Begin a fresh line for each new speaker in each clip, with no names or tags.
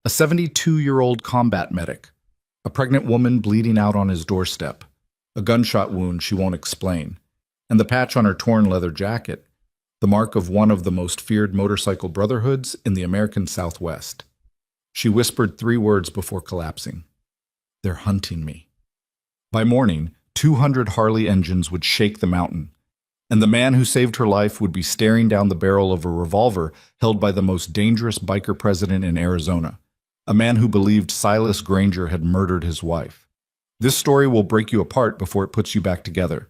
A 72-year-old combat medic, a pregnant woman bleeding out on his doorstep, a gunshot wound she won't explain, and the patch on her torn leather jacket, the mark of one of the most feared motorcycle brotherhoods in the American Southwest. She whispered 3 words before collapsing. "They're hunting me." By morning, 200 Harley engines would shake the mountain, and the man who saved her life would be staring down the barrel of a revolver held by the most dangerous biker president in Arizona, a man who believed Silas Granger had murdered his wife. This story will break you apart before it puts you back together.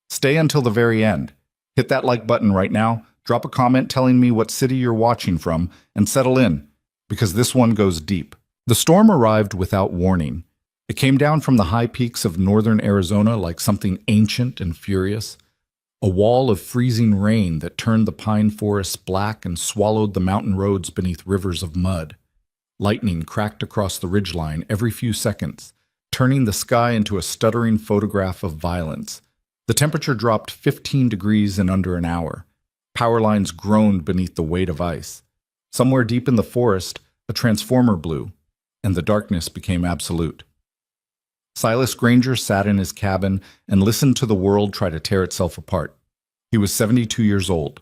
Stay until the very end. Hit that like button right now, drop a comment telling me what city you're watching from, and settle in, because this one goes deep. The storm arrived without warning. It came down from the high peaks of northern Arizona like something ancient and furious, a wall of freezing rain that turned the pine forests black and swallowed the mountain roads beneath rivers of mud. Lightning cracked across the ridgeline every few seconds, turning the sky into a stuttering photograph of violence. The temperature dropped 15 degrees in under an hour. Power lines groaned beneath the weight of ice. Somewhere deep in the forest, a transformer blew, and the darkness became absolute. Silas Granger sat in his cabin and listened to the world try to tear itself apart. He was 72 years old,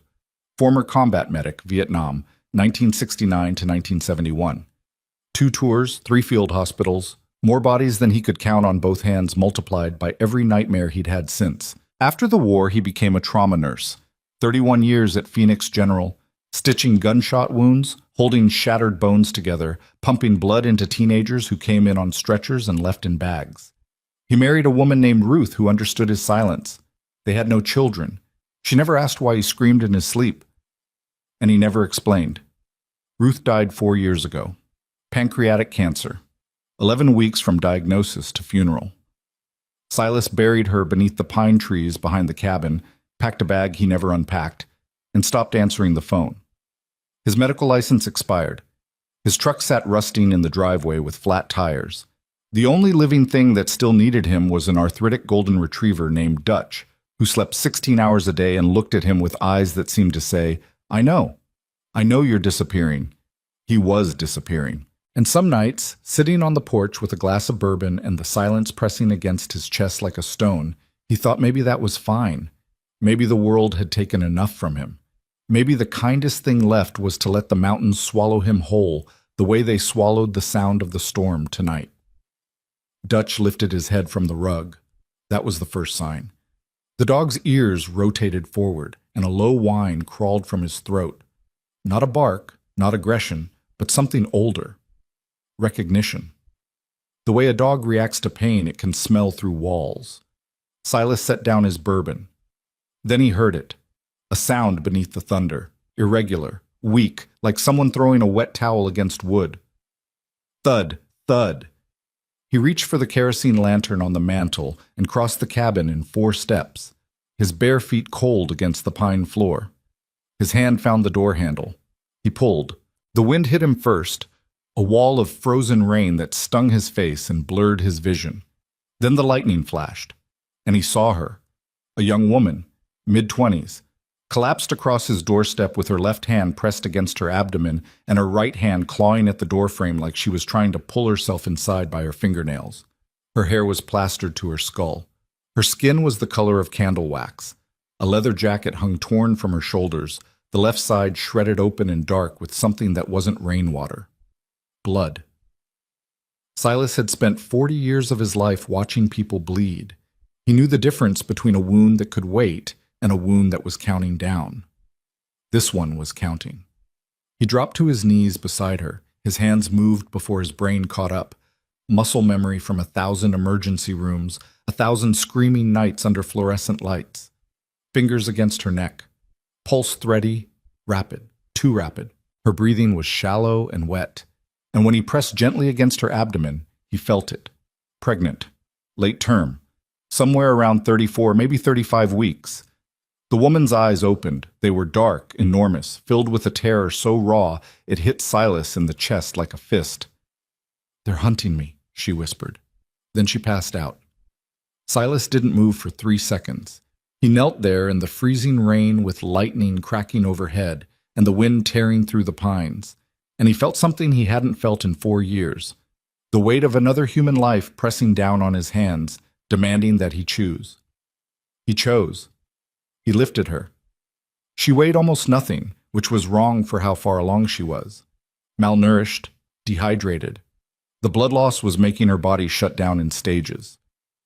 former combat medic, Vietnam, 1969 to 1971. 2 tours, 3 field hospitals, more bodies than he could count on both hands multiplied by every nightmare he'd had since. After the war, he became a trauma nurse, 31 years at Phoenix General, stitching gunshot wounds, holding shattered bones together, pumping blood into teenagers who came in on stretchers and left in bags. He married a woman named Ruth who understood his silence. They had no children. She never asked why he screamed in his sleep, and he never explained. Ruth died 4 years ago. Pancreatic cancer. 11 weeks from diagnosis to funeral. Silas buried her beneath the pine trees behind the cabin, packed a bag he never unpacked, and stopped answering the phone. His medical license expired. His truck sat rusting in the driveway with flat tires. The only living thing that still needed him was an arthritic golden retriever named Dutch, who slept 16 hours a day and looked at him with eyes that seemed to say, I know you're disappearing." He was disappearing. And some nights, sitting on the porch with a glass of bourbon and the silence pressing against his chest like a stone, he thought maybe that was fine. Maybe the world had taken enough from him. Maybe the kindest thing left was to let the mountains swallow him whole, the way they swallowed the sound of the storm tonight. Dutch lifted his head from the rug. That was the first sign. The dog's ears rotated forward, and a low whine crawled from his throat. Not a bark, not aggression, but something older. Recognition. The way a dog reacts to pain, it can smell through walls. Silas set down his bourbon. Then he heard it. A sound beneath the thunder, irregular, weak, like someone throwing a wet towel against wood. Thud, thud. He reached for the kerosene lantern on the mantel and crossed the cabin in 4 steps, his bare feet cold against the pine floor. His hand found the door handle. He pulled. The wind hit him first, a wall of frozen rain that stung his face and blurred his vision. Then the lightning flashed, and he saw her, a young woman, mid-20s, collapsed across his doorstep with her left hand pressed against her abdomen and her right hand clawing at the doorframe like she was trying to pull herself inside by her fingernails. Her hair was plastered to her skull. Her skin was the color of candle wax. A leather jacket hung torn from her shoulders, the left side shredded open and dark with something that wasn't rainwater. Blood. Silas had spent 40 years of his life watching people bleed. He knew the difference between a wound that could wait and a wound that was counting down. This one was counting. He dropped to his knees beside her. His hands moved before his brain caught up. Muscle memory from 1,000 emergency rooms, 1,000 screaming nights under fluorescent lights. Fingers against her neck. Pulse thready, rapid, too rapid. Her breathing was shallow and wet. And when he pressed gently against her abdomen, he felt it. Pregnant. Late term. Somewhere around 34, maybe 35 weeks. The woman's eyes opened. They were dark, enormous, filled with a terror so raw it hit Silas in the chest like a fist. "They're hunting me," she whispered. Then she passed out. Silas didn't move for 3 seconds. He knelt there in the freezing rain with lightning cracking overhead and the wind tearing through the pines. and he felt something he hadn't felt in 4 years. The weight of another human life pressing down on his hands, demanding that he choose. He chose. He lifted her. She weighed almost nothing, which was wrong for how far along she was. Malnourished, dehydrated. The blood loss was making her body shut down in stages.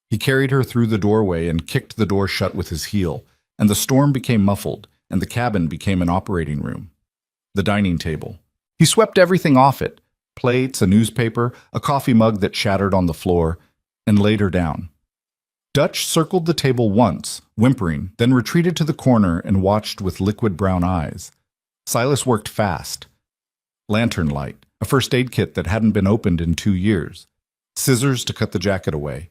He carried her through the doorway and kicked the door shut with his heel, and the storm became muffled, and the cabin became an operating room. The dining table. He swept everything off it, plates, a newspaper, a coffee mug that shattered on the floor, and laid her down. Dutch circled the table once, whimpering, then retreated to the corner and watched with liquid brown eyes. Silas worked fast. Lantern light, a first aid kit that hadn't been opened in 2 years, scissors to cut the jacket away,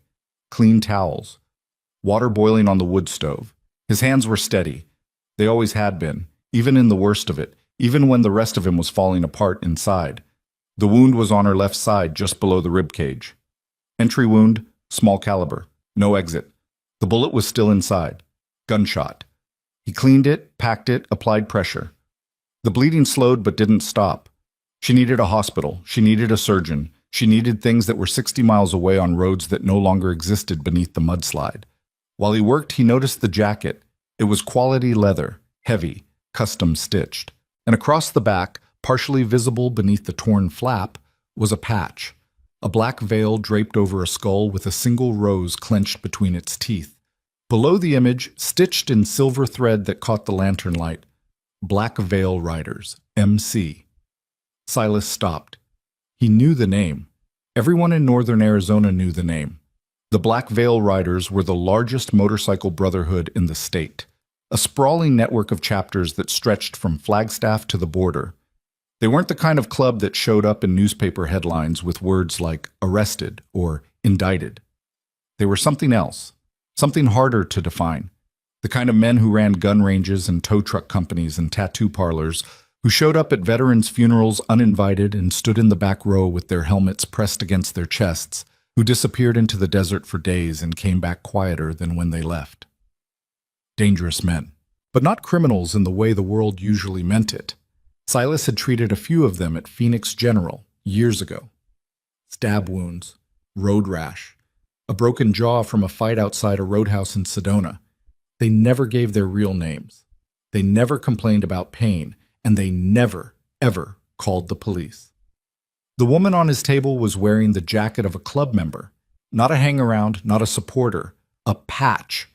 clean towels, water boiling on the wood stove. His hands were steady. They always had been, even in the worst of it, even when the rest of him was falling apart inside. The wound was on her left side, just below the rib cage. Entry wound, small caliber, no exit. The bullet was still inside. Gunshot. He cleaned it, packed it, applied pressure. The bleeding slowed but didn't stop. She needed a hospital. She needed a surgeon. She needed things that were 60 miles away on roads that no longer existed beneath the mudslide. While he worked, he noticed the jacket. It was quality leather, heavy, custom stitched. And across the back, partially visible beneath the torn flap, was a patch. A black veil draped over a skull with a single rose clenched between its teeth. Below the image, stitched in silver thread that caught the lantern light, Black Veil Riders, MC. Silas stopped. He knew the name. Everyone in northern Arizona knew the name. The Black Veil Riders were the largest motorcycle brotherhood in the state, a sprawling network of chapters that stretched from Flagstaff to the border. They weren't the kind of club that showed up in newspaper headlines with words like arrested or indicted. They were something else, something harder to define. The kind of men who ran gun ranges and tow truck companies and tattoo parlors, who showed up at veterans' funerals uninvited and stood in the back row with their helmets pressed against their chests, who disappeared into the desert for days and came back quieter than when they left. Dangerous men, but not criminals in the way the world usually meant it. Silas had treated a few of them at Phoenix General years ago. Stab wounds, road rash, a broken jaw from a fight outside a roadhouse in Sedona. They never gave their real names. They never complained about pain, and they never, ever called the police. The woman on his table was wearing the jacket of a club member, not a hang-around, not a supporter, a patch.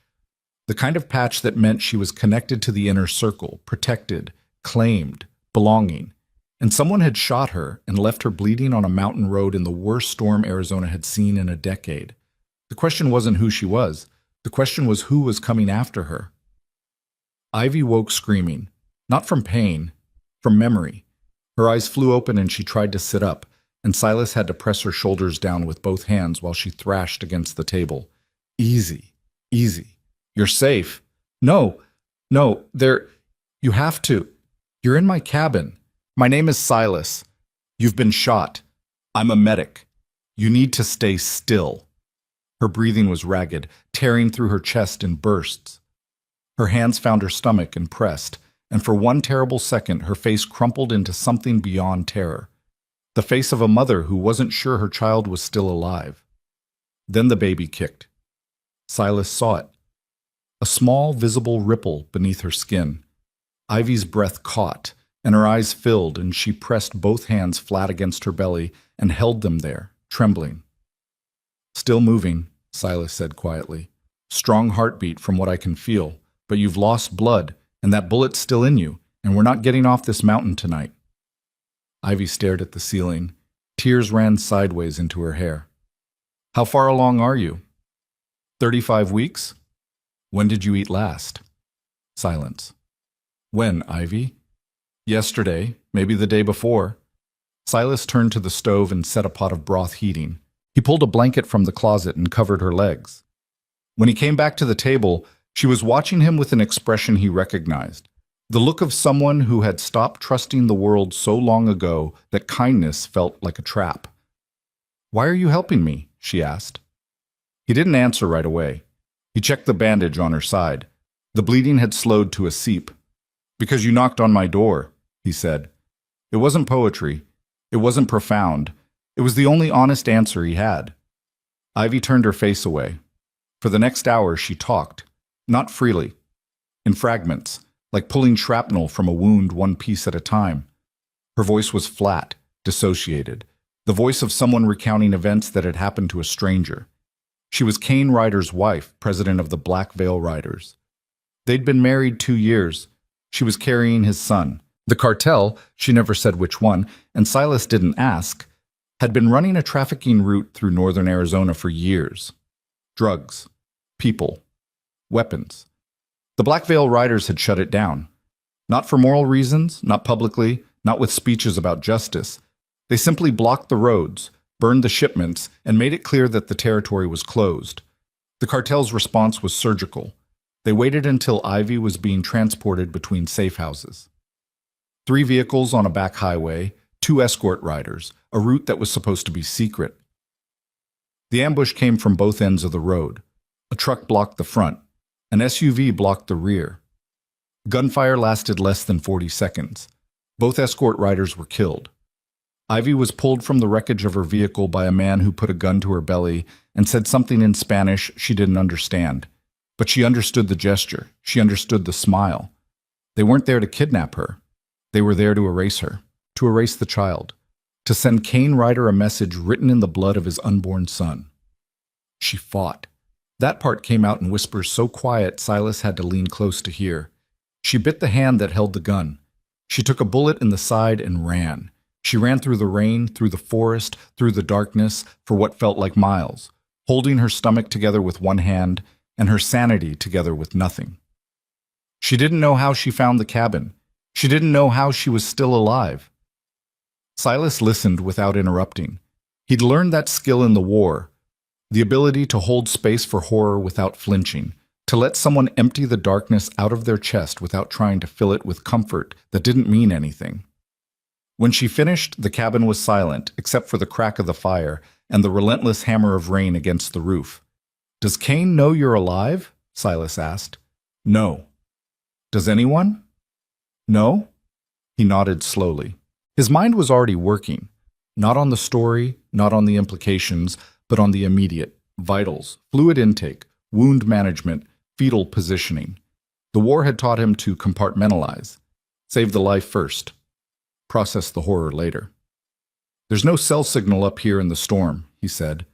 The kind of patch that meant she was connected to the inner circle, protected, claimed, belonging. And someone had shot her and left her bleeding on a mountain road in the worst storm Arizona had seen in a decade. The question wasn't who she was. The question was who was coming after her. Ivy woke screaming, not from pain, from memory. Her eyes flew open and she tried to sit up, and Silas had to press her shoulders down with both hands while she thrashed against the table. Easy, easy. You're safe. No, you have to. You're in my cabin. My name is Silas. You've been shot. I'm a medic. You need to stay still. Her breathing was ragged, tearing through her chest in bursts. Her hands found her stomach and pressed, and for one terrible second her face crumpled into something beyond terror. The face of a mother who wasn't sure her child was still alive. Then the baby kicked. Silas saw it. A small, visible ripple beneath her skin. Ivy's breath caught, and her eyes filled, and she pressed both hands flat against her belly and held them there, trembling. Still moving, Silas said quietly. Strong heartbeat from what I can feel, but you've lost blood, and that bullet's still in you, and we're not getting off this mountain tonight. Ivy stared at the ceiling. Tears ran sideways into her hair. How far along are you? 35 weeks? When did you eat last? Silence. When, Ivy? Yesterday, maybe the day before. Silas turned to the stove and set a pot of broth heating. He pulled a blanket from the closet and covered her legs. When he came back to the table, she was watching him with an expression he recognized. The look of someone who had stopped trusting the world so long ago that kindness felt like a trap. Why are you helping me? She asked. He didn't answer right away. He checked the bandage on her side. The bleeding had slowed to a seep. Because you knocked on my door, he said. It wasn't poetry. It wasn't profound. It was the only honest answer he had. Ivy turned her face away. For the next hour, she talked. Not freely. In fragments, like pulling shrapnel from a wound one piece at a time. Her voice was flat, dissociated. The voice of someone recounting events that had happened to a stranger. She was Kane Ryder's wife, president of the Black Veil Riders. They'd been married 2 years. She was carrying his son. The cartel, she never said which one, and Silas didn't ask, had been running a trafficking route through northern Arizona for years. Drugs, people, weapons. The Black Veil Riders had shut it down. Not for moral reasons, not publicly, not with speeches about justice. They simply blocked the roads, burned the shipments, and made it clear that the territory was closed. The cartel's response was surgical. They waited until Ivy was being transported between safe houses. 3 vehicles on a back highway, 2 escort riders, a route that was supposed to be secret. The ambush came from both ends of the road. A truck blocked the front. An SUV blocked the rear. Gunfire lasted less than 40 seconds. Both escort riders were killed. Ivy was pulled from the wreckage of her vehicle by a man who put a gun to her belly and said something in Spanish she didn't understand. But she understood the gesture. She understood the smile. They weren't there to kidnap her. They were there to erase her, to erase the child, to send Kane Ryder a message written in the blood of his unborn son. She fought. That part came out in whispers so quiet Silas had to lean close to hear. She bit the hand that held the gun. She took a bullet in the side and ran. She ran through the rain, through the forest, through the darkness, for what felt like miles, holding her stomach together with one hand and her sanity together with nothing. She didn't know how she found the cabin. She didn't know how she was still alive. Silas listened without interrupting. He'd learned that skill in the war, the ability to hold space for horror without flinching, to let someone empty the darkness out of their chest without trying to fill it with comfort that didn't mean anything. When she finished, the cabin was silent, except for the crack of the fire and the relentless hammer of rain against the roof. "Does Kane know you're alive?" Silas asked. "No." "Does anyone?" "No?" He nodded slowly. His mind was already working, not on the story, not on the implications, but on the immediate, vitals, fluid intake, wound management, fetal positioning. The war had taught him to compartmentalize. Save the life first. Process the horror later. "There's no cell signal up here in the storm," he said.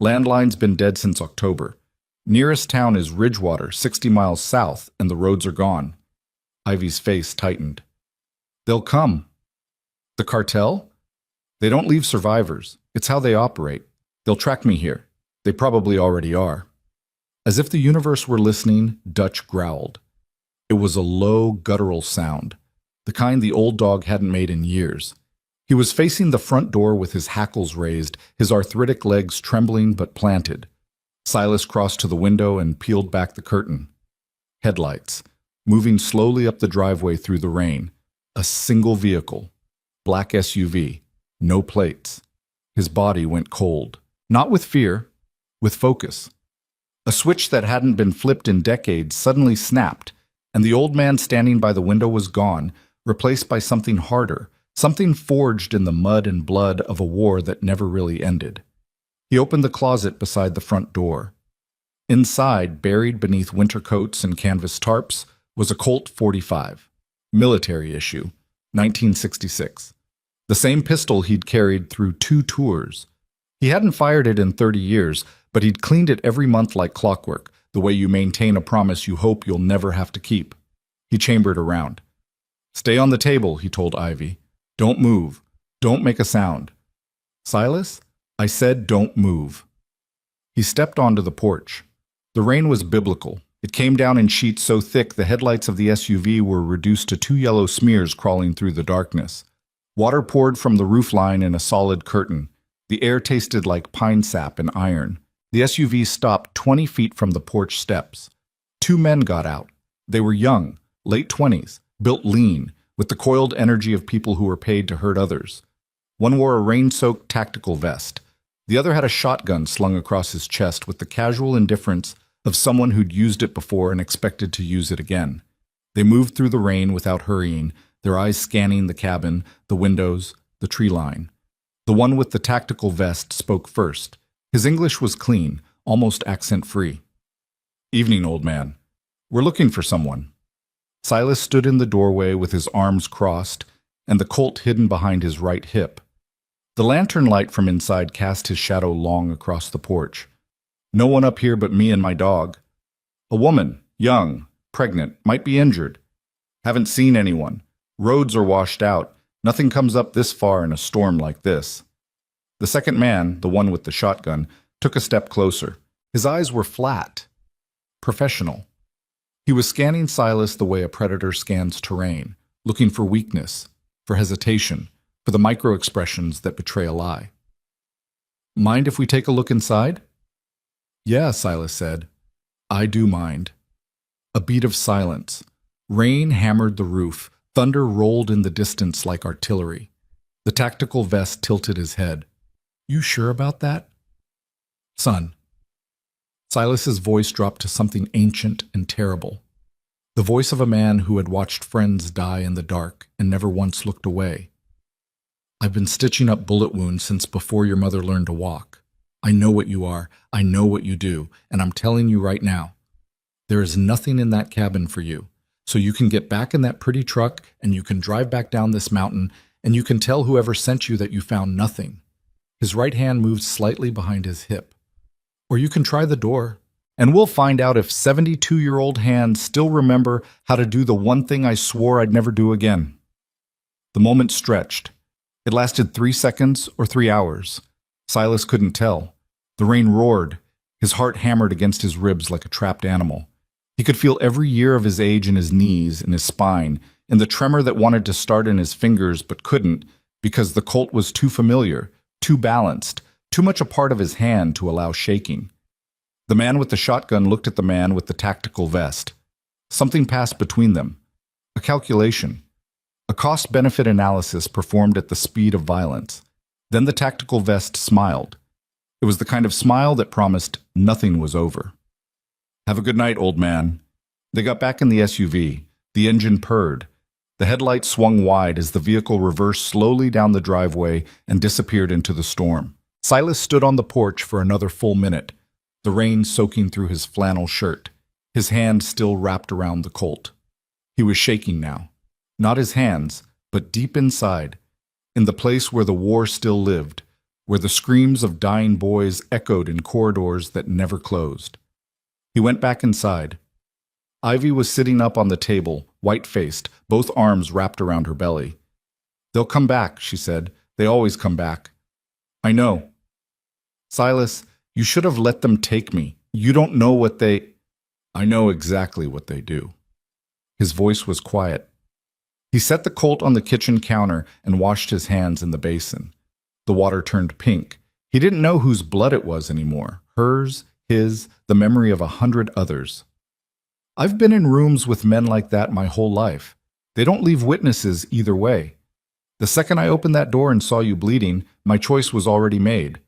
"Landline's been dead since October. Nearest town is Ridgewater, 60 miles south, and the roads are gone." Ivy's face tightened. "They'll come." "The cartel? They don't leave survivors. It's how they operate. They'll track me here. They probably already are." As if the universe were listening, Dutch growled. It was a low, guttural sound, the kind the old dog hadn't made in years. He was facing the front door with his hackles raised, his arthritic legs trembling but planted. Silas crossed to the window and peeled back the curtain. Headlights, moving slowly up the driveway through the rain. A single vehicle. Black SUV. No plates. His body went cold. Not with fear, with focus. A switch that hadn't been flipped in decades suddenly snapped, and the old man standing by the window was gone, replaced by something harder, something forged in the mud and blood of a war that never really ended. He opened the closet beside the front door. Inside, buried beneath winter coats and canvas tarps, was a Colt .45, military issue, 1966. The same pistol he'd carried through 2 tours. He hadn't fired it in 30 years, but he'd cleaned it every month like clockwork, the way you maintain a promise you hope you'll never have to keep. He chambered around. "Stay on the table," he told Ivy. "Don't move. Don't make a sound." "Silas? I said don't move." He stepped onto the porch. The rain was biblical. It came down in sheets so thick the headlights of the SUV were reduced to 2 yellow smears crawling through the darkness. Water poured from the roofline in a solid curtain. The air tasted like pine sap and iron. The SUV stopped 20 feet from the porch steps. 2 men got out. They were young, late 20s, built lean, with the coiled energy of people who were paid to hurt others. One wore a rain-soaked tactical vest. The other had a shotgun slung across his chest with the casual indifference of someone who'd used it before and expected to use it again. They moved through the rain without hurrying, their eyes scanning the cabin, the windows, the tree line. The one with the tactical vest spoke first. His English was clean, almost accent-free. "Evening, old man. We're looking for someone." Silas stood in the doorway with his arms crossed and the Colt hidden behind his right hip. The lantern light from inside cast his shadow long across the porch. "No one up here but me and my dog. A woman, young, pregnant, might be injured. Haven't seen anyone. Roads are washed out. Nothing comes up this far in a storm like this." The second man, the one with the shotgun, took a step closer. His eyes were flat, professional. He was scanning Silas the way a predator scans terrain, looking for weakness, for hesitation, for the micro-expressions that betray a lie. "Mind if we take a look inside?" "Yeah," Silas said. "I do mind." A beat of silence. Rain hammered the roof. Thunder rolled in the distance like artillery. The tactical vest tilted his head. "You sure about that?" "Son." Silas's voice dropped to something ancient and terrible. The voice of a man who had watched friends die in the dark and never once looked away. "I've been stitching up bullet wounds since before your mother learned to walk. I know what you are. I know what you do. And I'm telling you right now, there is nothing in that cabin for you. So you can get back in that pretty truck and you can drive back down this mountain and you can tell whoever sent you that you found nothing." His right hand moved slightly behind his hip. "Or you can try the door, and we'll find out if 72-year-old hands still remember how to do the one thing I swore I'd never do again." The moment stretched. It lasted 3 seconds or 3 hours. Silas couldn't tell. The rain roared. His heart hammered against his ribs like a trapped animal. He could feel every year of his age in his knees, in his spine, in the tremor that wanted to start in his fingers but couldn't because the Colt was too familiar, too balanced, too much a part of his hand to allow shaking. The man with the shotgun looked at the man with the tactical vest. Something passed between them. A calculation. A cost-benefit analysis performed at the speed of violence. Then the tactical vest smiled. It was the kind of smile that promised nothing was over. "Have a good night, old man." They got back in the SUV. The engine purred. The headlights swung wide as the vehicle reversed slowly down the driveway and disappeared into the storm. Silas stood on the porch for another full minute, the rain soaking through his flannel shirt, his hand still wrapped around the Colt. He was shaking now. Not his hands, but deep inside, in the place where the war still lived, where the screams of dying boys echoed in corridors that never closed. He went back inside. Ivy was sitting up on the table, white-faced, both arms wrapped around her belly. "They'll come back," she said. "They always come back." "I know." "Silas, you should have let them take me. You don't know what they—" "I know exactly what they do." His voice was quiet. He set the Colt on the kitchen counter and washed his hands in the basin. The water turned pink. He didn't know whose blood it was anymore. Hers, his, the memory of 100 others. "I've been in rooms with men like that my whole life. They don't leave witnesses either way. The second I opened that door and saw you bleeding, my choice was already made."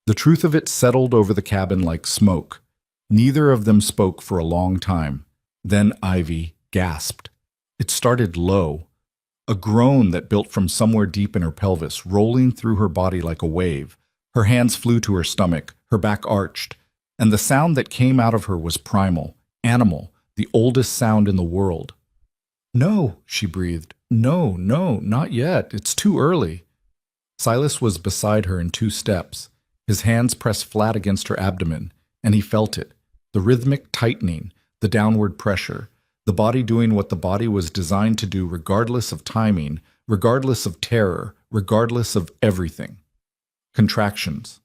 The truth of it settled over the cabin like smoke. Neither of them spoke for a long time. Then Ivy gasped. It started low, a groan that built from somewhere deep in her pelvis, rolling through her body like a wave. Her hands flew to her stomach, her back arched, and the sound that came out of her was primal, animal, the oldest sound in the world. "No," she breathed. "No, no, not yet. It's too early." Silas was beside her in 2 steps. His hands pressed flat against her abdomen, and he felt it, the rhythmic tightening, the downward pressure, the body doing what the body was designed to do regardless of timing, regardless of terror, regardless of everything. Contractions.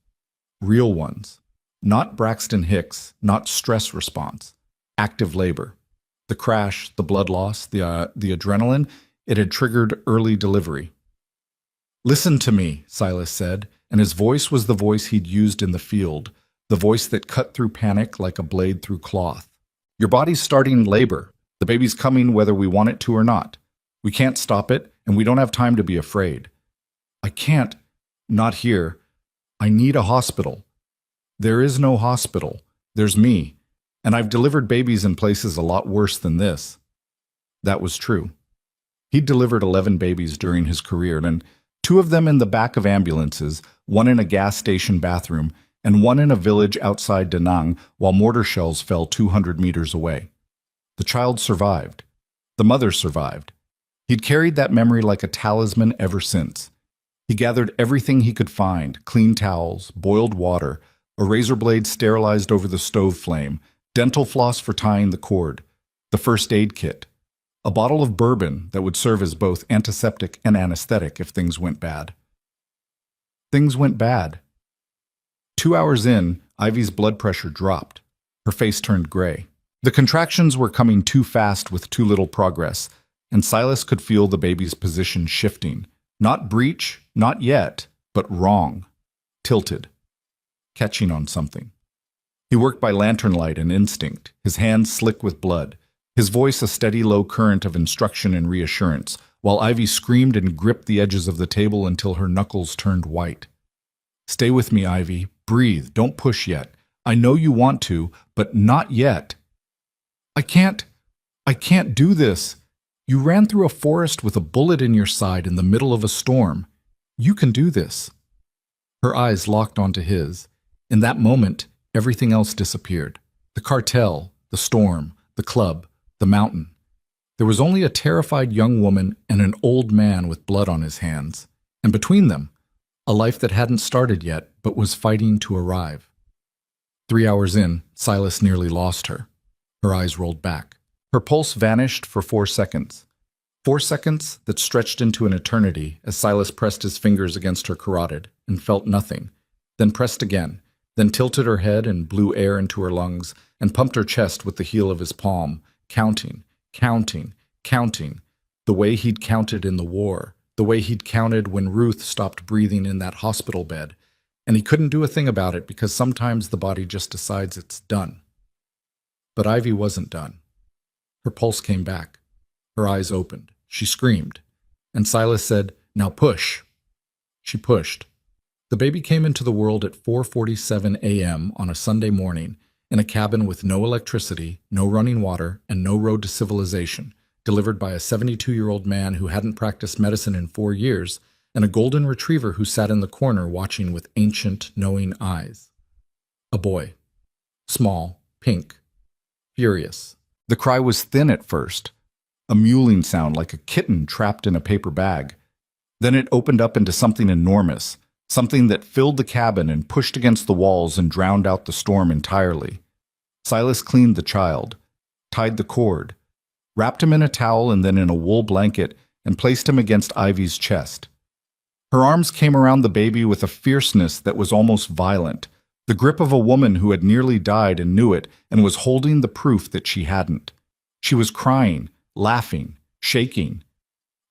Real ones. Not Braxton Hicks, not stress response. Active labor. The crash, the blood loss, the adrenaline, it had triggered early delivery. "Listen to me," Silas said, and his voice was the voice he'd used in the field, the voice that cut through panic like a blade through cloth. "Your body's starting labor. The baby's coming whether we want it to or not. We can't stop it, and we don't have time to be afraid." "I can't. Not here. I need a hospital." "There is no hospital. There's me. And I've delivered babies in places a lot worse than this." That was true. He'd delivered 11 babies during his career, and Two of them in the back of ambulances, one in a gas station bathroom, and one in a village outside Da Nang while mortar shells fell 200 meters away. The child survived. The mother survived. He'd carried that memory like a talisman ever since. He gathered everything he could find: clean towels, boiled water, a razor blade sterilized over the stove flame, dental floss for tying the cord, the first aid kit, a bottle of bourbon that would serve as both antiseptic and anesthetic if things went bad. Things went bad. 2 hours in, Ivy's blood pressure dropped. Her face turned gray. The contractions were coming too fast with too little progress, and Silas could feel the baby's position shifting. Not breech, not yet, but wrong. Tilted. Catching on something. He worked by lantern light and instinct, his hands slick with blood, his voice a steady low current of instruction and reassurance, while Ivy screamed and gripped the edges of the table until her knuckles turned white. "Stay with me, Ivy. Breathe. Don't push yet. I know you want to, but not yet." I can't do this. You ran through a forest with a bullet in your side in the middle of a storm. You can do this." Her eyes locked onto his. In that moment, everything else disappeared. The cartel, the storm, the club, the mountain. There was only a terrified young woman and an old man with blood on his hands. And between them, a life that hadn't started yet, but was fighting to arrive. 3 hours in, Silas nearly lost her. Her eyes rolled back. Her pulse vanished for 4 seconds. 4 seconds that stretched into an eternity as Silas pressed his fingers against her carotid and felt nothing, then pressed again, then tilted her head and blew air into her lungs and pumped her chest with the heel of his palm, counting, counting, counting, the way he'd counted in the war, the way he'd counted when Ruth stopped breathing in that hospital bed, and he couldn't do a thing about it because sometimes the body just decides it's done. But Ivy wasn't done. Her pulse came back. Her eyes opened. She screamed. And Silas said, "Now push." She pushed. The baby came into the world at 4:47 a.m. on a Sunday morning in a cabin with no electricity, no running water, and no road to civilization, delivered by a 72-year-old man who hadn't practiced medicine in 4 years and a golden retriever who sat in the corner watching with ancient, knowing eyes. A boy. Small, pink, furious. The cry was thin at first, a mewling sound like a kitten trapped in a paper bag. Then it opened up into something enormous, something that filled the cabin and pushed against the walls and drowned out the storm entirely. Silas cleaned the child, tied the cord, wrapped him in a towel and then in a wool blanket, and placed him against Ivy's chest. Her arms came around the baby with a fierceness that was almost violent, the grip of a woman who had nearly died and knew it and was holding the proof that she hadn't. She was crying, laughing, shaking.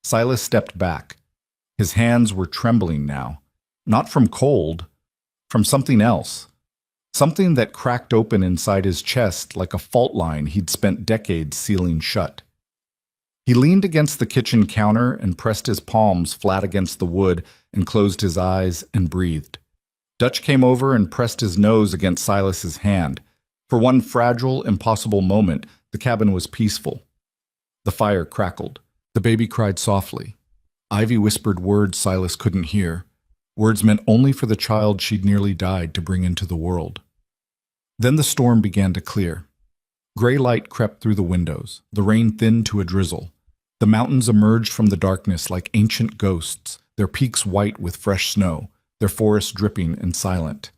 Silas stepped back. His hands were trembling now, not from cold, from something else, something that cracked open inside his chest like a fault line he'd spent decades sealing shut. He leaned against the kitchen counter and pressed his palms flat against the wood and closed his eyes and breathed. Dutch came over and pressed his nose against Silas's hand. For one fragile, impossible moment, the cabin was peaceful. The fire crackled. The baby cried softly. Ivy whispered words Silas couldn't hear, words meant only for the child she'd nearly died to bring into the world. Then the storm began to clear. Gray light crept through the windows. The rain thinned to a drizzle. The mountains emerged from the darkness like ancient ghosts, their peaks white with fresh snow, their forests dripping and silent.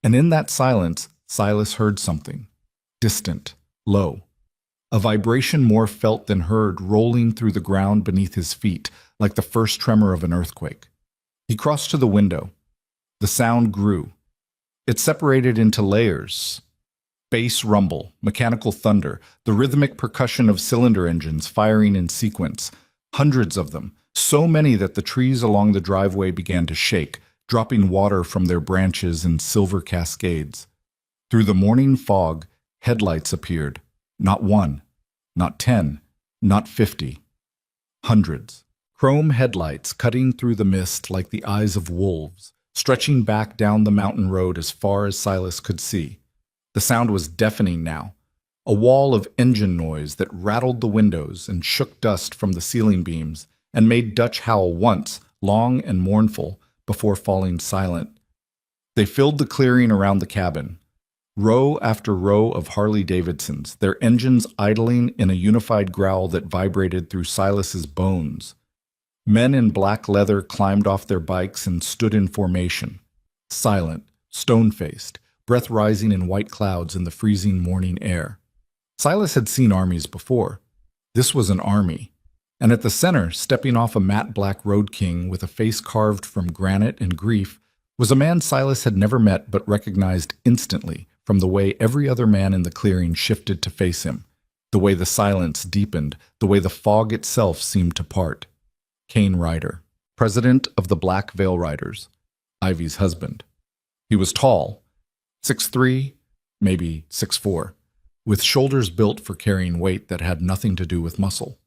And in that silence, Silas heard something. Distant, low. A vibration more felt than heard rolling through the ground beneath his feet, like the first tremor of an earthquake. He crossed to the window. The sound grew. It separated into layers. Bass rumble, mechanical thunder, the rhythmic percussion of cylinder engines firing in sequence. Hundreds of them, so many that the trees along the driveway began to shake, dropping water from their branches in silver cascades. Through the morning fog, headlights appeared. Not 1, not 10, not 50. Hundreds. Chrome headlights cutting through the mist like the eyes of wolves, stretching back down the mountain road as far as Silas could see. The sound was deafening now, a wall of engine noise that rattled the windows and shook dust from the ceiling beams and made Dutch howl once, long and mournful, before falling silent. They filled the clearing around the cabin, row after row of Harley-Davidsons, their engines idling in a unified growl that vibrated through Silas's bones. Men in black leather climbed off their bikes and stood in formation, silent, stone-faced, breath rising in white clouds in the freezing morning air. Silas had seen armies before. This was an army. And at the center, stepping off a matte black road king with a face carved from granite and grief, was a man Silas had never met but recognized instantly from the way every other man in the clearing shifted to face him, the way the silence deepened, the way the fog itself seemed to part. Kane Ryder, president of the Black Veil Riders, Ivy's husband. He was tall, 6'3", maybe 6'4", with shoulders built for carrying weight that had nothing to do with muscle.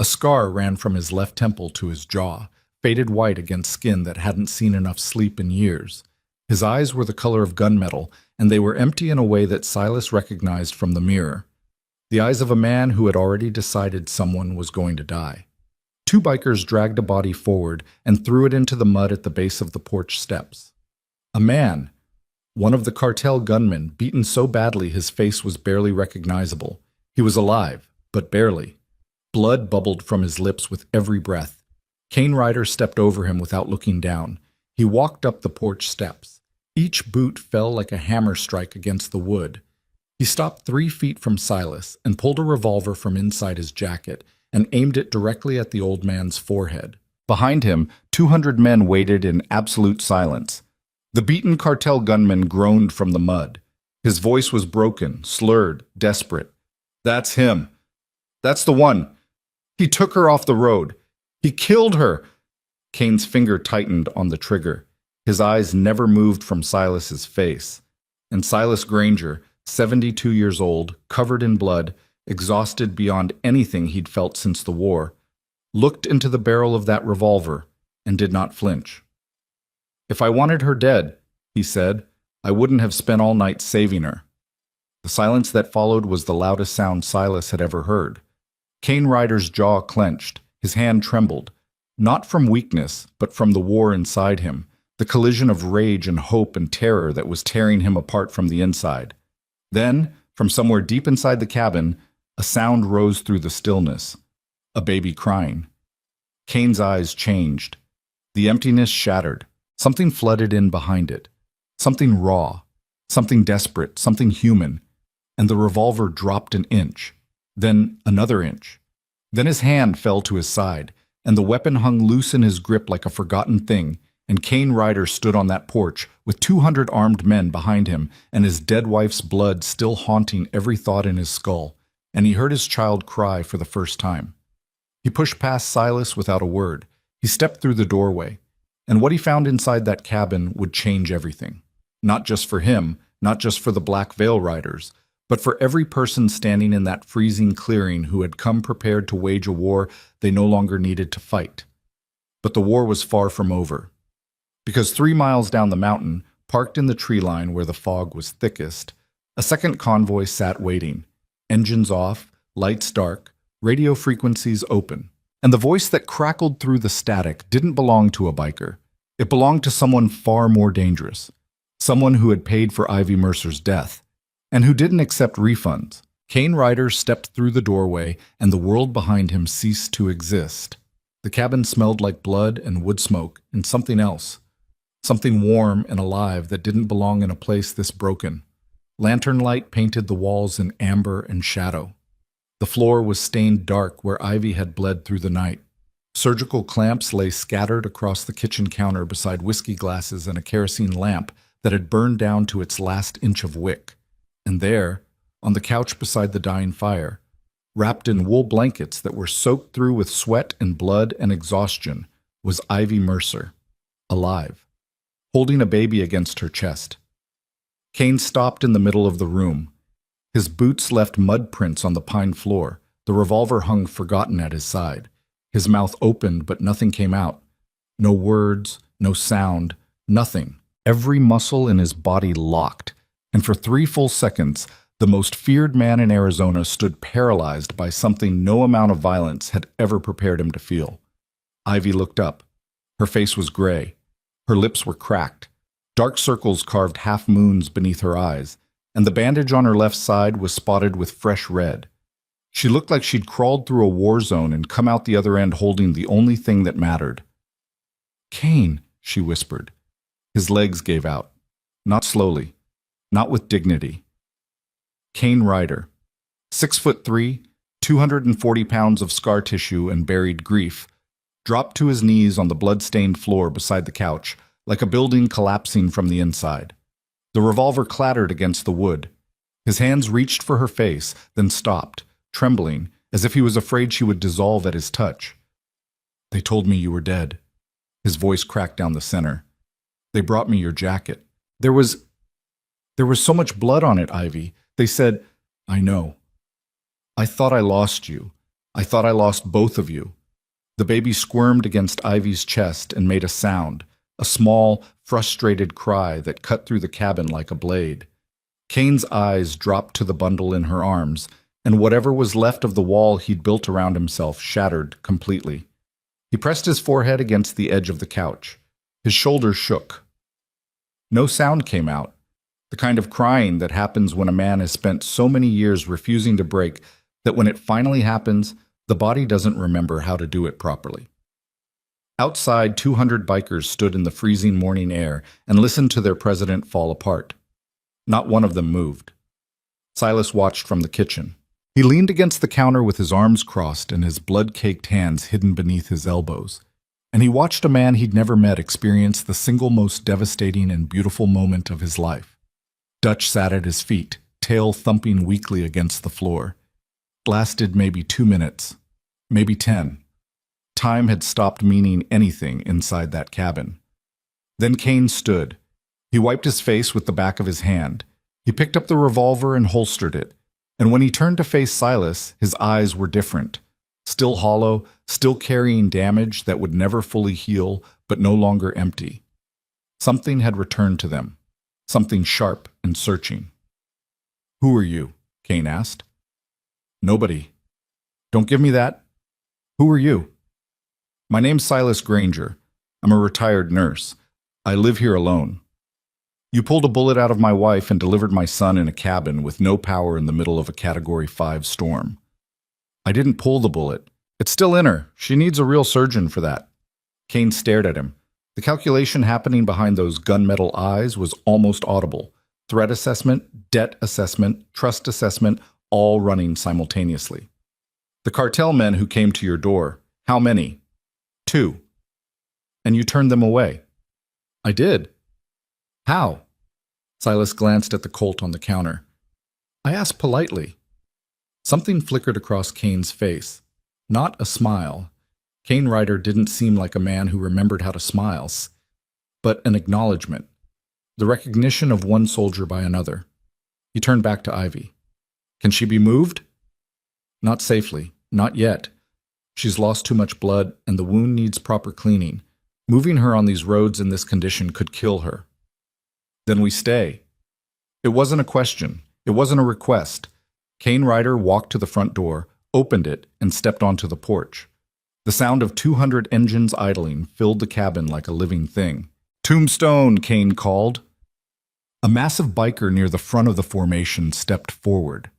A scar ran from his left temple to his jaw, faded white against skin that hadn't seen enough sleep in years. His eyes were the color of gunmetal, and they were empty in a way that Silas recognized from the mirror. The eyes of a man who had already decided someone was going to die. Two bikers dragged a body forward and threw it into the mud at the base of the porch steps. A man, one of the cartel gunmen, beaten so badly his face was barely recognizable. He was alive, but barely. Blood bubbled from his lips with every breath. Kane Ryder stepped over him without looking down. He walked up the porch steps. Each boot fell like a hammer strike against the wood. He stopped 3 feet from Silas and pulled a revolver from inside his jacket and aimed it directly at the old man's forehead. Behind him, 200 men waited in absolute silence. The beaten cartel gunman groaned from the mud. His voice was broken, slurred, desperate. "That's him. That's the one. He took her off the road. He killed her." Kane's finger tightened on the trigger. His eyes never moved from Silas's face. And Silas Granger, 72 years old, covered in blood, exhausted beyond anything he'd felt since the war, looked into the barrel of that revolver and did not flinch. "If I wanted her dead," he said, "I wouldn't have spent all night saving her." The silence that followed was the loudest sound Silas had ever heard. Kane Ryder's jaw clenched, his hand trembled, not from weakness, but from the war inside him, the collision of rage and hope and terror that was tearing him apart from the inside. Then, from somewhere deep inside the cabin, a sound rose through the stillness, a baby crying. Kane's eyes changed. The emptiness shattered. Something flooded in behind it. Something raw, something desperate, something human. And the revolver dropped an inch, then another inch. Then his hand fell to his side, and the weapon hung loose in his grip like a forgotten thing, and Kane Ryder stood on that porch with 200 armed men behind him and his dead wife's blood still haunting every thought in his skull, and he heard his child cry for the first time. He pushed past Silas without a word. He stepped through the doorway, and what he found inside that cabin would change everything. Not just for him, not just for the Black Veil Riders, but for every person standing in that freezing clearing who had come prepared to wage a war they no longer needed to fight. But the war was far from over. Because 3 miles down the mountain, parked in the tree line where the fog was thickest, a second convoy sat waiting, engines off, lights dark, radio frequencies open. And the voice that crackled through the static didn't belong to a biker. It belonged to someone far more dangerous, someone who had paid for Ivy Mercer's death, and who didn't accept refunds. Kane Ryder stepped through the doorway, and the world behind him ceased to exist. The cabin smelled like blood and wood smoke and something else, something warm and alive that didn't belong in a place this broken. Lantern light painted the walls in amber and shadow. The floor was stained dark where Ivy had bled through the night. Surgical clamps lay scattered across the kitchen counter beside whiskey glasses and a kerosene lamp that had burned down to its last inch of wick. And there, on the couch beside the dying fire, wrapped in wool blankets that were soaked through with sweat and blood and exhaustion, was Ivy Mercer, alive, holding a baby against her chest. Kane stopped in the middle of the room. His boots left mud prints on the pine floor. The revolver hung forgotten at his side. His mouth opened, but nothing came out. No words, no sound, nothing. Every muscle in his body locked, and for 3 full seconds, the most feared man in Arizona stood paralyzed by something no amount of violence had ever prepared him to feel. Ivy looked up. Her face was gray. Her lips were cracked. Dark circles carved half moons beneath her eyes, and the bandage on her left side was spotted with fresh red. She looked like she'd crawled through a war zone and come out the other end holding the only thing that mattered. "Kane," she whispered. His legs gave out. Not slowly. Not with dignity. Kane Ryder. 6'3", 240 pounds of scar tissue and buried grief, dropped to his knees on the blood-stained floor beside the couch, like a building collapsing from the inside. The revolver clattered against the wood. His hands reached for her face, then stopped, trembling, as if he was afraid she would dissolve at his touch. "They told me you were dead." His voice cracked down the center. "They brought me your jacket. There was so much blood on it, Ivy. They said, I know. I thought I lost you. I thought I lost both of you." The baby squirmed against Ivy's chest and made a sound, a small, frustrated cry that cut through the cabin like a blade. Kane's eyes dropped to the bundle in her arms, and whatever was left of the wall he'd built around himself shattered completely. He pressed his forehead against the edge of the couch. His shoulders shook. No sound came out, the kind of crying that happens when a man has spent so many years refusing to break that when it finally happens, the body doesn't remember how to do it properly. Outside, 200 bikers stood in the freezing morning air and listened to their president fall apart. Not one of them moved. Silas watched from the kitchen. He leaned against the counter with his arms crossed and his blood-caked hands hidden beneath his elbows. And he watched a man he'd never met experience the single most devastating and beautiful moment of his life. Dutch sat at his feet, tail thumping weakly against the floor. It lasted maybe 2 minutes, maybe 10. Time had stopped meaning anything inside that cabin. Then Kane stood. He wiped his face with the back of his hand. He picked up the revolver and holstered it. And when he turned to face Silas, his eyes were different. Still hollow, still carrying damage that would never fully heal, but no longer empty. Something had returned to them. Something sharp and searching. "Who are you?" Kane asked. "Nobody." "Don't give me that." "Who are you?" "My name's Silas Granger. I'm a retired nurse. I live here alone. You pulled a bullet out of my wife and delivered my son in a cabin with no power in the middle of a Category 5 storm." "I didn't pull the bullet. It's still in her. She needs a real surgeon for that." Kane stared at him. The calculation happening behind those gunmetal eyes was almost audible. Threat assessment, debt assessment, trust assessment, all running simultaneously. "The cartel men who came to your door, how many?" "2. "And you turned them away?" "I did." "How?" Silas glanced at the Colt on the counter. "I asked politely." Something flickered across Kane's face. Not a smile. Kane Ryder didn't seem like a man who remembered how to smile, but an acknowledgement. The recognition of one soldier by another. He turned back to Ivy. "Can she be moved?" "Not safely. Not yet. She's lost too much blood, and the wound needs proper cleaning. Moving her on these roads in this condition could kill her." "Then we stay." It wasn't a question. It wasn't a request. Kane Ryder walked to the front door, opened it, and stepped onto the porch. The sound of 200 engines idling filled the cabin like a living thing. "Tombstone," Kane called. A massive biker near the front of the formation stepped forward.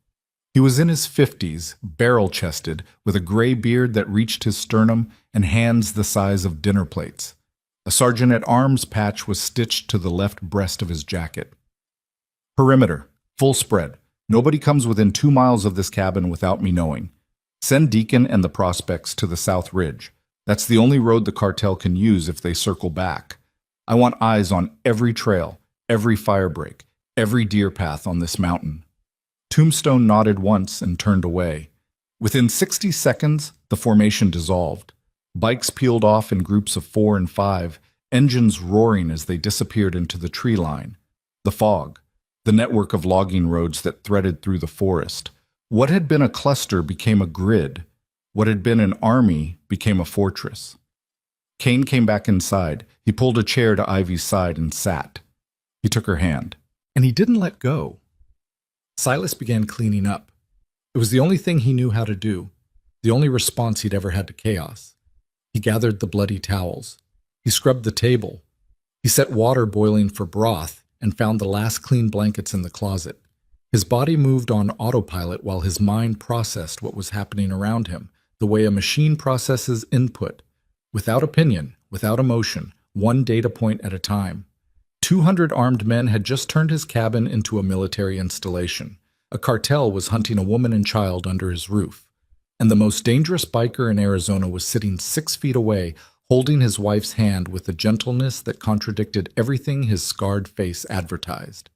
He was in his 50s, barrel-chested, with a gray beard that reached his sternum and hands the size of dinner plates. A sergeant-at-arms patch was stitched to the left breast of his jacket. "Perimeter, full spread. Nobody comes within 2 miles of this cabin without me knowing. Send Deacon and the prospects to the South Ridge. That's the only road the cartel can use if they circle back. I want eyes on every trail, every firebreak, every deer path on this mountain." Tombstone nodded once and turned away. Within 60 seconds, the formation dissolved. Bikes peeled off in groups of 4 and 5, engines roaring as they disappeared into the tree line. The fog, the network of logging roads that threaded through the forest. What had been a cluster became a grid. What had been an army became a fortress. Kane came back inside. He pulled a chair to Ivy's side and sat. He took her hand. And he didn't let go. Silas began cleaning up. It was the only thing he knew how to do, the only response he'd ever had to chaos. He gathered the bloody towels. He He scrubbed the table. He set water boiling for broth and found the last clean blankets in the closet. His body moved on autopilot while his mind processed what was happening around him, the way a machine processes input, without opinion, without emotion, one data point at a time. 200 armed men had just turned his cabin into a military installation. A cartel was hunting a woman and child under his roof. And the most dangerous biker in Arizona was sitting 6 feet away, holding his wife's hand with a gentleness that contradicted everything his scarred face advertised.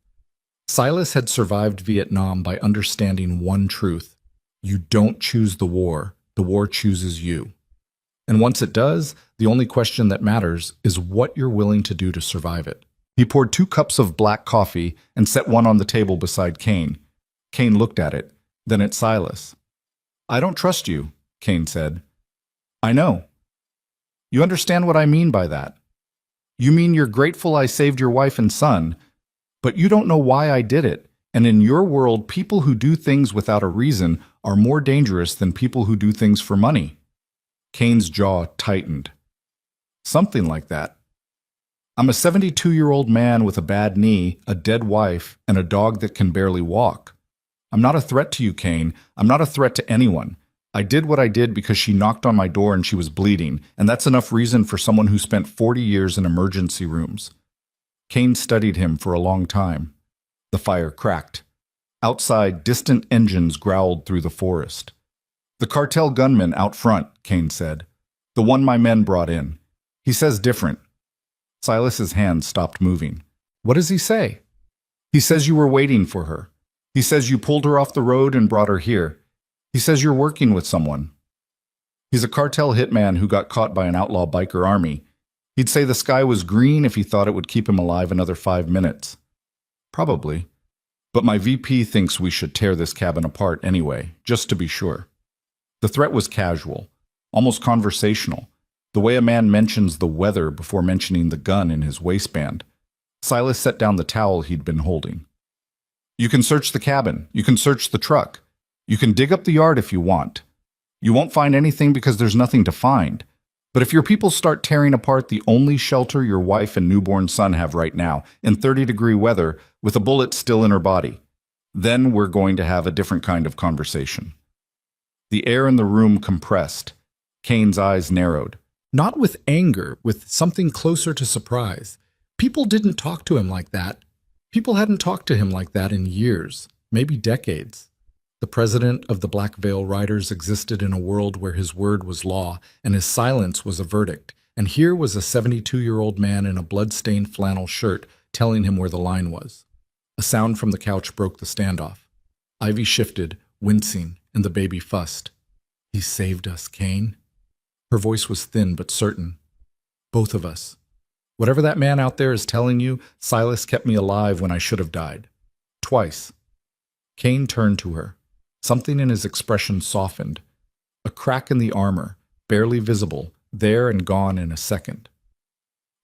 Silas had survived Vietnam by understanding one truth. You don't choose the war chooses you. And once it does, the only question that matters is what you're willing to do to survive it. He poured 2 cups of black coffee and set one on the table beside Kane. Kane looked at it, then at Silas. I don't trust you, Kane said. I know. You understand what I mean by that. You mean you're grateful I saved your wife and son, but you don't know why I did it, and in your world, people who do things without a reason are more dangerous than people who do things for money. Kane's jaw tightened. Something like that. I'm a 72-year-old man with a bad knee, a dead wife, and a dog that can barely walk. I'm not a threat to you, Kane. I'm not a threat to anyone. I did what I did because she knocked on my door and she was bleeding, and that's enough reason for someone who spent 40 years in emergency rooms. Kane studied him for a long time. The fire cracked. Outside, distant engines growled through the forest. The cartel gunman out front, Kane said. The one my men brought in. He says different. Silas's hand stopped moving. What does he say? He says you were waiting for her. He says you pulled her off the road and brought her here. He says you're working with someone. He's a cartel hitman who got caught by an outlaw biker army. He'd say the sky was green if he thought it would keep him alive another 5 minutes. Probably. But my VP thinks we should tear this cabin apart anyway, just to be sure. The threat was casual, almost conversational, the way a man mentions the weather before mentioning the gun in his waistband. Silas set down the towel he'd been holding. You can search the cabin. You can search the truck. You can dig up the yard if you want. You won't find anything because there's nothing to find. But if your people start tearing apart the only shelter your wife and newborn son have right now, in 30-degree weather, with a bullet still in her body, then we're going to have a different kind of conversation. The air in the room compressed. Kane's eyes narrowed. Not with anger, with something closer to surprise. People didn't talk to him like that. People hadn't talked to him like that in years, maybe decades. The president of the Black Veil Riders existed in a world where his word was law and his silence was a verdict, and here was a 72-year-old man in a blood-stained flannel shirt telling him where the line was. A sound from the couch broke the standoff. Ivy shifted, wincing, and the baby fussed. He saved us, Kane. Her voice was thin but certain. Both of us. Whatever that man out there is telling you, Silas kept me alive when I should have died. Twice. Kane turned to her. Something in his expression softened. A crack in the armor, barely visible, there and gone in a second.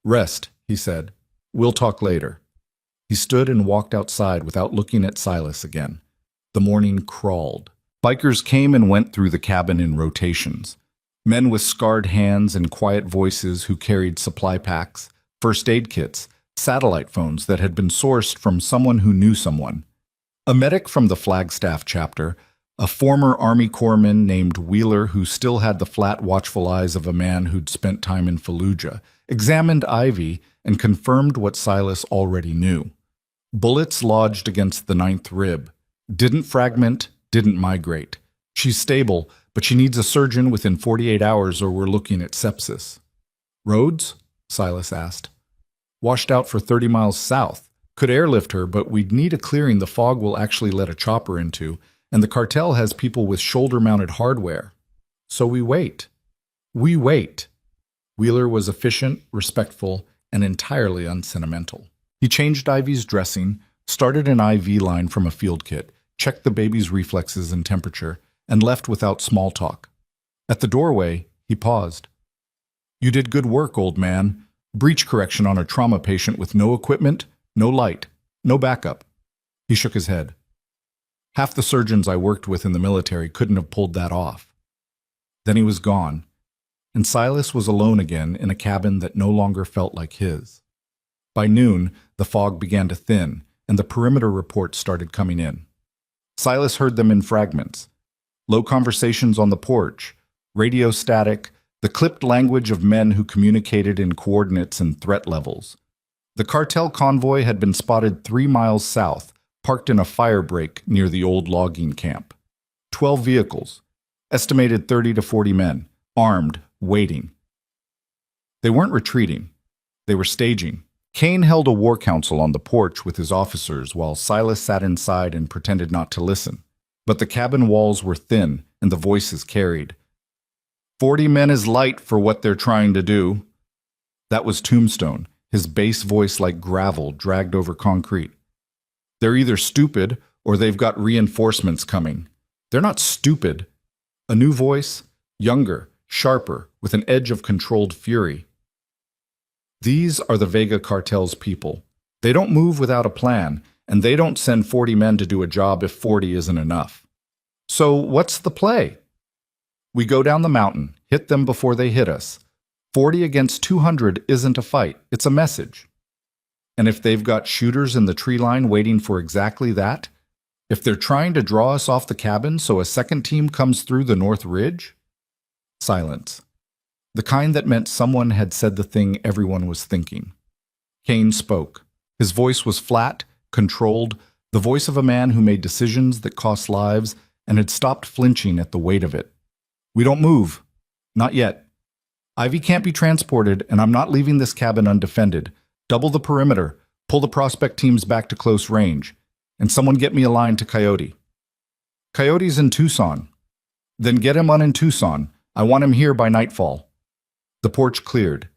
Rest, he said. We'll talk later. He stood and walked outside without looking at Silas again. The morning crawled. Bikers came and went through the cabin in rotations. Men with scarred hands and quiet voices who carried supply packs, first aid kits, satellite phones that had been sourced from someone who knew someone. A medic from the Flagstaff chapter, a former Army corpsman named Wheeler who still had the flat, watchful eyes of a man who'd spent time in Fallujah, examined Ivy and confirmed what Silas already knew. Bullets lodged against the 9th rib. Didn't fragment, didn't migrate. She's stable, but she needs a surgeon within 48 hours or we're looking at sepsis. Roads? Silas asked. Washed out for 30 miles south. Could airlift her, but we'd need a clearing the fog will actually let a chopper into, and the cartel has people with shoulder-mounted hardware. So we wait. We wait. Wheeler was efficient, respectful, and entirely unsentimental. He changed Ivy's dressing, started an IV line from a field kit, checked the baby's reflexes and temperature, and left without small talk. At the doorway, he paused. You did good work, old man. Breach correction on a trauma patient with no equipment, no light, no backup. He shook his head. Half the surgeons I worked with in the military couldn't have pulled that off. Then he was gone. and Silas was alone again in a cabin that no longer felt like his. By noon, the fog began to thin, and the perimeter reports started coming in. Silas heard them in fragments. Low conversations on the porch, radio static, the clipped language of men who communicated in coordinates and threat levels. The cartel convoy had been spotted 3 miles south, parked in a fire break near the old logging camp. 12 vehicles, estimated 30 to 40 men, armed, waiting. They weren't retreating. They were staging. Kane held a war council on the porch with his officers while Silas sat inside and pretended not to listen. But the cabin walls were thin and the voices carried. 40 men is light for what they're trying to do. That was Tombstone, his bass voice like gravel dragged over concrete. They're either stupid or they've got reinforcements coming. They're not stupid. A new voice, younger, sharper, with an edge of controlled fury. These are the Vega cartel's people. They don't move without a plan, and they don't send 40 men to do a job if 40 isn't enough. So what's the play? We go down the mountain, hit them before they hit us. 40 against 200 isn't a fight, it's a message. And if they've got shooters in the tree line waiting for exactly that, if they're trying to draw us off the cabin so a second team comes through the North Ridge? Silence. The kind that meant someone had said the thing everyone was thinking. Kane spoke. His voice was flat, controlled, the voice of a man who made decisions that cost lives and had stopped flinching at the weight of it. We don't move. Not yet. Ivy can't be transported, and I'm not leaving this cabin undefended. Double the perimeter, pull the prospect teams back to close range, and someone get me a line to Coyote. Coyote's in Tucson. Then get him on in Tucson. I want him here by nightfall. The porch cleared.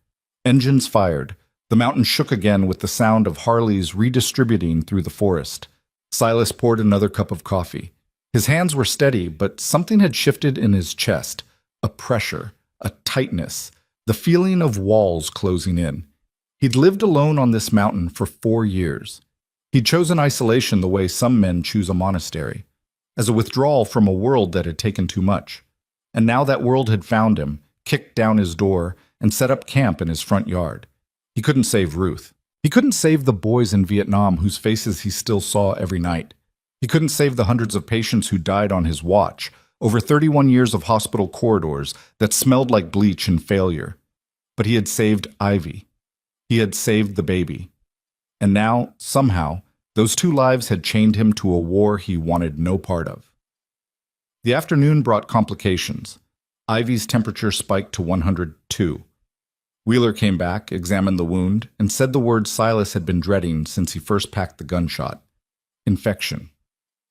Engines fired. The mountain shook again with the sound of Harleys redistributing through the forest. Silas poured another cup of coffee. His hands were steady, but something had shifted in his chest. A pressure, a tightness, the feeling of walls closing in. He'd lived alone on this mountain for 4 years. He'd chosen isolation the way some men choose a monastery, as a withdrawal from a world that had taken too much. And now that world had found him, kicked down his door, and set up camp in his front yard. He couldn't save Ruth. He couldn't save the boys in Vietnam whose faces he still saw every night. He couldn't save the hundreds of patients who died on his watch, over 31 years of hospital corridors that smelled like bleach and failure. But he had saved Ivy. He had saved the baby. And now, somehow, those 2 lives had chained him to a war he wanted no part of. The afternoon brought complications. Ivy's temperature spiked to 102. Wheeler came back, examined the wound, and said the word Silas had been dreading since he first packed the gunshot. Infection.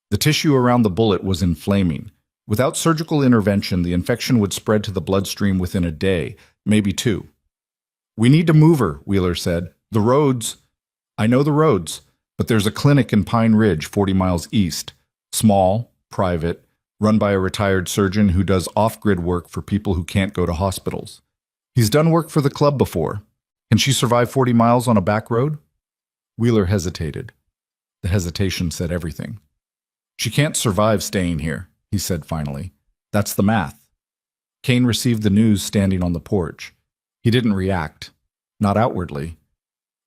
The tissue around the bullet was inflaming. Without surgical intervention, the infection would spread to the bloodstream within a day, maybe 2. We need to move her, Wheeler said. The roads. I know the roads, but there's a clinic in Pine Ridge, 40 miles east. Small, private, run by a retired surgeon who does off-grid work for people who can't go to hospitals. He's done work for the club before. Can she survive 40 miles on a back road? Wheeler hesitated. The hesitation said everything. She can't survive staying here, he said finally. That's the math. Kane received the news standing on the porch. He didn't react, not outwardly.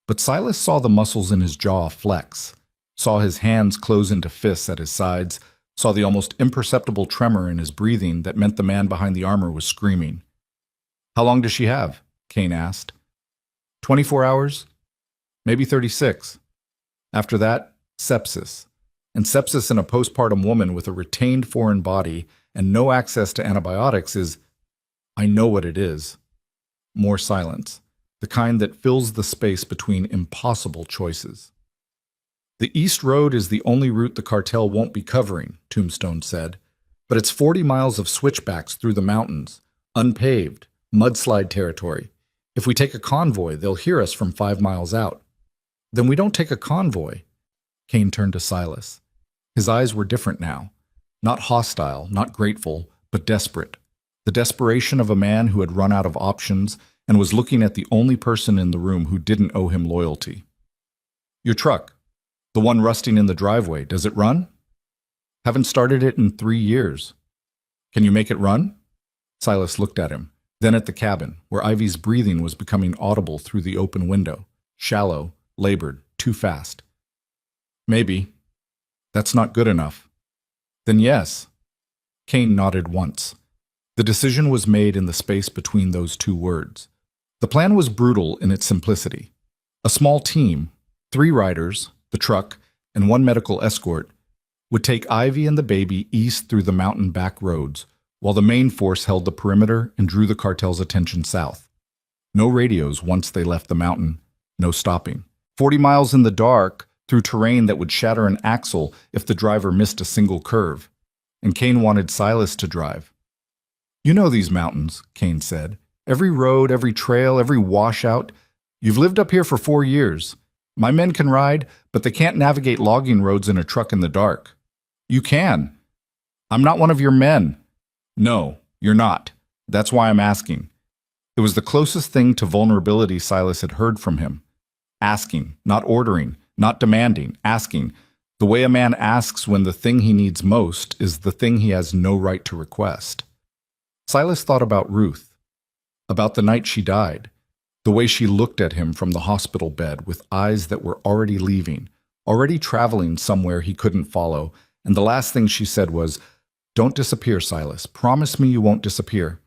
But Silas saw the muscles in his jaw flex, saw his hands close into fists at his sides, saw the almost imperceptible tremor in his breathing that meant the man behind the armor was screaming. How long does she have? Kane asked. 24 hours? Maybe 36. After that, sepsis. And sepsis in a postpartum woman with a retained foreign body and no access to antibiotics is, I know what it is. More silence, the kind that fills the space between impossible choices. The East Road is the only route the cartel won't be covering, Tombstone said, but it's 40 miles of switchbacks through the mountains, unpaved, mudslide territory. If we take a convoy, they'll hear us from 5 miles out. Then we don't take a convoy. Kane turned to Silas. His eyes were different now. Not hostile, not grateful, but desperate. The desperation of a man who had run out of options and was looking at the only person in the room who didn't owe him loyalty. Your truck, the one rusting in the driveway, does it run? Haven't started it in 3 years. Can you make it run? Silas looked at him. Then at the cabin, where Ivy's breathing was becoming audible through the open window. Shallow, labored, too fast. Maybe. That's not good enough. Then yes. Kane nodded once. The decision was made in the space between those two words. The plan was brutal in its simplicity. A small team, 3 riders, the truck, and 1 medical escort, would take Ivy and the baby east through the mountain back roads, while the main force held the perimeter and drew the cartel's attention south. No radios once they left the mountain, no stopping. 40 miles in the dark, through terrain that would shatter an axle if the driver missed a single curve. And Kane wanted Silas to drive. "You know these mountains," Kane said. "Every road, every trail, every washout. You've lived up here for 4 years. My men can ride, but they can't navigate logging roads in a truck in the dark. You can. I'm not one of your men." "No, you're not. That's why I'm asking." It was the closest thing to vulnerability Silas had heard from him. Asking, not ordering, not demanding, asking. The way a man asks when the thing he needs most is the thing he has no right to request. Silas thought about Ruth, about the night she died, the way she looked at him from the hospital bed with eyes that were already leaving, already traveling somewhere he couldn't follow, and the last thing she said was, "Don't disappear, Silas. Promise me you won't disappear."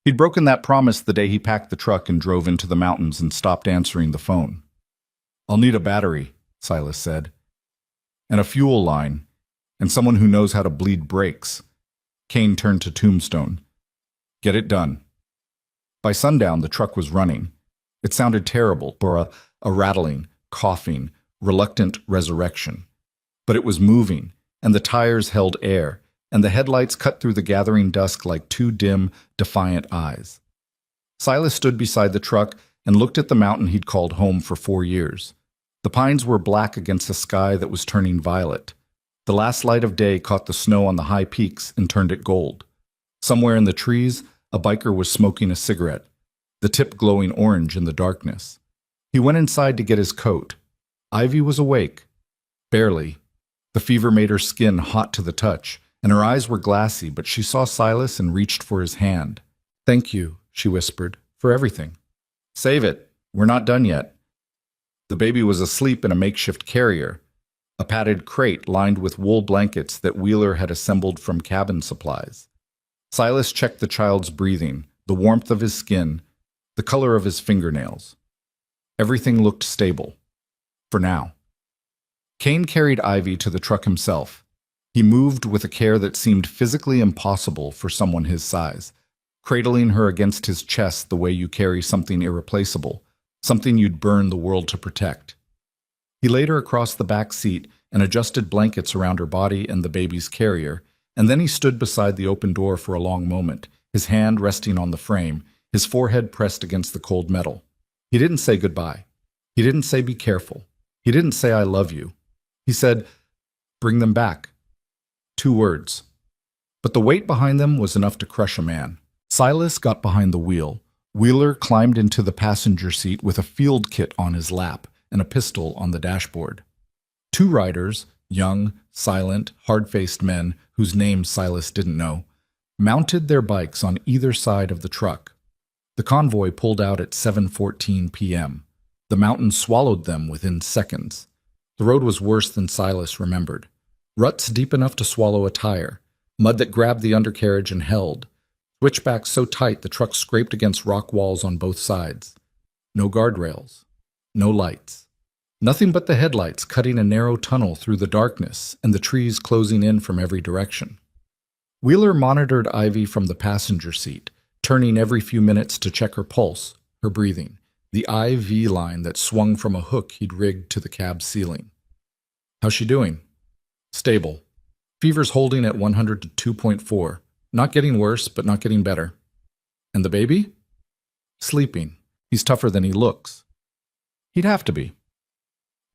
He'd broken that promise the day he packed the truck and drove into the mountains and stopped answering the phone. "I'll need a battery," Silas said, "and a fuel line, and someone who knows how to bleed brakes." Kane turned to Tombstone. "Get it done." By sundown, the truck was running. It sounded terrible, for a rattling, coughing, reluctant resurrection. But it was moving, and the tires held air, and the headlights cut through the gathering dusk like 2 dim, defiant eyes. Silas stood beside the truck and looked at the mountain he'd called home for 4 years. The pines were black against a sky that was turning violet. The last light of day caught the snow on the high peaks and turned it gold. Somewhere in the trees, a biker was smoking a cigarette, the tip glowing orange in the darkness. He went inside to get his coat. Ivy was awake. Barely. The fever made her skin hot to the touch, and her eyes were glassy, but she saw Silas and reached for his hand. "Thank you," she whispered, "for everything." "Save it. We're not done yet." The baby was asleep in a makeshift carrier, a padded crate lined with wool blankets that Wheeler had assembled from cabin supplies. Silas checked the child's breathing, the warmth of his skin, the color of his fingernails. Everything looked stable. For now. Kane carried Ivy to the truck himself. He moved with a care that seemed physically impossible for someone his size, cradling her against his chest the way you carry something irreplaceable, something you'd burn the world to protect. He laid her across the back seat and adjusted blankets around her body and the baby's carrier, and then he stood beside the open door for a long moment, his hand resting on the frame, his forehead pressed against the cold metal. He didn't say goodbye. He didn't say be careful. He didn't say I love you. He said, bring them back. 2 words. But the weight behind them was enough to crush a man. Silas got behind the wheel. Wheeler climbed into the passenger seat with a field kit on his lap and a pistol on the dashboard. 2 riders, young, silent, hard-faced men whose names Silas didn't know, mounted their bikes on either side of the truck. The convoy pulled out at 7:14 p.m. The mountain swallowed them within seconds. The road was worse than Silas remembered. Ruts deep enough to swallow a tire, mud that grabbed the undercarriage and held, switchbacks so tight the truck scraped against rock walls on both sides. No guardrails. No lights. Nothing but the headlights cutting a narrow tunnel through the darkness and the trees closing in from every direction. Wheeler monitored Ivy from the passenger seat, turning every few minutes to check her pulse, her breathing, the IV line that swung from a hook he'd rigged to the cab ceiling. How's she doing? Stable. Fever's holding at 100 to 2.4. Not getting worse, but not getting better. And the baby? Sleeping. He's tougher than he looks. He'd have to be.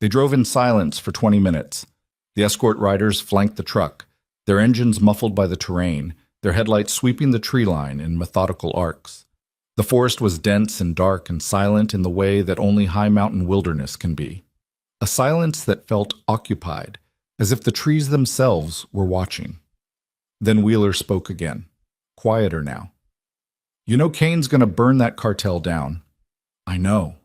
They drove in silence for 20 minutes. The escort riders flanked the truck, their engines muffled by the terrain, their headlights sweeping the tree line in methodical arcs. The forest was dense and dark and silent in the way that only high mountain wilderness can be. A silence that felt occupied, as if the trees themselves were watching. Then Wheeler spoke again, quieter now. You know Kane's gonna burn that cartel down. I know.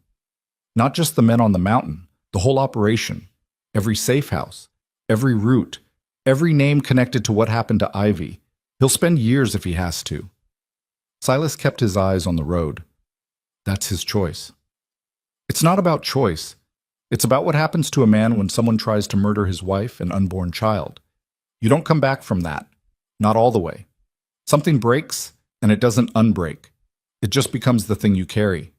Not just the men on the mountain, the whole operation. Every safe house, every route, every name connected to what happened to Ivy. He'll spend years if he has to. Silas kept his eyes on the road. That's his choice. It's not about choice. It's about what happens to a man when someone tries to murder his wife and unborn child. You don't come back from that. Not all the way. Something breaks, and it doesn't unbreak. It just becomes the thing you carry.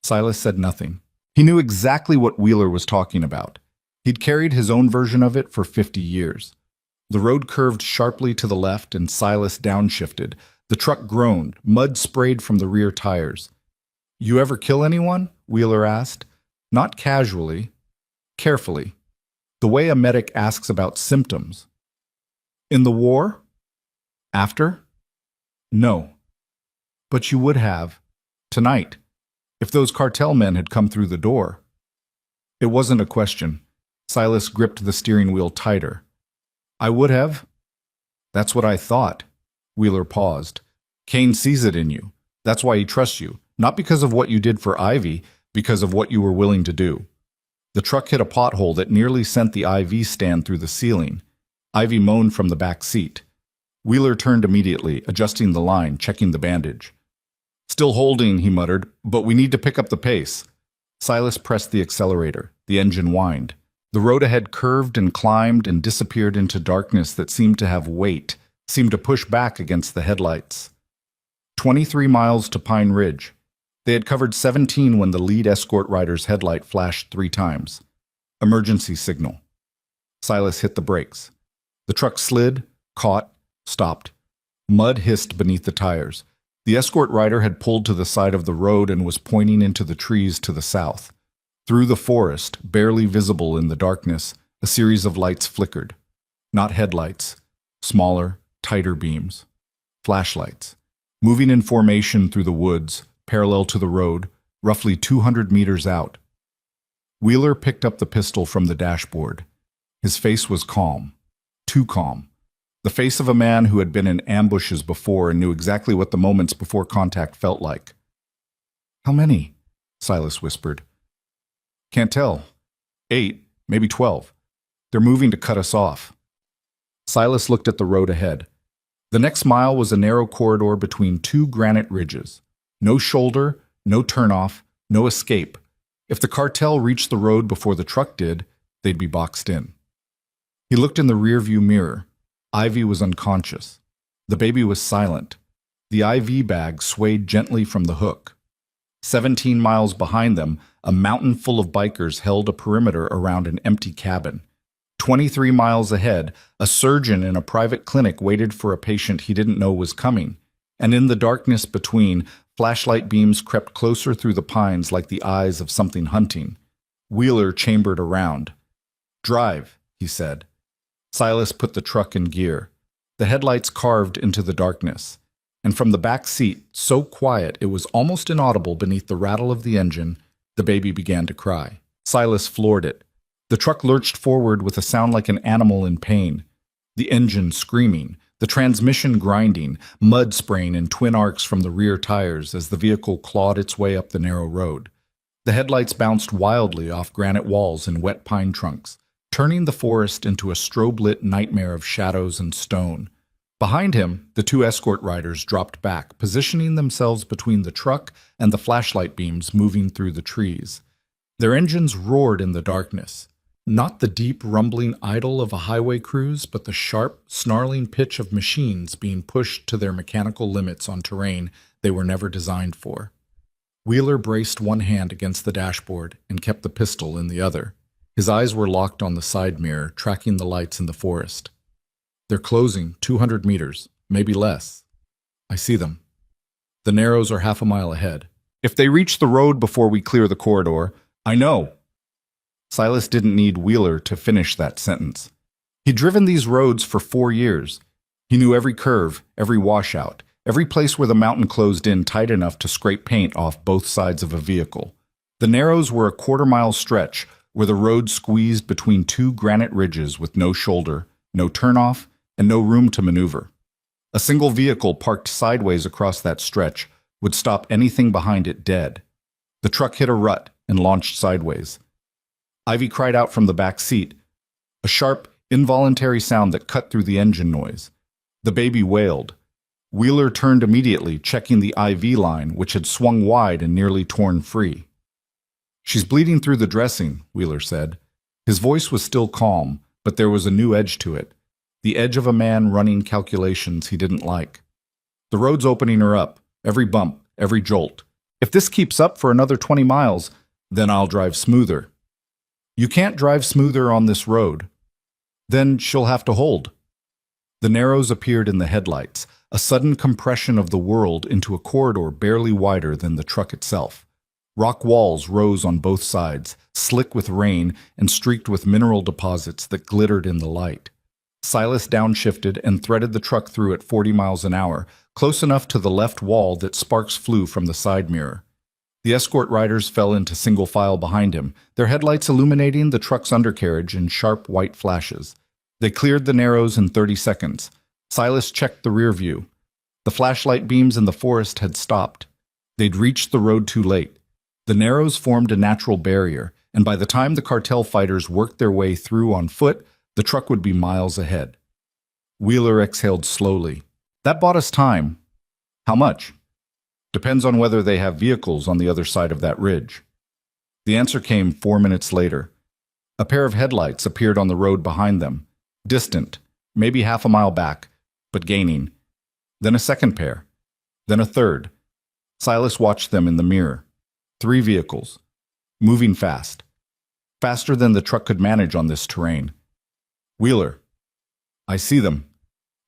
Silas said nothing. He knew exactly what Wheeler was talking about. He'd carried his own version of it for 50 years. The road curved sharply to the left, and Silas downshifted. The truck groaned, mud sprayed from the rear tires. You ever kill anyone? Wheeler asked. Not casually, carefully, the way a medic asks about symptoms. In the war? After? No. But you would have, tonight, if those cartel men had come through the door. It wasn't a question. Silas gripped the steering wheel tighter. I would have? That's what I thought. Wheeler paused. Kane sees it in you. That's why he trusts you. Not because of what you did for Ivy, because of what you were willing to do. The truck hit a pothole that nearly sent the IV stand through the ceiling. Ivy moaned from the back seat. Wheeler turned immediately, adjusting the line, checking the bandage. Still holding, he muttered, but we need to pick up the pace. Silas pressed the accelerator. The engine whined. The road ahead curved and climbed and disappeared into darkness that seemed to have weight, seemed to push back against the headlights. 23 miles to Pine Ridge. They had covered 17 when the lead escort rider's headlight flashed 3 times. Emergency signal. Silas hit the brakes. The truck slid, caught, stopped. Mud hissed beneath the tires. The escort rider had pulled to the side of the road and was pointing into the trees to the south. Through the forest, barely visible in the darkness, a series of lights flickered. Not headlights. Smaller, tighter beams. Flashlights. Moving in formation through the woods, parallel to the road, roughly 200 meters out. Wheeler picked up the pistol from the dashboard. His face was calm. Too calm. The face of a man who had been in ambushes before and knew exactly what the moments before contact felt like. How many? Silas whispered. Can't tell. 8, maybe 12. They're moving to cut us off. Silas looked at the road ahead. The next mile was a narrow corridor between 2 granite ridges. No shoulder, no turnoff, no escape. If the cartel reached the road before the truck did, they'd be boxed in. He looked in the rearview mirror. Ivy was unconscious. The baby was silent. The IV bag swayed gently from the hook. 17 miles behind them, a mountain full of bikers held a perimeter around an empty cabin. 23 miles ahead, a surgeon in a private clinic waited for a patient he didn't know was coming. And in the darkness between, flashlight beams crept closer through the pines like the eyes of something hunting. Wheeler chambered around. Drive, he said. Silas put the truck in gear. The headlights carved into the darkness. And from the back seat, so quiet it was almost inaudible beneath the rattle of the engine, the baby began to cry. Silas floored it. The truck lurched forward with a sound like an animal in pain. The engine screaming, the transmission grinding, mud spraying in twin arcs from the rear tires as the vehicle clawed its way up the narrow road. The headlights bounced wildly off granite walls and wet pine trunks, turning the forest into a strobe-lit nightmare of shadows and stone. Behind him, the 2 escort riders dropped back, positioning themselves between the truck and the flashlight beams moving through the trees. Their engines roared in the darkness. Not the deep, rumbling idle of a highway cruise, but the sharp, snarling pitch of machines being pushed to their mechanical limits on terrain they were never designed for. Wheeler braced one hand against the dashboard and kept the pistol in the other. His eyes were locked on the side mirror, tracking the lights in the forest. They're closing 200 meters, maybe less. I see them. The Narrows are half a mile ahead. If they reach the road before we clear the corridor, I know. Silas didn't need Wheeler to finish that sentence. He'd driven these roads for 4 years. He knew every curve, every washout, every place where the mountain closed in tight enough to scrape paint off both sides of a vehicle. The Narrows were a quarter-mile stretch where the road squeezed between 2 granite ridges with no shoulder, no turnoff, and no room to maneuver. A single vehicle parked sideways across that stretch would stop anything behind it dead. The truck hit a rut and launched sideways. Ivy cried out from the back seat, a sharp, involuntary sound that cut through the engine noise. The baby wailed. Wheeler turned immediately, checking the IV line, which had swung wide and nearly torn free. "She's bleeding through the dressing," Wheeler said. His voice was still calm, but there was a new edge to it, the edge of a man running calculations he didn't like. "The road's opening her up, every bump, every jolt. If this keeps up for another 20 miles, then I'll drive smoother." "You can't drive smoother on this road." "Then she'll have to hold." The Narrows appeared in the headlights, a sudden compression of the world into a corridor barely wider than the truck itself. Rock walls rose on both sides, slick with rain and streaked with mineral deposits that glittered in the light. Silas downshifted and threaded the truck through at 40 miles an hour, close enough to the left wall that sparks flew from the side mirror. The escort riders fell into single file behind him, their headlights illuminating the truck's undercarriage in sharp white flashes. They cleared the Narrows in 30 seconds. Silas checked the rear view. The flashlight beams in the forest had stopped. They'd reached the road too late. The Narrows formed a natural barrier, and by the time the cartel fighters worked their way through on foot, the truck would be miles ahead. Wheeler exhaled slowly. "That bought us time." "How much?" "Depends on whether they have vehicles on the other side of that ridge." The answer came 4 minutes later. A pair of headlights appeared on the road behind them, distant, maybe half a mile back, but gaining. Then a second pair. Then a third. Silas watched them in the mirror. 3 vehicles. Moving fast. Faster than the truck could manage on this terrain. "Wheeler." "I see them."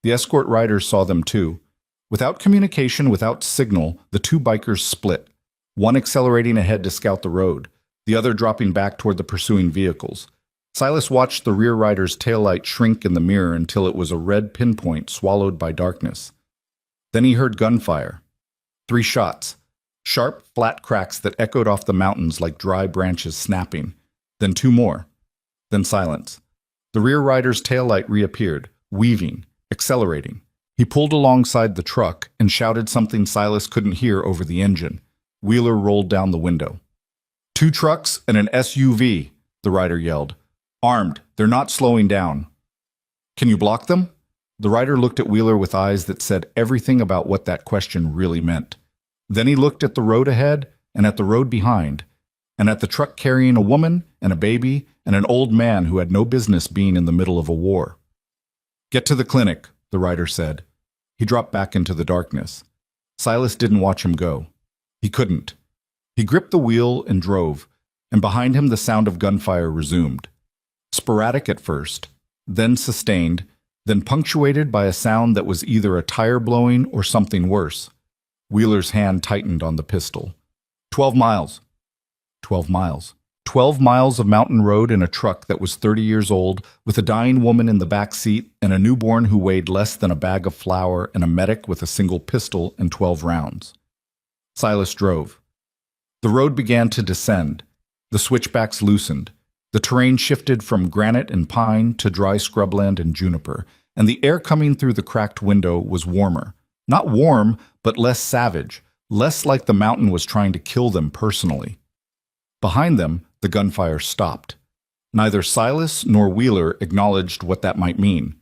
The escort riders saw them too. Without communication, without signal, the 2 bikers split, one accelerating ahead to scout the road, the other dropping back toward the pursuing vehicles. Silas watched the rear rider's taillight shrink in the mirror until it was a red pinpoint swallowed by darkness. Then he heard gunfire. 3 shots. Sharp, flat cracks that echoed off the mountains like dry branches snapping. Then 2 more. Then silence. The rear rider's taillight reappeared, weaving, accelerating. He pulled alongside the truck and shouted something Silas couldn't hear over the engine. Wheeler rolled down the window. "2 trucks and an SUV, the rider yelled. "Armed. They're not slowing down." "Can you block them?" The rider looked at Wheeler with eyes that said everything about what that question really meant. Then he looked at the road ahead and at the road behind, and at the truck carrying a woman and a baby and an old man who had no business being in the middle of a war. "Get to the clinic," the rider said. He dropped back into the darkness. Silas didn't watch him go. He couldn't. He gripped the wheel and drove, and behind him the sound of gunfire resumed. Sporadic at first, then sustained, then punctuated by a sound that was either a tire blowing or something worse. Wheeler's hand tightened on the pistol. 12 miles. 12 miles. 12 miles of mountain road in a truck that was 30 years old, with a dying woman in the back seat and a newborn who weighed less than a bag of flour and a medic with a single pistol and 12 rounds. Silas drove. The road began to descend. The switchbacks loosened. The terrain shifted from granite and pine to dry scrubland and juniper, and the air coming through the cracked window was warmer. Not warm, but less savage, less like the mountain was trying to kill them personally. Behind them, the gunfire stopped. Neither Silas nor Wheeler acknowledged what that might mean.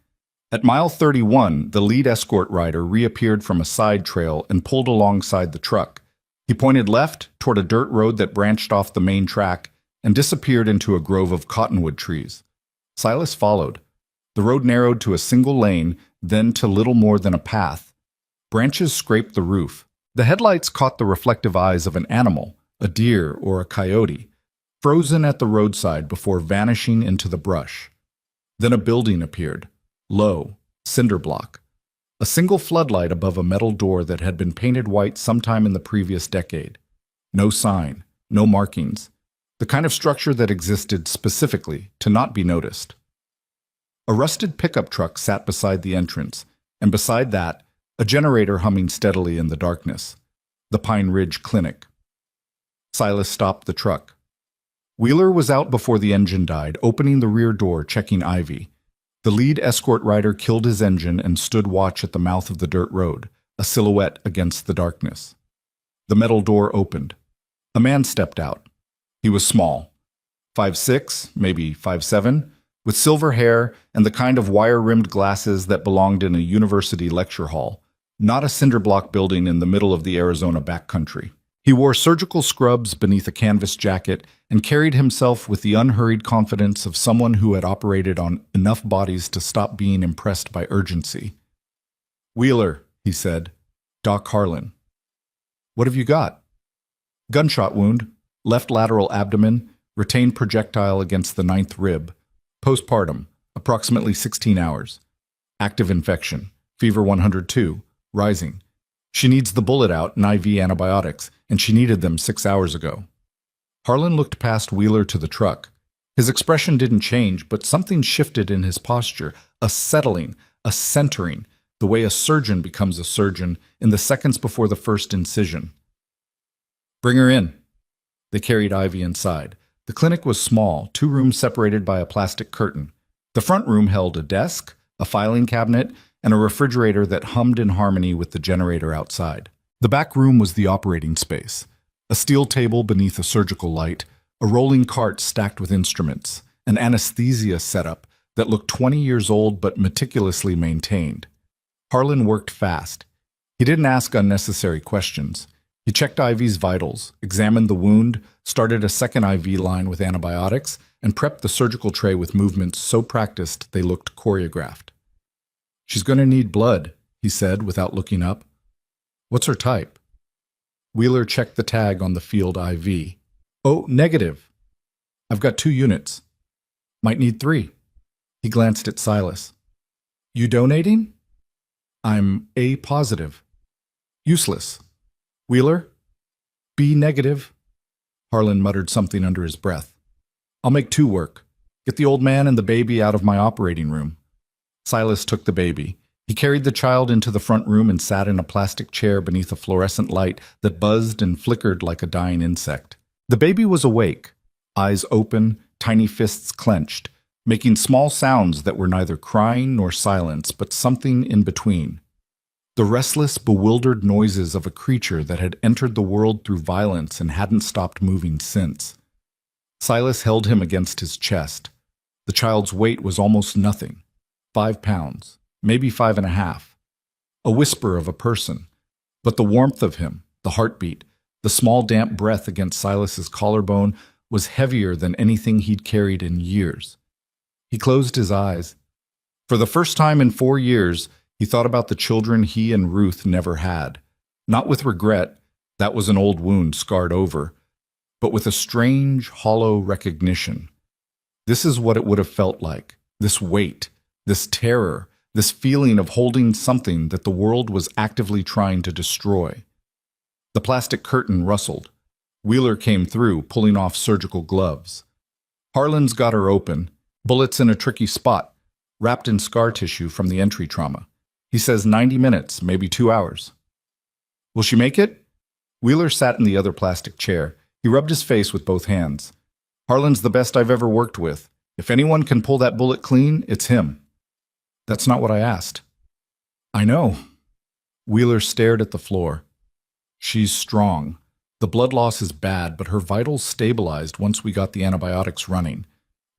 At mile 31, the lead escort rider reappeared from a side trail and pulled alongside the truck. He pointed left toward a dirt road that branched off the main track and disappeared into a grove of cottonwood trees. Silas followed. The road narrowed to a single lane, then to little more than a path. Branches scraped the roof. The headlights caught the reflective eyes of an animal, a deer or a coyote, frozen at the roadside before vanishing into the brush. Then a building appeared, low, cinder block. A single floodlight above a metal door that had been painted white sometime in the previous decade. No sign, no markings. The kind of structure that existed specifically to not be noticed. A rusted pickup truck sat beside the entrance, and beside that, a generator humming steadily in the darkness. The Pine Ridge Clinic. Silas stopped the truck. Wheeler was out before the engine died, opening the rear door, checking Ivy. The lead escort rider killed his engine and stood watch at the mouth of the dirt road, a silhouette against the darkness. The metal door opened. A man stepped out. He was small, 5'6", maybe 5'7", with silver hair and the kind of wire-rimmed glasses that belonged in a university lecture hall, not a cinder block building in the middle of the Arizona backcountry. He wore surgical scrubs beneath a canvas jacket and carried himself with the unhurried confidence of someone who had operated on enough bodies to stop being impressed by urgency. "Wheeler," he said. "Doc Harlan." "What have you got?" "Gunshot wound, left lateral abdomen, retained projectile against the 9th rib. Postpartum, approximately 16 hours. Active infection, fever 102, rising. She needs the bullet out and IV antibiotics, and she needed them 6 hours ago." Harlan looked past Wheeler to the truck. His expression didn't change, but something shifted in his posture, a settling, a centering, the way a surgeon becomes a surgeon in the seconds before the first incision. "Bring her in." They carried Ivy inside. The clinic was small, 2 rooms separated by a plastic curtain. The front room held a desk, a filing cabinet, and a refrigerator that hummed in harmony with the generator outside. The back room was the operating space. A steel table beneath a surgical light, a rolling cart stacked with instruments, an anesthesia setup that looked 20 years old but meticulously maintained. Harlan worked fast. He didn't ask unnecessary questions. He checked Ivy's vitals, examined the wound, started a second IV line with antibiotics, and prepped the surgical tray with movements so practiced they looked choreographed. "She's going to need blood," he said without looking up. "What's her type?" Wheeler checked the tag on the field IV. "Oh, negative. I've got 2 units. Might need 3. He glanced at Silas. "You donating?" "I'm A positive. Useless. Wheeler? B negative." Harlan muttered something under his breath. "I'll make 2 work. Get the old man and the baby out of my operating room." Silas took the baby. He carried the child into the front room and sat in a plastic chair beneath a fluorescent light that buzzed and flickered like a dying insect. The baby was awake, eyes open, tiny fists clenched, making small sounds that were neither crying nor silence, but something in between. The restless, bewildered noises of a creature that had entered the world through violence and hadn't stopped moving since. Silas held him against his chest. The child's weight was almost nothing. 5 pounds, maybe 5.5. A whisper of a person. But the warmth of him, the heartbeat, the small damp breath against Silas's collarbone was heavier than anything he'd carried in years. He closed his eyes. For the first time in 4 years, he thought about the children he and Ruth never had. Not with regret, that was an old wound scarred over, but with a strange, hollow recognition. This is what it would have felt like, this weight, this terror, this feeling of holding something that the world was actively trying to destroy. The plastic curtain rustled. Wheeler came through, pulling off surgical gloves. Harlan's got her open, bullets in a tricky spot, wrapped in scar tissue from the entry trauma. He says 90 minutes, maybe 2 hours. Will she make it? Wheeler sat in the other plastic chair. He rubbed his face with both hands. Harlan's the best I've ever worked with. If anyone can pull that bullet clean, it's him. That's not what I asked. I know. Wheeler stared at the floor. She's strong. The blood loss is bad, but her vitals stabilized once we got the antibiotics running.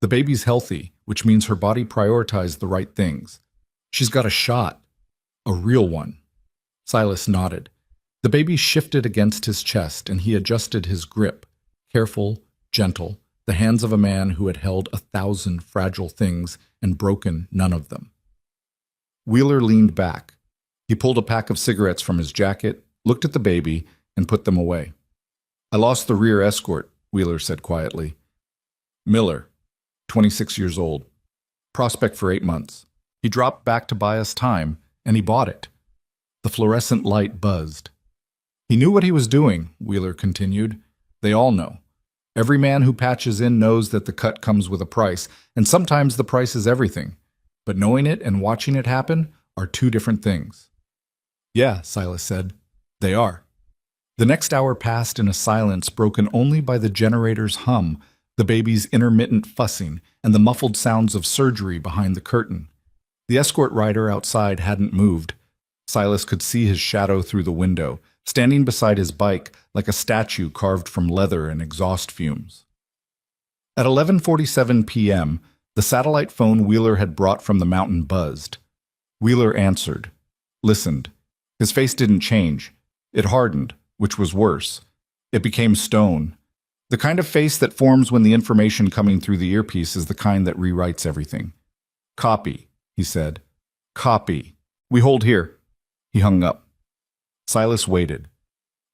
The baby's healthy, which means her body prioritized the right things. She's got a shot. A real one. Silas nodded. The baby shifted against his chest, and he adjusted his grip. Careful, gentle, the hands of a man who had held 1,000 fragile things and broken none of them. Wheeler leaned back. He pulled a pack of cigarettes from his jacket, looked at the baby, and put them away. I lost the rear escort, Wheeler said quietly. Miller, 26 years old. Prospect for 8 months. He dropped back to buy us time, and he bought it. The fluorescent light buzzed. He knew what he was doing, Wheeler continued. They all know. Every man who patches in knows that the cut comes with a price, and sometimes the price is everything. But knowing it and watching it happen are 2 different things. Yeah, Silas said. They are. The next hour passed in a silence broken only by the generator's hum, the baby's intermittent fussing, and the muffled sounds of surgery behind the curtain. The escort rider outside hadn't moved. Silas could see his shadow through the window, standing beside his bike like a statue carved from leather and exhaust fumes. At 11:47 p.m., the satellite phone Wheeler had brought from the mountain buzzed. Wheeler answered, listened. His face didn't change. It hardened, which was worse. It became stone. The kind of face that forms when the information coming through the earpiece is the kind that rewrites everything. Copy, he said. Copy. We hold here. He hung up. Silas waited.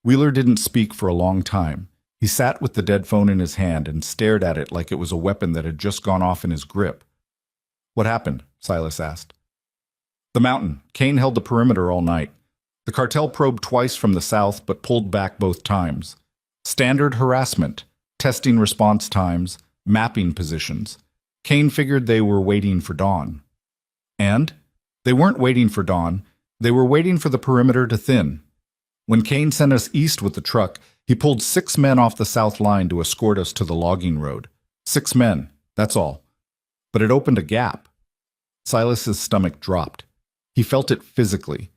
Wheeler didn't speak for a long time. He sat with the dead phone in his hand and stared at it like it was a weapon that had just gone off in his grip. What happened? Silas asked. The mountain. Kane held the perimeter all night. The cartel probed twice from the south but pulled back both times. Standard harassment, testing response times, mapping positions. Kane figured they were waiting for dawn. And? They weren't waiting for dawn. They were waiting for the perimeter to thin. When Kane sent us east with the truck, he pulled 6 men off the south line to escort us to the logging road. 6 men, that's all. But it opened a gap. Silas's stomach dropped. He felt it physically,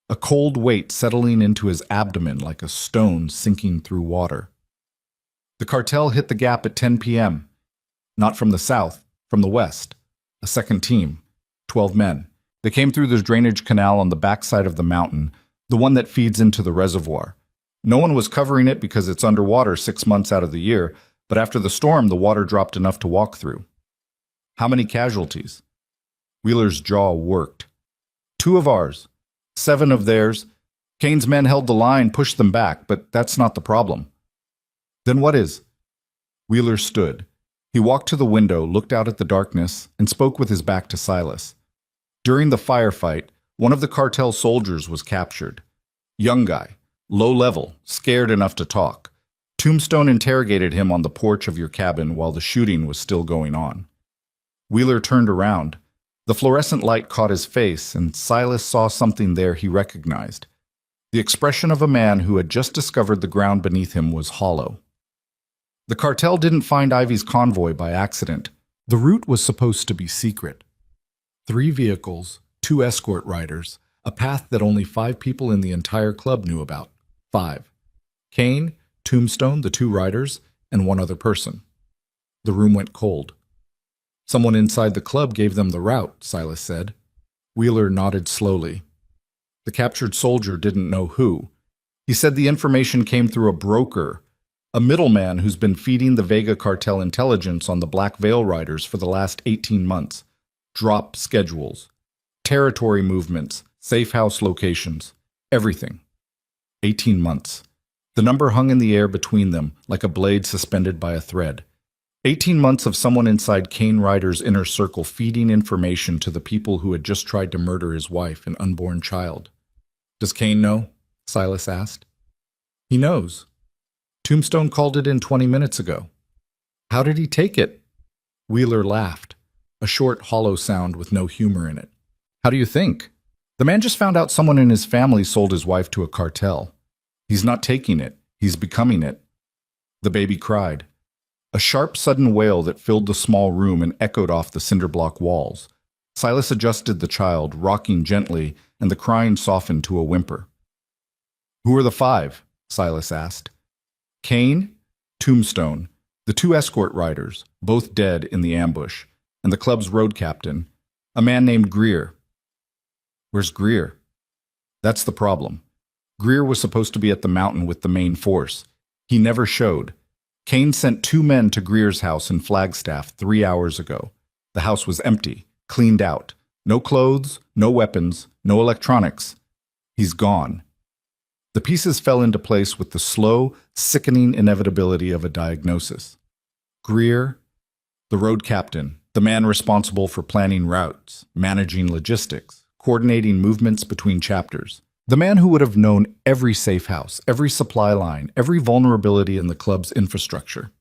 a cold weight settling into his abdomen like a stone sinking through water. The cartel hit the gap at 10 p.m. Not from the south, from the west. A second team, 12 men. They came through the drainage canal on the backside of the mountain, the one that feeds into the reservoir. No one was covering it because it's underwater 6 months out of the year, but after the storm, the water dropped enough to walk through. How many casualties? Wheeler's jaw worked. 2 of ours, 7 of theirs. Kane's men held the line, pushed them back, but that's not the problem. Then what is? Wheeler stood. He walked to the window, looked out at the darkness, and spoke with his back to Silas. During the firefight, one of the cartel soldiers was captured. Young guy, low level, scared enough to talk. Tombstone interrogated him on the porch of your cabin while the shooting was still going on. Wheeler turned around. The fluorescent light caught his face, and Silas saw something there he recognized. The expression of a man who had just discovered the ground beneath him was hollow. The cartel didn't find Ivy's convoy by accident. The route was supposed to be secret. 3 vehicles, 2 escort riders, a path that only 5 people in the entire club knew about. 5. Kane, Tombstone, the 2 riders, and 1 other person. The room went cold. Someone inside the club gave them the route, Silas said. Wheeler nodded slowly. The captured soldier didn't know who. He said the information came through a broker, a middleman who's been feeding the Vega cartel intelligence on the Black Veil Riders for the last 18 months. Drop schedules, territory movements, safe house locations, everything. 18 months. The number hung in the air between them like a blade suspended by a thread. 18 months of someone inside Kane Ryder's inner circle feeding information to the people who had just tried to murder his wife and unborn child. Does Kane know? Silas asked. He knows. Tombstone called it in 20 minutes ago. How did he take it? Wheeler laughed, a short, hollow sound with no humor in it. How do you think? The man just found out someone in his family sold his wife to a cartel. He's not taking it. He's becoming it. The baby cried. A sharp, sudden wail that filled the small room and echoed off the cinder block walls. Silas adjusted the child, rocking gently, and the crying softened to a whimper. Who are the 5? Silas asked. Kane, Tombstone, the 2 escort riders, both dead in the ambush, and the club's road captain, a man named Greer. Where's Greer? That's the problem. Greer was supposed to be at the mountain with the main force. He never showed. Kane sent 2 men to Greer's house in Flagstaff 3 hours ago. The house was empty, cleaned out. No clothes, no weapons, no electronics. He's gone. The pieces fell into place with the slow, sickening inevitability of a diagnosis. Greer, the road captain, the man responsible for planning routes, managing logistics, coordinating movements between chapters. The man who would have known every safe house, every supply line, every vulnerability in the club's infrastructure.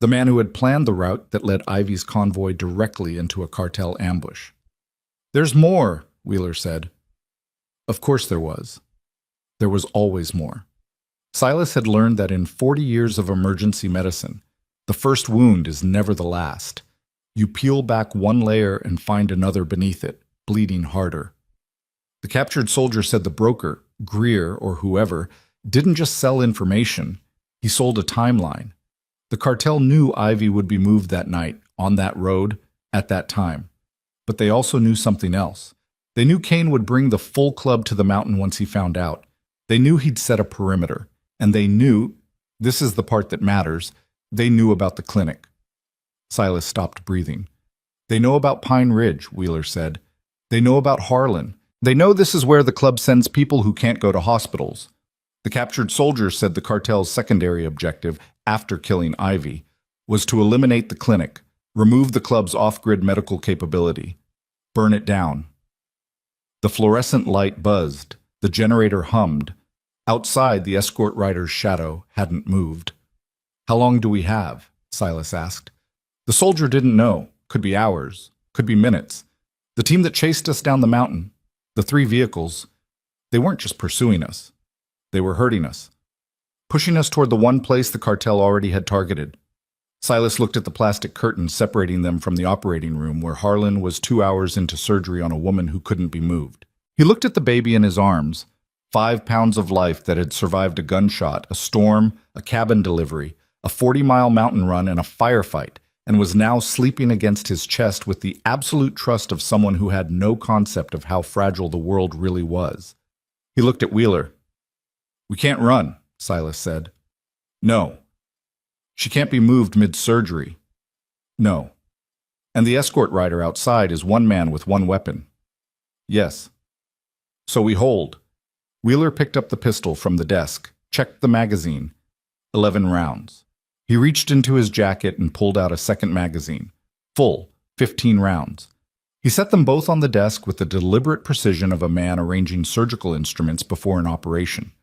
The man who had planned the route that led Ivy's convoy directly into a cartel ambush. There's more, Wheeler said. Of course there was. There was always more. Silas had learned that in 40 years of emergency medicine, the first wound is never the last. You peel back one layer and find another beneath it, bleeding harder. The captured soldier said the broker, Greer or whoever, didn't just sell information, he sold a timeline. The cartel knew Ivy would be moved that night, on that road, at that time. But they also knew something else. They knew Kane would bring the full club to the mountain once he found out. They knew he'd set a perimeter. And they knew, this is the part that matters, they knew about the clinic. Silas stopped breathing. They know about Pine Ridge, Wheeler said. They know about Harlan. They know this is where the club sends people who can't go to hospitals. The captured soldier said the cartel's secondary objective, after killing Ivy, was to eliminate the clinic, remove the club's off-grid medical capability, burn it down. The fluorescent light buzzed, the generator hummed. Outside, the escort rider's shadow hadn't moved. How long do we have? Silas asked. The soldier didn't know. Could be hours, could be minutes. The team that chased us down the mountain, the 3 vehicles, they weren't just pursuing us. They were hurting us, pushing us toward the one place the cartel already had targeted. Silas looked at the plastic curtain separating them from the operating room where Harlan was 2 hours into surgery on a woman who couldn't be moved. He looked at the baby in his arms, 5 pounds of life that had survived a gunshot, a storm, a cabin delivery, a 40-mile mountain run, and a firefight, and was now sleeping against his chest with the absolute trust of someone who had no concept of how fragile the world really was. He looked at Wheeler. "We can't run," Silas said. "No." "She can't be moved mid-surgery." "No." "And the escort rider outside is one man with one weapon." "Yes." "So we hold." Wheeler picked up the pistol from the desk, checked the magazine. 11 rounds. He reached into his jacket and pulled out a second magazine. Full, 15 rounds. He set them both on the desk with the deliberate precision of a man arranging surgical instruments before an operation.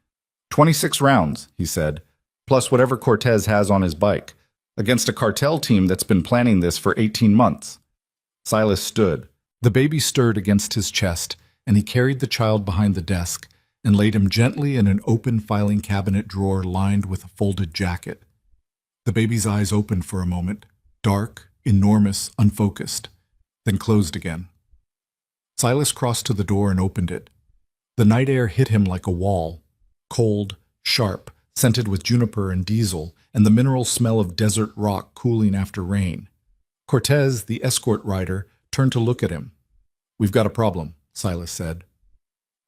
26 rounds, he said, plus whatever Cortez has on his bike, against a cartel team that's been planning this for 18 months. Silas stood. The baby stirred against his chest, and he carried the child behind the desk and laid him gently in an open filing cabinet drawer lined with a folded jacket. The baby's eyes opened for a moment, dark, enormous, unfocused, then closed again. Silas crossed to the door and opened it. The night air hit him like a wall, cold, sharp, scented with juniper and diesel, and the mineral smell of desert rock cooling after rain. Cortez, the escort rider, turned to look at him. "We've got a problem," Silas said.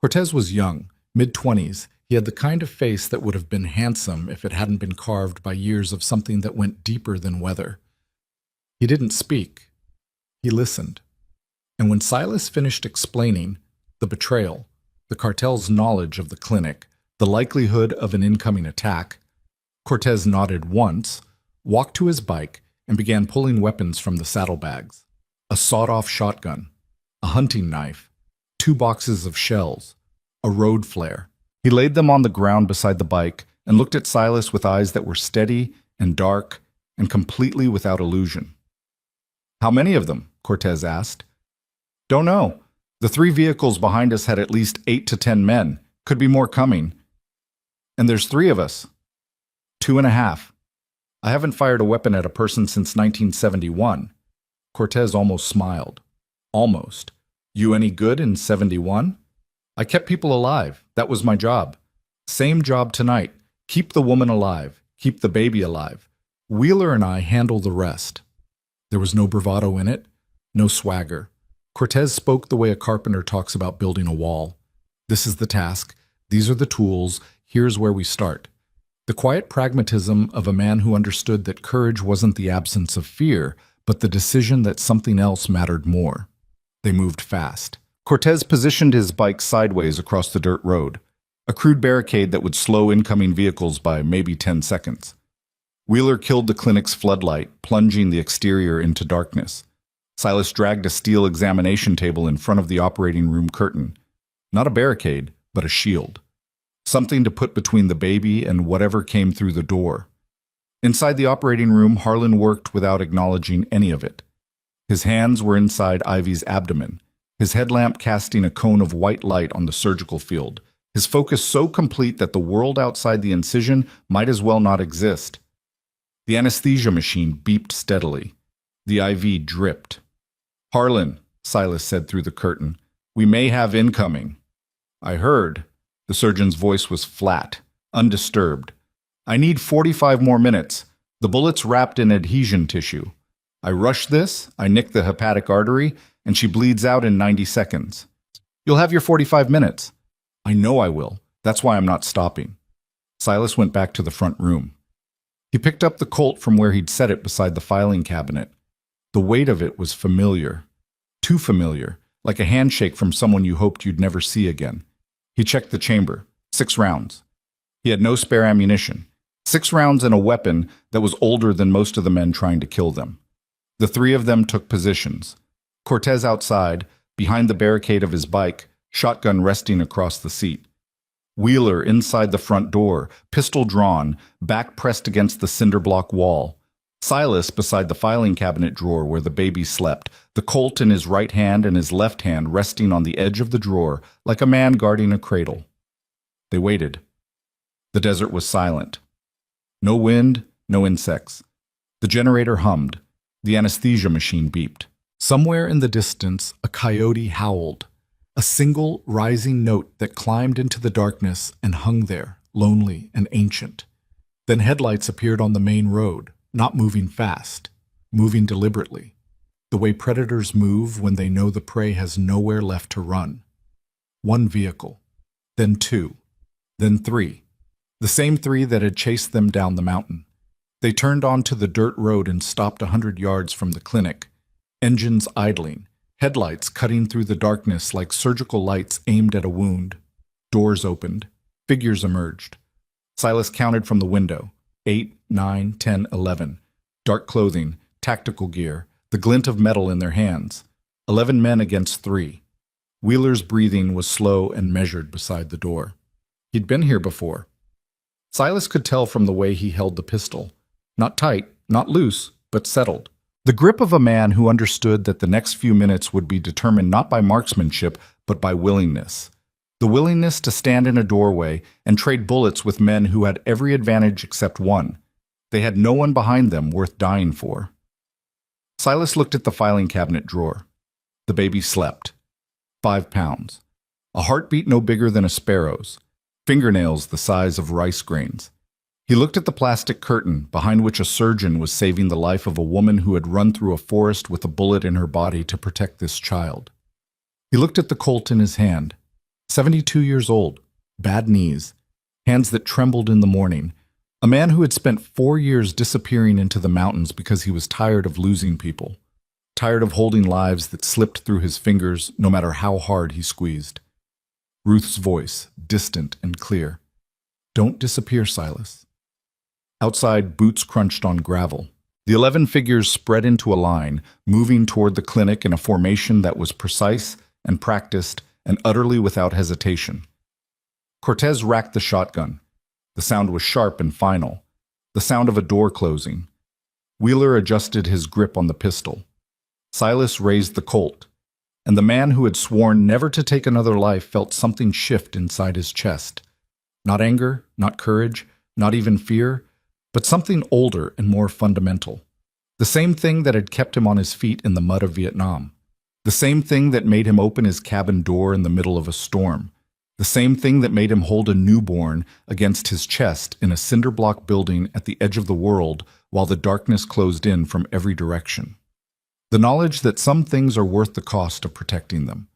Cortez was young, mid-20s. He had the kind of face that would have been handsome if it hadn't been carved by years of something that went deeper than weather. He didn't speak. He listened. And when Silas finished explaining the betrayal, the cartel's knowledge of the clinic, the likelihood of an incoming attack, Cortez nodded once, walked to his bike, and began pulling weapons from the saddlebags. A sawed-off shotgun, a hunting knife, 2 boxes of shells, a road flare. He laid them on the ground beside the bike and looked at Silas with eyes that were steady and dark and completely without illusion. "How many of them?" Cortez asked. "Don't know. The 3 vehicles behind us had at least 8 to 10 men. Could be more coming. And there's 3 of us. 2.5. I haven't fired a weapon at a person since 1971. Cortez almost smiled. Almost. "You any good in 71? I kept people alive. That was my job. Same job tonight. Keep the woman alive. Keep the baby alive. Wheeler and I handle the rest." There was no bravado in it, no swagger. Cortez spoke the way a carpenter talks about building a wall. "This is the task. These are the tools. Here's where we start." The quiet pragmatism of a man who understood that courage wasn't the absence of fear, but the decision that something else mattered more. They moved fast. Cortez positioned his bike sideways across the dirt road, a crude barricade that would slow incoming vehicles by maybe 10 seconds. Wheeler killed the clinic's floodlight, plunging the exterior into darkness. Silas dragged a steel examination table in front of the operating room curtain. Not a barricade, but a shield. Something to put between the baby and whatever came through the door. Inside the operating room, Harlan worked without acknowledging any of it. His hands were inside Ivy's abdomen, his headlamp casting a cone of white light on the surgical field, his focus so complete that the world outside the incision might as well not exist. The anesthesia machine beeped steadily. The IV dripped. "Harlan," Silas said through the curtain, We may have incoming. I heard. The surgeon's voice was flat, undisturbed. I need 45 more minutes. The bullet's wrapped in adhesion tissue. I rush this, I nick the hepatic artery, and she bleeds out in 90 seconds. You'll have your 45 minutes. I know I will. That's why I'm not stopping. Silas went back to the front room. He picked up the Colt from where he'd set it beside the filing cabinet. The weight of it was familiar. Too familiar, like a handshake from someone you hoped you'd never see again. He checked the chamber. 6 rounds. He had no spare ammunition. 6 rounds in a weapon that was older than most of the men trying to kill them. The 3 of them took positions. Cortez outside, behind the barricade of his bike, shotgun resting across the seat. Wheeler inside the front door, pistol drawn, back pressed against the cinder block wall. Silas beside the filing cabinet drawer where the baby slept, the Colt in his right hand and his left hand resting on the edge of the drawer like a man guarding a cradle. They waited. The desert was silent. No wind, no insects. The generator hummed. The anesthesia machine beeped. Somewhere in the distance, a coyote howled. A single rising note that climbed into the darkness and hung there, lonely and ancient. Then headlights appeared on the main road, not moving fast, moving deliberately, the way predators move when they know the prey has nowhere left to run. 1 vehicle, then 2, then 3, the same 3 that had chased them down the mountain. They turned onto the dirt road and stopped 100 yards from the clinic, engines idling, headlights cutting through the darkness like surgical lights aimed at a wound. Doors opened. Figures emerged. Silas counted from the window. 8, 9, 10, 11. Dark clothing, tactical gear, the glint of metal in their hands. 11 men against 3. Wheeler's breathing was slow and measured beside the door. He'd been here before. Silas could tell from the way he held the pistol. Not tight, not loose, but settled. The grip of a man who understood that the next few minutes would be determined not by marksmanship, but by willingness. The willingness to stand in a doorway and trade bullets with men who had every advantage except one. They had no one behind them worth dying for. Silas looked at the filing cabinet drawer. The baby slept. 5 pounds. A heartbeat no bigger than a sparrow's. Fingernails the size of rice grains. He looked at the plastic curtain behind which a surgeon was saving the life of a woman who had run through a forest with a bullet in her body to protect this child. He looked at the Colt in his hand. 72 years old, bad knees, hands that trembled in the morning. A man who had spent 4 years disappearing into the mountains because he was tired of losing people, tired of holding lives that slipped through his fingers no matter how hard he squeezed. Ruth's voice, distant and clear. Don't disappear, Silas. Outside, boots crunched on gravel. The 11 figures spread into a line, moving toward the clinic in a formation that was precise and practiced and utterly without hesitation. Cortez racked the shotgun. The sound was sharp and final, the sound of a door closing. Wheeler adjusted his grip on the pistol. Silas raised the Colt, and the man who had sworn never to take another life felt something shift inside his chest. Not anger, not courage, not even fear, but something older and more fundamental. The same thing that had kept him on his feet in the mud of Vietnam. The same thing that made him open his cabin door in the middle of a storm. The same thing that made him hold a newborn against his chest in a cinder block building at the edge of the world while the darkness closed in from every direction. The knowledge that some things are worth the cost of protecting them,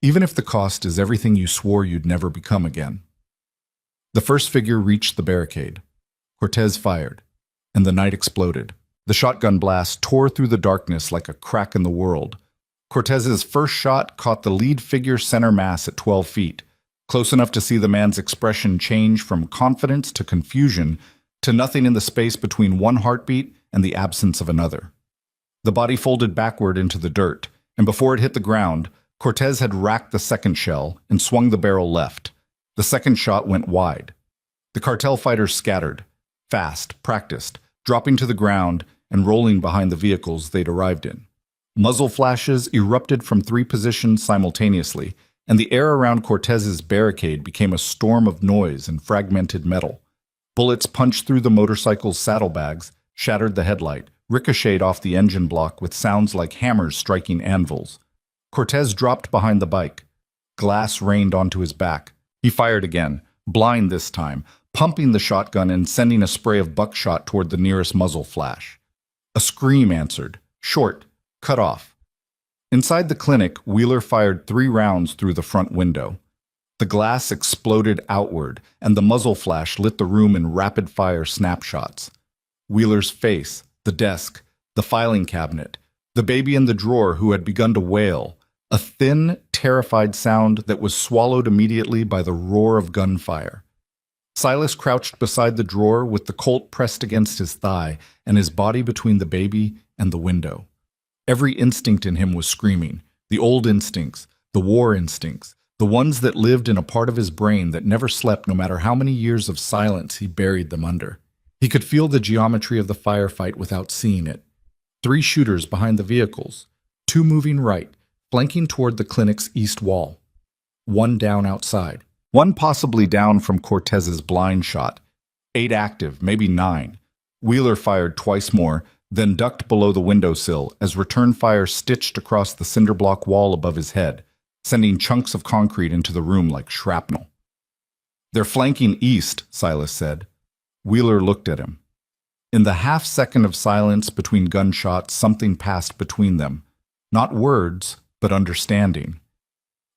even if the cost is everything you swore you'd never become again. The first figure reached the barricade. Cortez fired, and the night exploded. The shotgun blast tore through the darkness like a crack in the world. Cortez's first shot caught the lead figure center mass at 12 feet, close enough to see the man's expression change from confidence to confusion to nothing in the space between one heartbeat and the absence of another. The body folded backward into the dirt, and before it hit the ground, Cortez had racked the second shell and swung the barrel left. The second shot went wide. The cartel fighters scattered, fast, practiced, dropping to the ground and rolling behind the vehicles they'd arrived in. Muzzle flashes erupted from 3 positions simultaneously, and the air around Cortez's barricade became a storm of noise and fragmented metal. Bullets punched through the motorcycle's saddlebags, shattered the headlight, ricocheted off the engine block with sounds like hammers striking anvils. Cortez dropped behind the bike. Glass rained onto his back. He fired again, blind this time, pumping the shotgun and sending a spray of buckshot toward the nearest muzzle flash. A scream answered, short, cut off. Inside the clinic, Wheeler fired 3 rounds through the front window. The glass exploded outward, and the muzzle flash lit the room in rapid-fire snapshots. Wheeler's face, the desk, the filing cabinet, the baby in the drawer who had begun to wail, a thin, terrified sound that was swallowed immediately by the roar of gunfire. Silas crouched beside the drawer with the Colt pressed against his thigh and his body between the baby and the window. Every instinct in him was screaming, the old instincts, the war instincts, the ones that lived in a part of his brain that never slept no matter how many years of silence he buried them under. He could feel the geometry of the firefight without seeing it. 3 shooters behind the vehicles, 2 moving right, flanking toward the clinic's east wall. 1 down outside. 1 possibly down from Cortez's blind shot. 8 active, maybe 9. Wheeler fired twice more, then ducked below the windowsill as return fire stitched across the cinder block wall above his head, sending chunks of concrete into the room like shrapnel. "They're flanking east," Silas said. Wheeler looked at him. In the half-second of silence between gunshots, something passed between them. Not words, but understanding.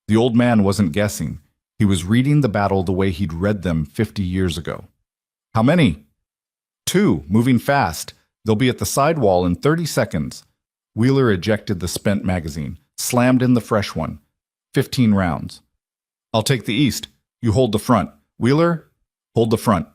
The old man wasn't guessing. He was reading the battle the way he'd read them 50 years ago. "How many?" "2, moving fast. They'll be at the side wall in 30 seconds. Wheeler ejected the spent magazine, slammed in the fresh one. 15 rounds. "I'll take the east. You hold the front. Wheeler, hold the front."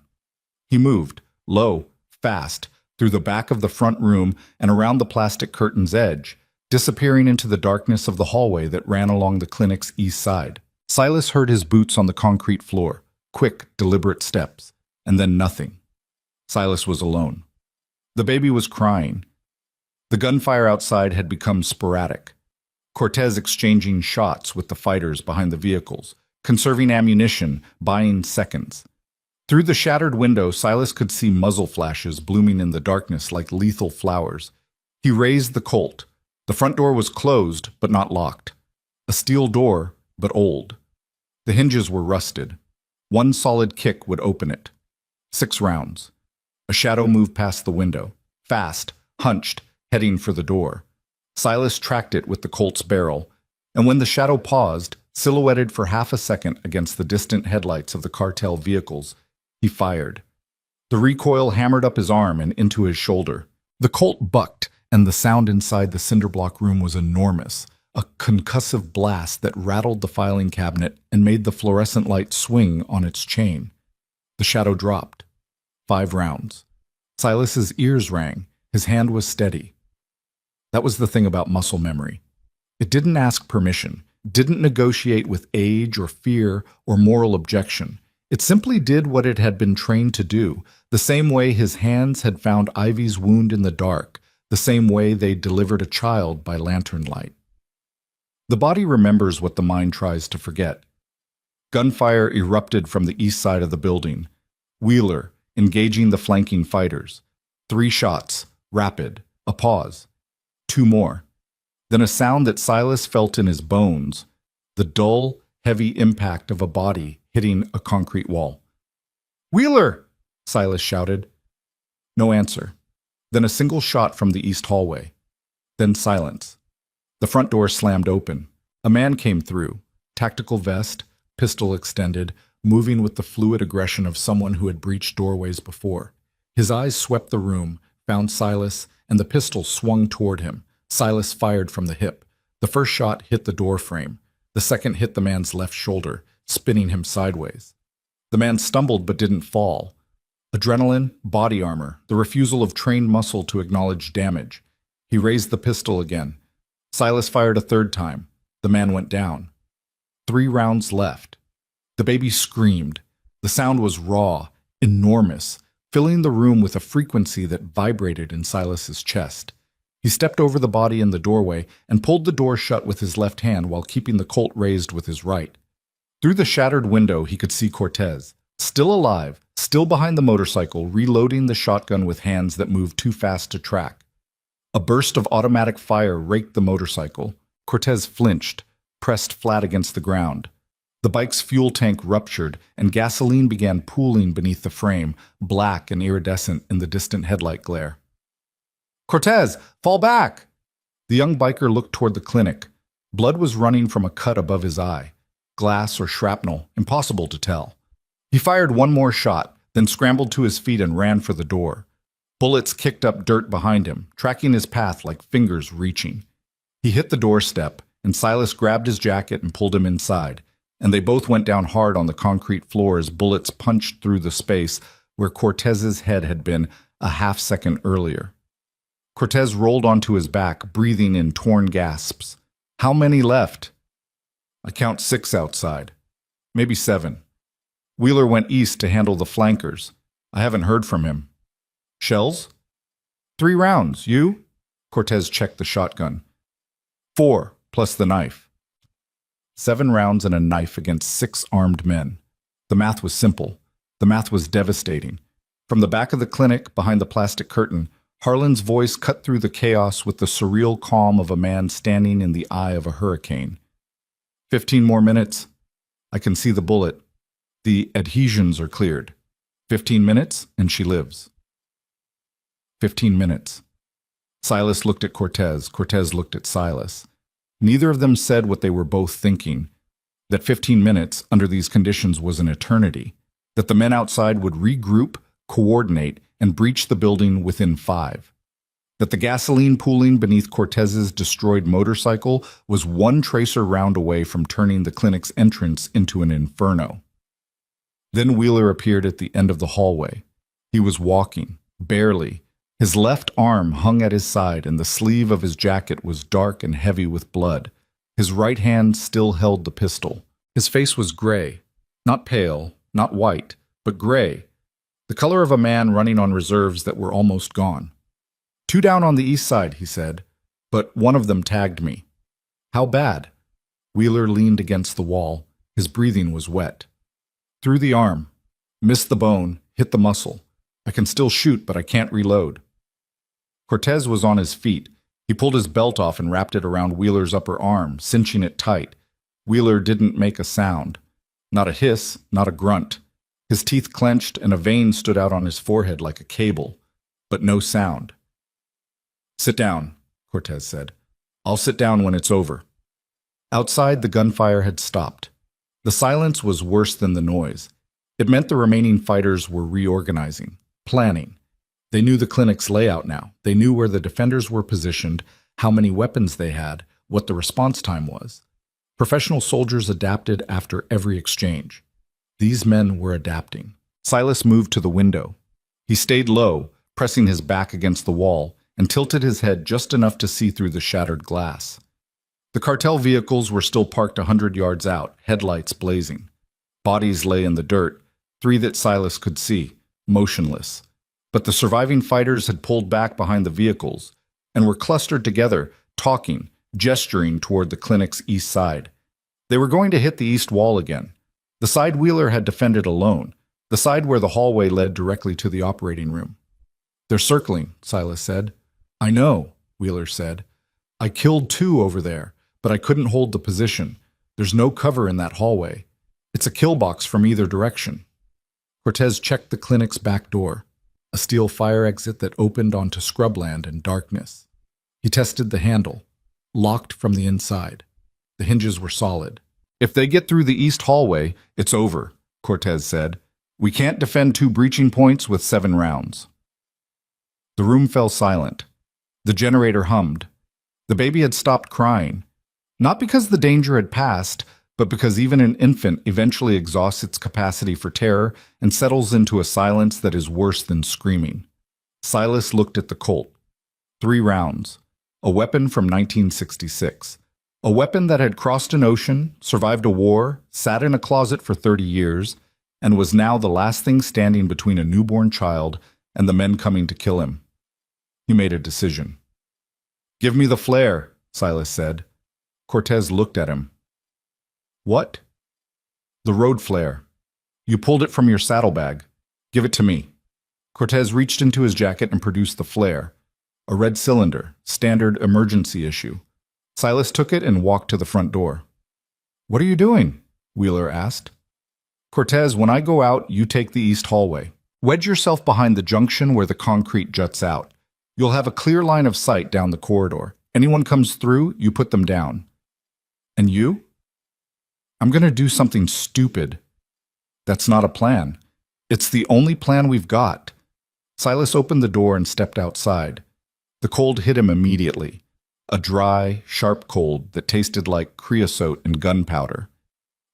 He moved, low, fast, through the back of the front room and around the plastic curtain's edge, disappearing into the darkness of the hallway that ran along the clinic's east side. Silas heard his boots on the concrete floor, quick, deliberate steps, and then nothing. Silas was alone. The baby was crying. The gunfire outside had become sporadic. Cortez exchanging shots with the fighters behind the vehicles, conserving ammunition, buying seconds. Through the shattered window, Silas could see muzzle flashes blooming in the darkness like lethal flowers. He raised the Colt. The front door was closed, but not locked. A steel door, but old. The hinges were rusted. 1 solid kick would open it. 6 rounds. A shadow moved past the window, fast, hunched, heading for the door. Silas tracked it with the Colt's barrel, and when the shadow paused, silhouetted for half a second against the distant headlights of the cartel vehicles, he fired. The recoil hammered up his arm and into his shoulder. The Colt bucked, and the sound inside the cinderblock room was enormous, a concussive blast that rattled the filing cabinet and made the fluorescent light swing on its chain. The shadow dropped. 5 rounds. Silas's ears rang. His hand was steady. That was the thing about muscle memory. It didn't ask permission, didn't negotiate with age or fear or moral objection. It simply did what it had been trained to do, the same way his hands had found Ivy's wound in the dark, the same way they delivered a child by lantern light. The body remembers what the mind tries to forget. Gunfire erupted from the east side of the building. Wheeler, engaging the flanking fighters. 3 shots, rapid, a pause. 2 more. Then a sound that Silas felt in his bones, the dull, heavy impact of a body hitting a concrete wall. "Wheeler!" Silas shouted. No answer. Then a single shot from the east hallway. Then silence. The front door slammed open. A man came through, tactical vest, pistol extended, moving with the fluid aggression of someone who had breached doorways before. His eyes swept the room, found Silas, and the pistol swung toward him. Silas fired from the hip. The first shot hit the door frame. The second hit the man's left shoulder, spinning him sideways. The man stumbled but didn't fall. Adrenaline, body armor, the refusal of trained muscle to acknowledge damage. He raised the pistol again. Silas fired a 3rd time. The man went down. 3 rounds left. The baby screamed. The sound was raw, enormous, filling the room with a frequency that vibrated in Silas's chest. He stepped over the body in the doorway and pulled the door shut with his left hand while keeping the Colt raised with his right. Through the shattered window, he could see Cortez, still alive, still behind the motorcycle, reloading the shotgun with hands that moved too fast to track. A burst of automatic fire raked the motorcycle. Cortez flinched, pressed flat against the ground. The bike's fuel tank ruptured, and gasoline began pooling beneath the frame, black and iridescent in the distant headlight glare. "Cortez, fall back!" The young biker looked toward the clinic. Blood was running from a cut above his eye. Glass or shrapnel, impossible to tell. He fired one more shot, then scrambled to his feet and ran for the door. Bullets kicked up dirt behind him, tracking his path like fingers reaching. He hit the doorstep, and Silas grabbed his jacket and pulled him inside, and they both went down hard on the concrete floor as bullets punched through the space where Cortez's head had been a half-second earlier. Cortez rolled onto his back, breathing in torn gasps. "How many left?" "I count 6 outside. Maybe 7. Wheeler went east to handle the flankers. I haven't heard from him." "Shells?" "3 rounds. You?" Cortez checked the shotgun. 4, plus the knife. 7 rounds and a knife against 6 armed men. The math was simple. The math was devastating. From the back of the clinic, behind the plastic curtain, Harlan's voice cut through the chaos with the surreal calm of a man standing in the eye of a hurricane. 15 more minutes. I can see the bullet. The adhesions are cleared. 15 minutes, and she lives. 15 minutes. Silas looked at Cortez. Cortez looked at Silas. Neither of them said what they were both thinking, that 15 minutes under these conditions was an eternity, that the men outside would regroup, coordinate, and breach the building within 5. That the gasoline pooling beneath Cortez's destroyed motorcycle was one tracer round away from turning the clinic's entrance into an inferno. Then Wheeler appeared at the end of the hallway. He was walking, barely. His left arm hung at his side, and the sleeve of his jacket was dark and heavy with blood. His right hand still held the pistol. His face was gray, not pale, not white, but gray, the color of a man running on reserves that were almost gone. 2 down on the east side, he said, but one of them tagged me. How bad? Wheeler leaned against the wall. His breathing was wet. Through the arm. Missed the bone, hit the muscle. I can still shoot, but I can't reload. Cortez was on his feet. He pulled his belt off and wrapped it around Wheeler's upper arm, cinching it tight. Wheeler didn't make a sound. Not a hiss, not a grunt. His teeth clenched and a vein stood out on his forehead like a cable, but no sound. "Sit down," Cortez said. "I'll sit down when it's over." Outside, the gunfire had stopped. The silence was worse than the noise. It meant the remaining fighters were reorganizing, planning. They knew the clinic's layout now. They knew where the defenders were positioned, how many weapons they had, what the response time was. Professional soldiers adapted after every exchange. These men were adapting. Silas moved to the window. He stayed low, pressing his back against the wall, and tilted his head just enough to see through the shattered glass. The cartel vehicles were still parked 100 yards out, headlights blazing. Bodies lay in the dirt, 3 that Silas could see, motionless. But the surviving fighters had pulled back behind the vehicles and were clustered together, talking, gesturing toward the clinic's east side. They were going to hit the east wall again. The side Wheeler had defended alone, the side where the hallway led directly to the operating room. "They're circling," Silas said. "I know," Wheeler said. "I killed 2 over there, but I couldn't hold the position. There's no cover in that hallway. It's a kill box from either direction." Cortez checked the clinic's back door, a steel fire exit that opened onto scrubland and darkness. He tested the handle, locked from the inside. The hinges were solid. "If they get through the east hallway, it's over," Cortez said. "We can't defend 2 breaching points with 7 rounds." The room fell silent. The generator hummed. The baby had stopped crying. Not because the danger had passed, but because even an infant eventually exhausts its capacity for terror and settles into a silence that is worse than screaming. Silas looked at the Colt. 3 rounds. A weapon from 1966. A weapon that had crossed an ocean, survived a war, sat in a closet for 30 years, and was now the last thing standing between a newborn child and the men coming to kill him. He made a decision. "Give me the flare," Silas said. Cortez looked at him. "What?" "The road flare. You pulled it from your saddlebag. Give it to me." Cortez reached into his jacket and produced the flare. A red cylinder, standard emergency issue. Silas took it and walked to the front door. "What are you doing?" Wheeler asked. Cortez, when I go out, you take the east hallway. Wedge yourself behind the junction where the concrete juts out. You'll have a clear line of sight down the corridor. Anyone comes through, you put them down. And you? I'm going to do something stupid. That's not a plan. It's the only plan we've got. Silas opened the door and stepped outside. The cold hit him immediately. A dry, sharp cold that tasted like creosote and gunpowder.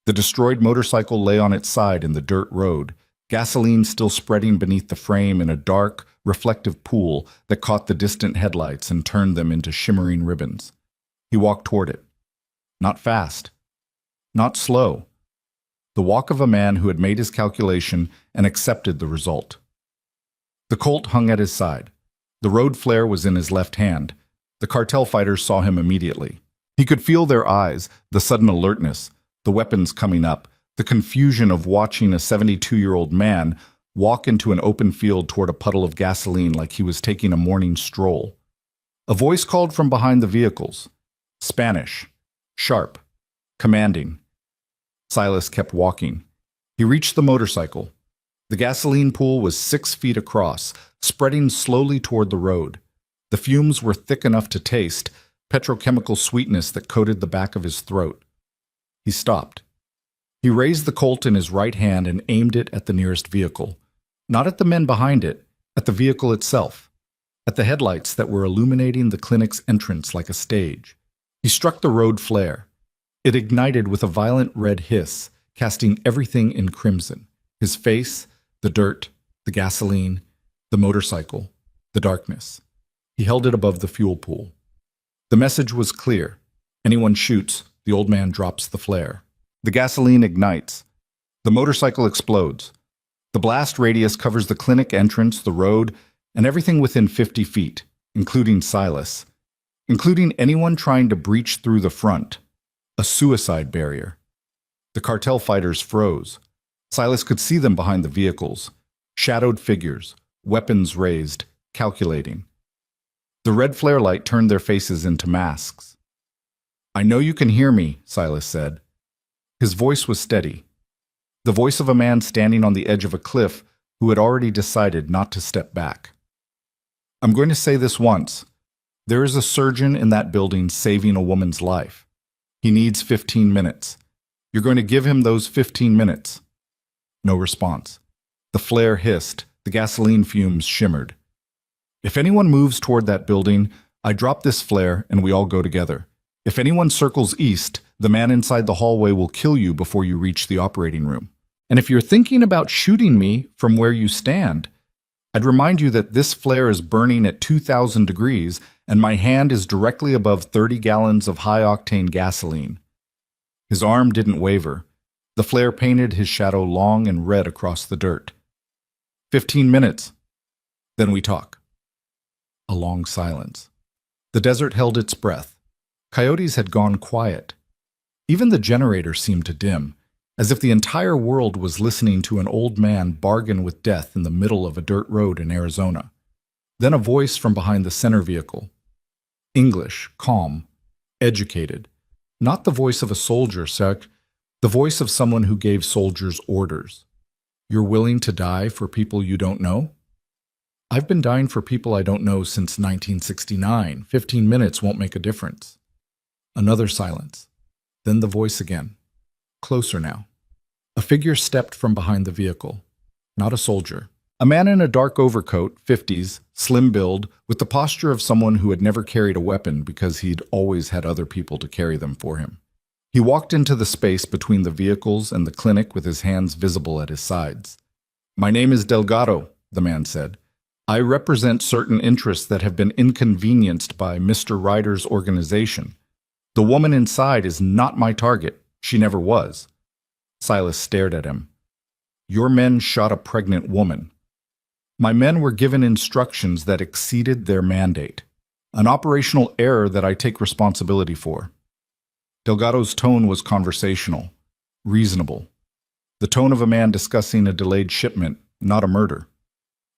The destroyed motorcycle lay on its side in the dirt road, gasoline still spreading beneath the frame in a dark, reflective pool that caught the distant headlights and turned them into shimmering ribbons. He walked toward it. Not fast. Not slow. The walk of a man who had made his calculation and accepted the result. The Colt hung at his side. The road flare was in his left hand. The cartel fighters saw him immediately. He could feel their eyes, the sudden alertness, the weapons coming up, the confusion of watching a 72-year-old man walk into an open field toward a puddle of gasoline like he was taking a morning stroll. A voice called from behind the vehicles. Spanish. Sharp. Commanding. Silas kept walking. He reached the motorcycle. The gasoline pool was 6 feet across, spreading slowly toward the road. The fumes were thick enough to taste, petrochemical sweetness that coated the back of his throat. He stopped. He raised the Colt in his right hand and aimed it at the nearest vehicle. Not at the men behind it, at the vehicle itself. At the headlights that were illuminating the clinic's entrance like a stage. He struck the road flare. It ignited with a violent red hiss, casting everything in crimson. His face, the dirt, the gasoline, the motorcycle, the darkness. He held it above the fuel pool. The message was clear. Anyone shoots, the old man drops the flare. The gasoline ignites. The motorcycle explodes. The blast radius covers the clinic entrance, the road, and everything within 50 feet, including Silas. Including anyone trying to breach through the front. A suicide barrier. The cartel fighters froze. Silas could see them behind the vehicles. Shadowed figures, weapons raised, calculating. The red flare light turned their faces into masks. I know you can hear me, Silas said. His voice was steady. The voice of a man standing on the edge of a cliff who had already decided not to step back. I'm going to say this once. There is a surgeon in that building saving a woman's life. He needs 15 minutes. You're going to give him those 15 minutes. No response. The flare hissed. The gasoline fumes shimmered. If anyone moves toward that building, I drop this flare and we all go together. If anyone circles east, the man inside the hallway will kill you before you reach the operating room. And if you're thinking about shooting me from where you stand, I'd remind you that this flare is burning at 2,000 degrees and my hand is directly above 30 gallons of high-octane gasoline. His arm didn't waver. The flare painted his shadow long and red across the dirt. 15 minutes. Then we talk. A long silence. The desert held its breath. Coyotes had gone quiet. Even the generator seemed to dim, as if the entire world was listening to an old man bargain with death in the middle of a dirt road in Arizona. Then a voice from behind the center vehicle. English, calm, educated. Not the voice of a soldier, Sec. The voice of someone who gave soldiers orders. You're willing to die for people you don't know? I've been dying for people I don't know since 1969. 15 minutes won't make a difference. Another silence. Then the voice again. Closer now. A figure stepped from behind the vehicle. Not a soldier. A man in a dark overcoat, 50s, slim build, with the posture of someone who had never carried a weapon because he'd always had other people to carry them for him. He walked into the space between the vehicles and the clinic with his hands visible at his sides. My name is Delgado, the man said. I represent certain interests that have been inconvenienced by Mr. Ryder's organization. The woman inside is not my target. She never was. Silas stared at him. Your men shot a pregnant woman. My men were given instructions that exceeded their mandate. An operational error that I take responsibility for. Delgado's tone was conversational, reasonable. The tone of a man discussing a delayed shipment, not a murder.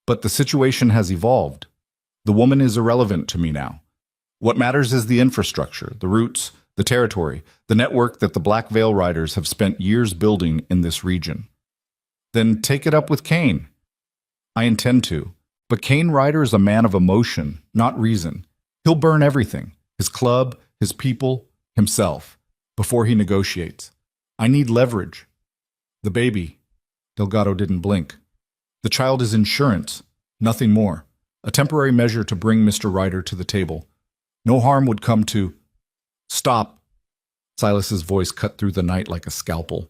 But the situation has evolved. The woman is irrelevant to me now. What matters is the infrastructure, the routes, The territory, the network that the Black Veil Riders have spent years building in this region. Then take it up with Kane. I intend to. But Kane Ryder is a man of emotion, not reason. He'll burn everything, his club, his people, himself, before he negotiates. I need leverage. The baby. Delgado didn't blink. The child is insurance, nothing more. A temporary measure to bring Mr. Ryder to the table. No harm would come to... Stop. Silas's voice cut through the night like a scalpel.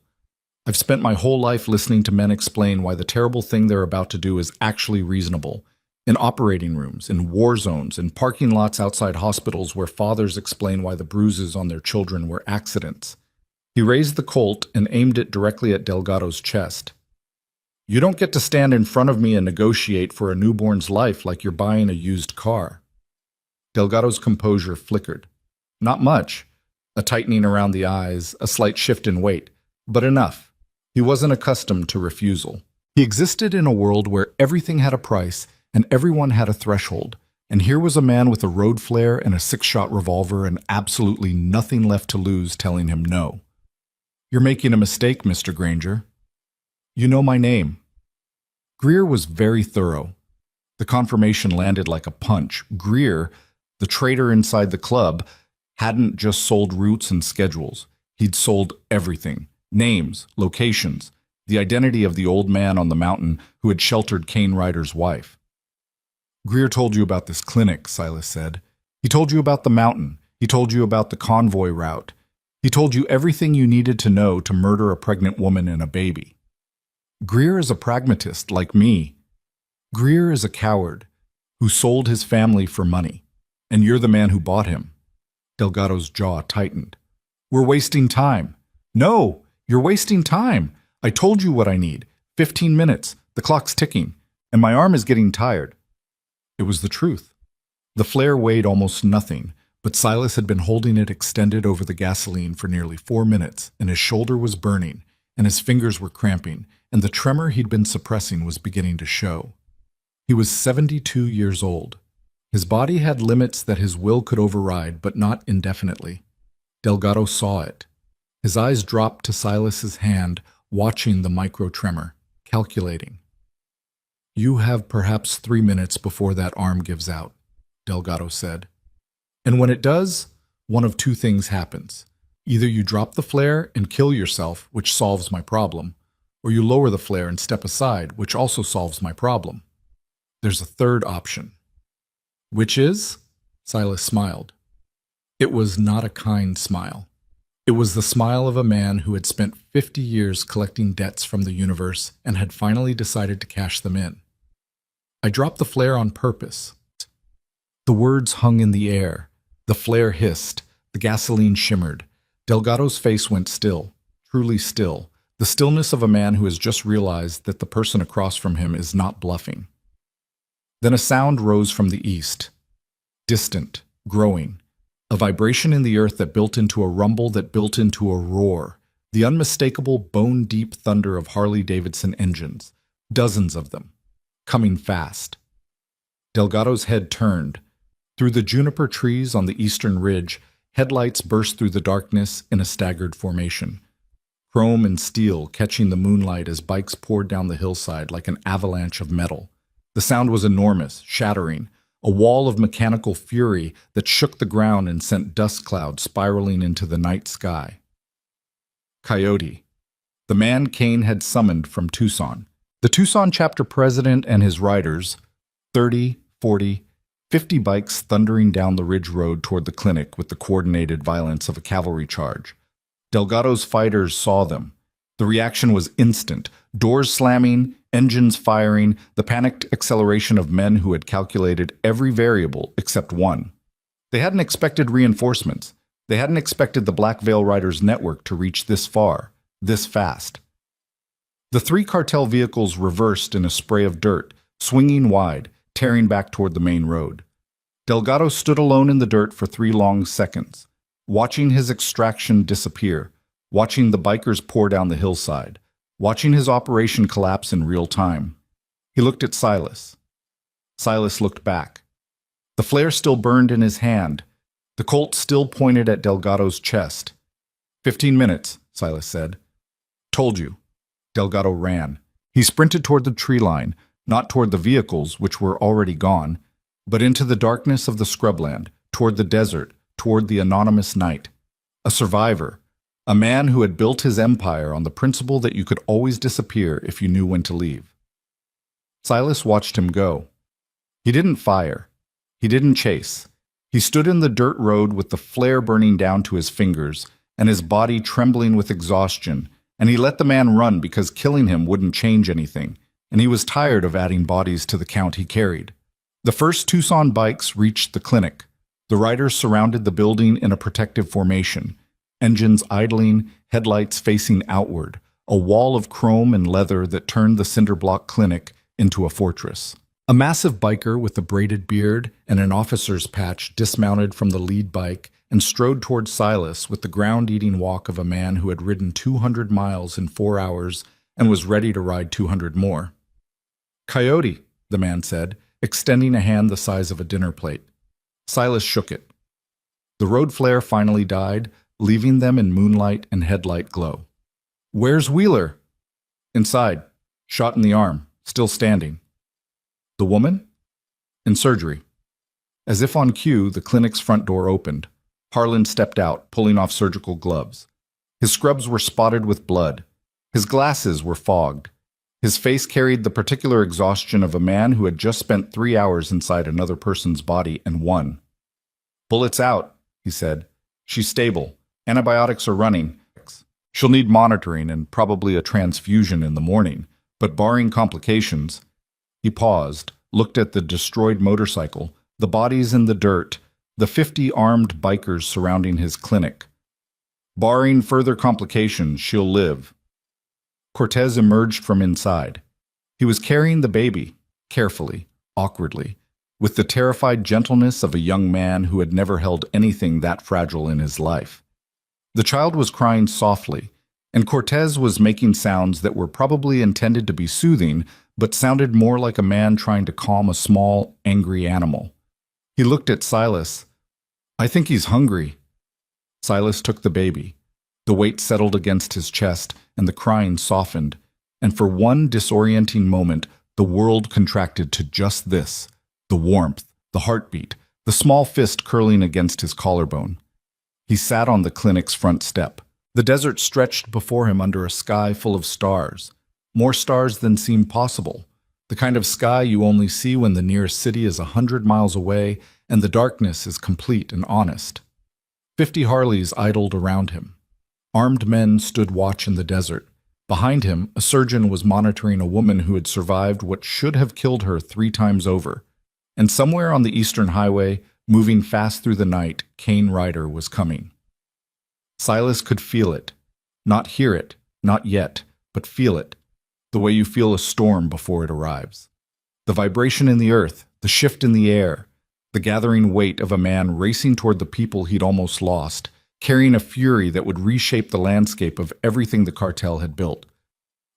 I've spent my whole life listening to men explain why the terrible thing they're about to do is actually reasonable. In operating rooms, in war zones, in parking lots outside hospitals where fathers explain why the bruises on their children were accidents. He raised the Colt and aimed it directly at Delgado's chest. You don't get to stand in front of me and negotiate for a newborn's life like you're buying a used car. Delgado's composure flickered. Not much. A tightening around the eyes, a slight shift in weight, but enough. He wasn't accustomed to refusal. He existed in a world where everything had a price and everyone had a threshold, and here was a man with a road flare and a 6-shot revolver and absolutely nothing left to lose telling him no. You're making a mistake, Mr. Granger. You know my name. Greer was very thorough. The confirmation landed like a punch. Greer, the traitor inside the club, hadn't just sold routes and schedules. He'd sold everything. Names, locations, the identity of the old man on the mountain who had sheltered Kane Ryder's wife. Greer told you about this clinic, Silas said. He told you about the mountain. He told you about the convoy route. He told you everything you needed to know to murder a pregnant woman and a baby. Greer is a pragmatist like me. Greer is a coward who sold his family for money, and you're the man who bought him. Delgado's jaw tightened. We're wasting time. No, you're wasting time. I told you what I need. 15 minutes. The clock's ticking, and my arm is getting tired. It was the truth. The flare weighed almost nothing, but Silas had been holding it extended over the gasoline for nearly 4 minutes, and his shoulder was burning, and his fingers were cramping, and the tremor he'd been suppressing was beginning to show. He was 72 years old. His body had limits that his will could override, but not indefinitely. Delgado saw it. His eyes dropped to Silas's hand, watching the micro-tremor, calculating. You have perhaps 3 minutes before that arm gives out, Delgado said. And when it does, one of two things happens. Either you drop the flare and kill yourself, which solves my problem, or you lower the flare and step aside, which also solves my problem. There's a third option. Which is? Silas smiled. It was not a kind smile. It was the smile of a man who had spent 50 years collecting debts from the universe and had finally decided to cash them in. I dropped the flare on purpose. The words hung in the air. The flare hissed. The gasoline shimmered. Delgado's face went still, truly still, the stillness of a man who has just realized that the person across from him is not bluffing. Then a sound rose from the east, distant, growing, a vibration in the earth that built into a rumble that built into a roar, the unmistakable bone-deep thunder of Harley-Davidson engines, dozens of them, coming fast. Delgado's head turned. Through the juniper trees on the eastern ridge, headlights burst through the darkness in a staggered formation. Chrome and steel catching the moonlight as bikes poured down the hillside like an avalanche of metal. The sound was enormous, shattering, a wall of mechanical fury that shook the ground and sent dust clouds spiraling into the night sky. Coyote, the man Kane had summoned from Tucson. The Tucson chapter president and his riders, 30, 40, 50 bikes thundering down the ridge road toward the clinic with the coordinated violence of a cavalry charge. Delgado's fighters saw them. The reaction was instant, doors slamming, engines firing, the panicked acceleration of men who had calculated every variable except one. They hadn't expected reinforcements. They hadn't expected the Black Veil Riders' network to reach this far, this fast. The 3 cartel vehicles reversed in a spray of dirt, swinging wide, tearing back toward the main road. Delgado stood alone in the dirt for 3 long seconds, watching his extraction disappear, watching the bikers pour down the hillside, watching his operation collapse in real time. He looked at Silas. Silas looked back. The flare still burned in his hand. The Colt still pointed at Delgado's chest. 15 minutes, Silas said. Told you. Delgado ran. He sprinted toward the tree line, not toward the vehicles, which were already gone, but into the darkness of the scrubland, toward the desert, toward the anonymous night. A survivor, a man who had built his empire on the principle that you could always disappear if you knew when to leave. Silas watched him go. He didn't fire. He didn't chase. He stood in the dirt road with the flare burning down to his fingers and his body trembling with exhaustion, and he let the man run because killing him wouldn't change anything, and he was tired of adding bodies to the count he carried. The first Tucson bikes reached the clinic. The riders surrounded the building in a protective formation, engines idling, headlights facing outward, a wall of chrome and leather that turned the cinderblock clinic into a fortress. A massive biker with a braided beard and an officer's patch dismounted from the lead bike and strode toward Silas with the ground-eating walk of a man who had ridden 200 miles in 4 hours and was ready to ride 200 more. "Coyote," the man said, extending a hand the size of a dinner plate. Silas shook it. The road flare finally died, leaving them in moonlight and headlight glow. "Where's Wheeler?" "Inside. Shot in the arm. Still standing." "The woman?" "In surgery." As if on cue, the clinic's front door opened. Harlan stepped out, pulling off surgical gloves. His scrubs were spotted with blood. His glasses were fogged. His face carried the particular exhaustion of a man who had just spent 3 hours inside another person's body and won. "Bullets out," he said. "She's stable. Antibiotics are running. She'll need monitoring and probably a transfusion in the morning, but barring complications—" He paused, looked at the destroyed motorcycle, the bodies in the dirt, the 50 armed bikers surrounding his clinic. "Barring further complications, she'll live." Cortez emerged from inside. He was carrying the baby, carefully, awkwardly, with the terrified gentleness of a young man who had never held anything that fragile in his life. The child was crying softly, and Cortez was making sounds that were probably intended to be soothing, but sounded more like a man trying to calm a small, angry animal. He looked at Silas. "I think he's hungry." Silas took the baby. The weight settled against his chest, and the crying softened, and for one disorienting moment, the world contracted to just this: the warmth, the heartbeat, the small fist curling against his collarbone. He sat on the clinic's front step. The desert stretched before him under a sky full of stars, more stars than seemed possible, the kind of sky you only see when the nearest city is 100 miles away and the darkness is complete and honest. 50 Harleys idled around him. Armed men stood watch in the desert. Behind him, a surgeon was monitoring a woman who had survived what should have killed her 3 times over. And somewhere on the eastern highway, moving fast through the night, Kane Ryder was coming. Silas could feel it. Not hear it, not yet, but feel it, the way you feel a storm before it arrives. The vibration in the earth, the shift in the air, the gathering weight of a man racing toward the people he'd almost lost, carrying a fury that would reshape the landscape of everything the cartel had built.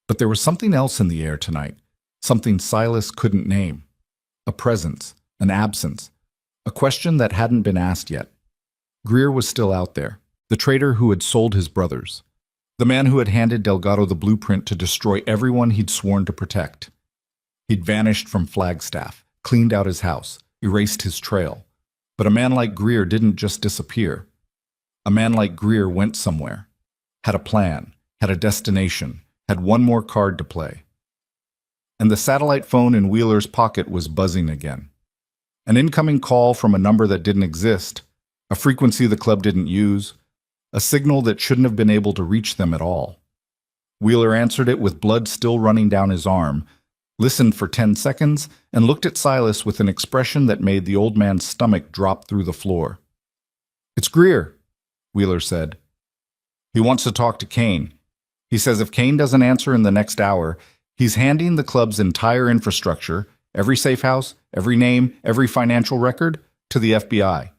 But there was something else in the air tonight, something Silas couldn't name. A presence, an absence, a question that hadn't been asked yet. Greer was still out there, the traitor who had sold his brothers, the man who had handed Delgado the blueprint to destroy everyone he'd sworn to protect. He'd vanished from Flagstaff, cleaned out his house, erased his trail. But a man like Greer didn't just disappear. A man like Greer went somewhere, had a plan, had a destination, had one more card to play. And the satellite phone in Wheeler's pocket was buzzing again. An incoming call from a number that didn't exist, a frequency the club didn't use, a signal that shouldn't have been able to reach them at all. Wheeler answered it with blood still running down his arm, listened for 10 seconds, and looked at Silas with an expression that made the old man's stomach drop through the floor. "It's Greer," Wheeler said. "He wants to talk to Kane. He says if Kane doesn't answer in the next hour, he's handing the club's entire infrastructure, every safe house, every name, every financial record, to the FBI."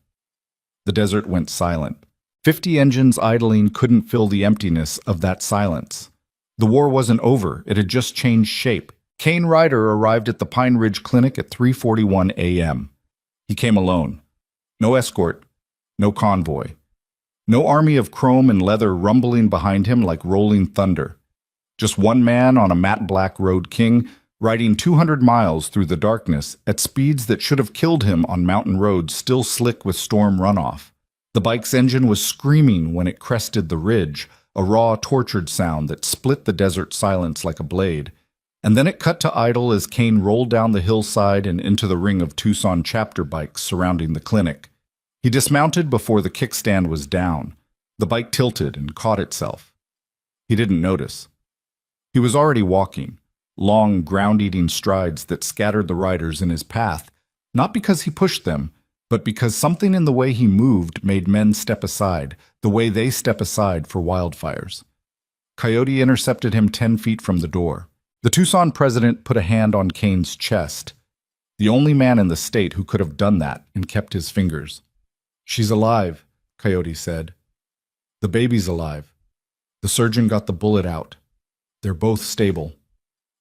The desert went silent. 50 engines idling couldn't fill the emptiness of that silence. The war wasn't over, it had just changed shape. Kane Ryder arrived at the Pine Ridge Clinic at 3:41 a.m. He came alone. No escort, No convoy. No army of chrome and leather rumbling behind him like rolling thunder. Just one man on a matte black road king, riding 200 miles through the darkness at speeds that should have killed him on mountain roads still slick with storm runoff. The bike's engine was screaming when it crested the ridge, a raw, tortured sound that split the desert silence like a blade. And then it cut to idle as Kane rolled down the hillside and into the ring of Tucson chapter bikes surrounding the clinic. He dismounted before the kickstand was down. The bike tilted and caught itself. He didn't notice. He was already walking, long, ground-eating strides that scattered the riders in his path, not because he pushed them, but because something in the way he moved made men step aside, the way they step aside for wildfires. Coyote intercepted him 10 feet from the door. The Tucson president put a hand on Kane's chest, the only man in the state who could have done that and kept his fingers. "She's alive," Coyote said. "The baby's alive. The surgeon got the bullet out. They're both stable."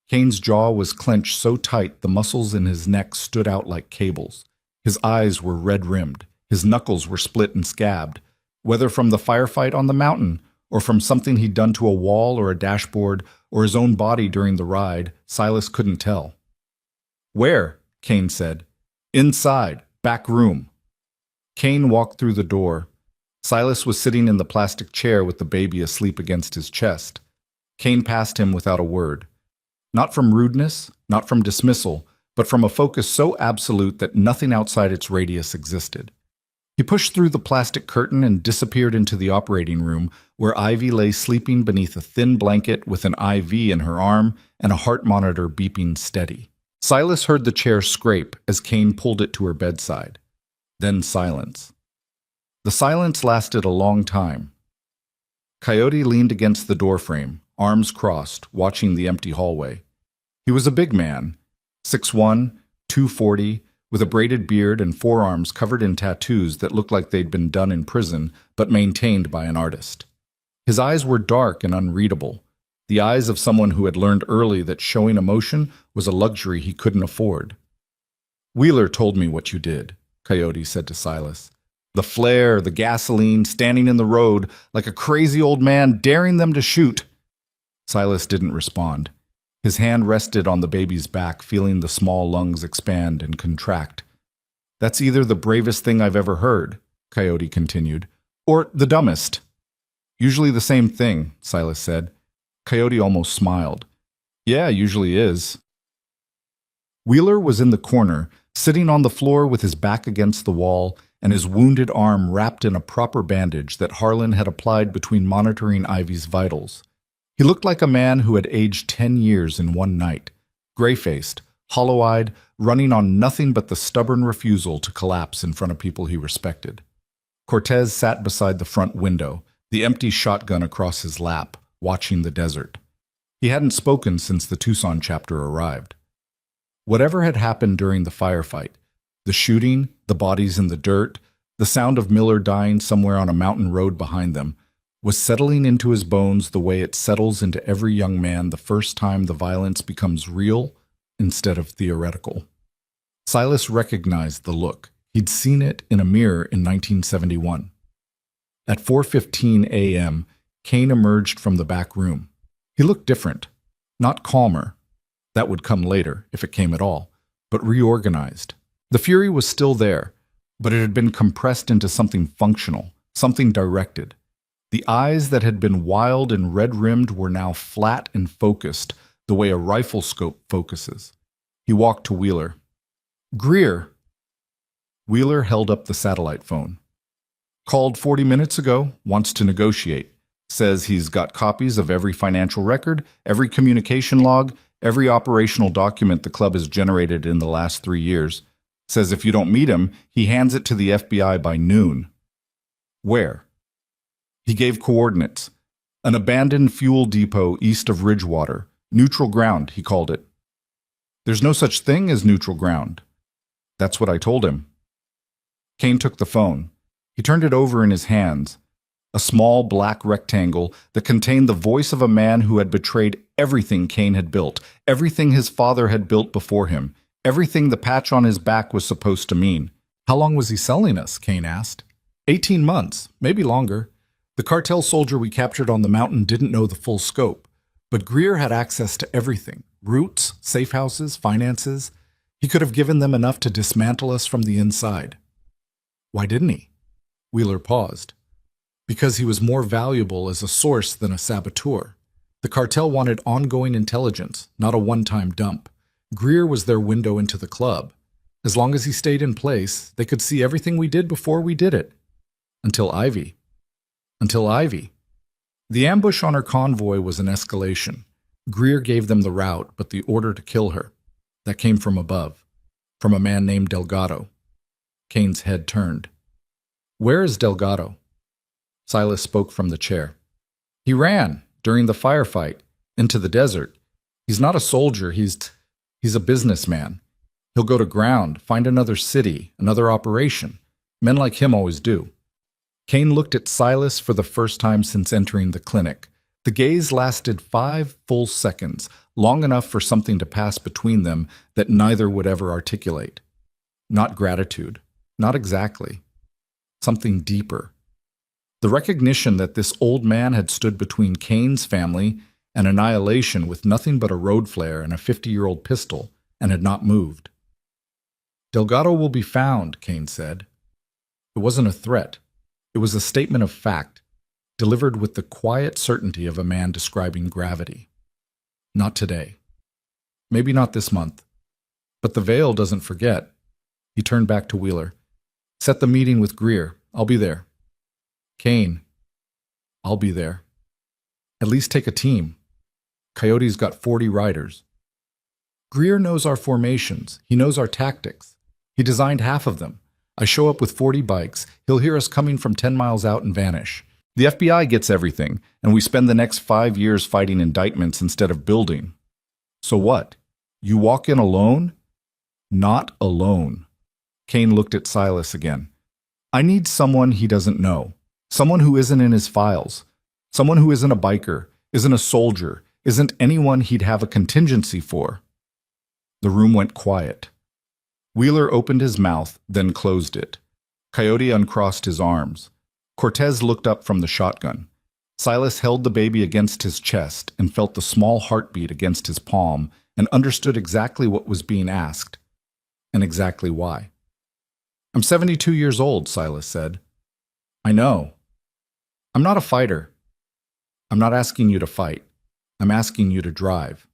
Kane's jaw was clenched so tight the muscles in his neck stood out like cables. His eyes were red-rimmed. His knuckles were split and scabbed. Whether from the firefight on the mountain, or from something he'd done to a wall or a dashboard, or his own body during the ride, Silas couldn't tell. "Where?" Kane said. "Inside. Back room." Kane walked through the door. Silas was sitting in the plastic chair with the baby asleep against his chest. Kane passed him without a word. Not from rudeness, not from dismissal, but from a focus so absolute that nothing outside its radius existed. He pushed through the plastic curtain and disappeared into the operating room, where Ivy lay sleeping beneath a thin blanket with an IV in her arm and a heart monitor beeping steady. Silas heard the chair scrape as Kane pulled it to her bedside. Then silence. The silence lasted a long time. Coyote leaned against the doorframe, arms crossed, watching the empty hallway. He was a big man, 6'1", 240, with a braided beard and forearms covered in tattoos that looked like they'd been done in prison but maintained by an artist. His eyes were dark and unreadable, the eyes of someone who had learned early that showing emotion was a luxury he couldn't afford. "Wheeler told me what you did," Coyote said to Silas. "The flare, the gasoline, standing in the road like a crazy old man daring them to shoot." Silas didn't respond. His hand rested on the baby's back, feeling the small lungs expand and contract. "That's either the bravest thing I've ever heard," Coyote continued, "or the dumbest." "Usually the same thing," Silas said. Coyote almost smiled. "Yeah, usually is." Wheeler was in the corner, sitting on the floor with his back against the wall and his wounded arm wrapped in a proper bandage that Harlan had applied between monitoring Ivy's vitals. He looked like a man who had aged 10 years in one night, gray-faced, hollow-eyed, running on nothing but the stubborn refusal to collapse in front of people he respected. Cortez sat beside the front window, the empty shotgun across his lap, watching the desert. He hadn't spoken since the Tucson chapter arrived. Whatever had happened during the firefight, the shooting, the bodies in the dirt, the sound of Miller dying somewhere on a mountain road behind them, was settling into his bones the way it settles into every young man the first time the violence becomes real instead of theoretical. Silas recognized the look. He'd seen it in a mirror in 1971. At 4:15 a.m., Kane emerged from the back room. He looked different, not calmer. That would come later, if it came at all, but reorganized. The fury was still there, but it had been compressed into something functional, something directed. The eyes that had been wild and red-rimmed were now flat and focused, the way a rifle scope focuses. He walked to Wheeler. "Greer." Wheeler held up the satellite phone. "Called 40 minutes ago, wants to negotiate. Says he's got copies of every financial record, every communication log, every operational document the club has generated in the last 3 years. Says if you don't meet him, he hands it to the FBI by noon." "Where?" He gave coordinates. "An abandoned fuel depot east of Ridgewater. Neutral ground," he called it. "There's no such thing as neutral ground." "That's what I told him." Kane took the phone. He turned it over in his hands. A small black rectangle that contained the voice of a man who had betrayed everything Kane had built, everything his father had built before him, everything the patch on his back was supposed to mean. "How long was he selling us?" Kane asked. 18 months, maybe longer. The cartel soldier we captured on the mountain didn't know the full scope, but Greer had access to everything: routes, safe houses, finances. He could have given them enough to dismantle us from the inside. Why didn't he? Wheeler paused. Because he was more valuable as a source than a saboteur. The cartel wanted ongoing intelligence, not a one-time dump. Greer was their window into the club. As long as he stayed in place, they could see everything we did before we did it. Until Ivy. The ambush on her convoy was an escalation. Greer gave them the route, but the order to kill her. That came from above, from a man named Delgado. Kane's head turned. Where is Delgado? Silas spoke from the chair. He ran, during the firefight, into the desert. He's not a soldier, he's a businessman. He'll go to ground, find another city, another operation. Men like him always do. Kane looked at Silas for the first time since entering the clinic. The gaze lasted 5 full seconds, long enough for something to pass between them that neither would ever articulate. Not gratitude, not exactly. Something deeper. The recognition that this old man had stood between Kane's family and annihilation with nothing but a road flare and a 50-year-old pistol, and had not moved. Delgado will be found, Kane said. It wasn't a threat. It was a statement of fact, delivered with the quiet certainty of a man describing gravity. Not today. Maybe not this month. But the Veil doesn't forget. He turned back to Wheeler. Set the meeting with Greer. I'll be there. Kane. I'll be there. At least take a team. Coyote's got 40 riders. Greer knows our formations. He knows our tactics. He designed half of them. I show up with 40 bikes. He'll hear us coming from 10 miles out and vanish. The FBI gets everything, and we spend the next 5 years fighting indictments instead of building. So what? You walk in alone? Not alone. Kane looked at Silas again. I need someone he doesn't know. Someone who isn't in his files. Someone who isn't a biker, isn't a soldier, isn't anyone he'd have a contingency for. The room went quiet. Wheeler opened his mouth, then closed it. Coyote uncrossed his arms. Cortez looked up from the shotgun. Silas held the baby against his chest and felt the small heartbeat against his palm and understood exactly what was being asked, and exactly why. I'm 72 years old, Silas said. I know. I'm not a fighter. I'm not asking you to fight. I'm asking you to drive.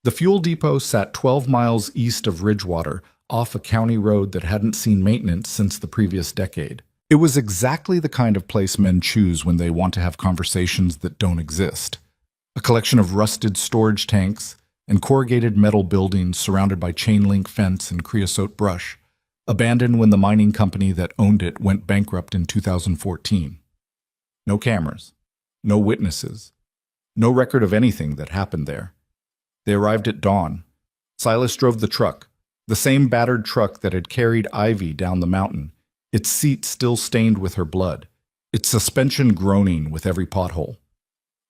The fuel depot sat 12 miles east of Ridgewater, off a county road that hadn't seen maintenance since the previous decade. It was exactly the kind of place men choose when they want to have conversations that don't exist. A collection of rusted storage tanks and corrugated metal buildings surrounded by chain-link fence and creosote brush, abandoned when the mining company that owned it went bankrupt in 2014. No cameras, no witnesses, no record of anything that happened there. They arrived at dawn. Silas drove the truck, the same battered truck that had carried Ivy down the mountain, its seat still stained with her blood, its suspension groaning with every pothole.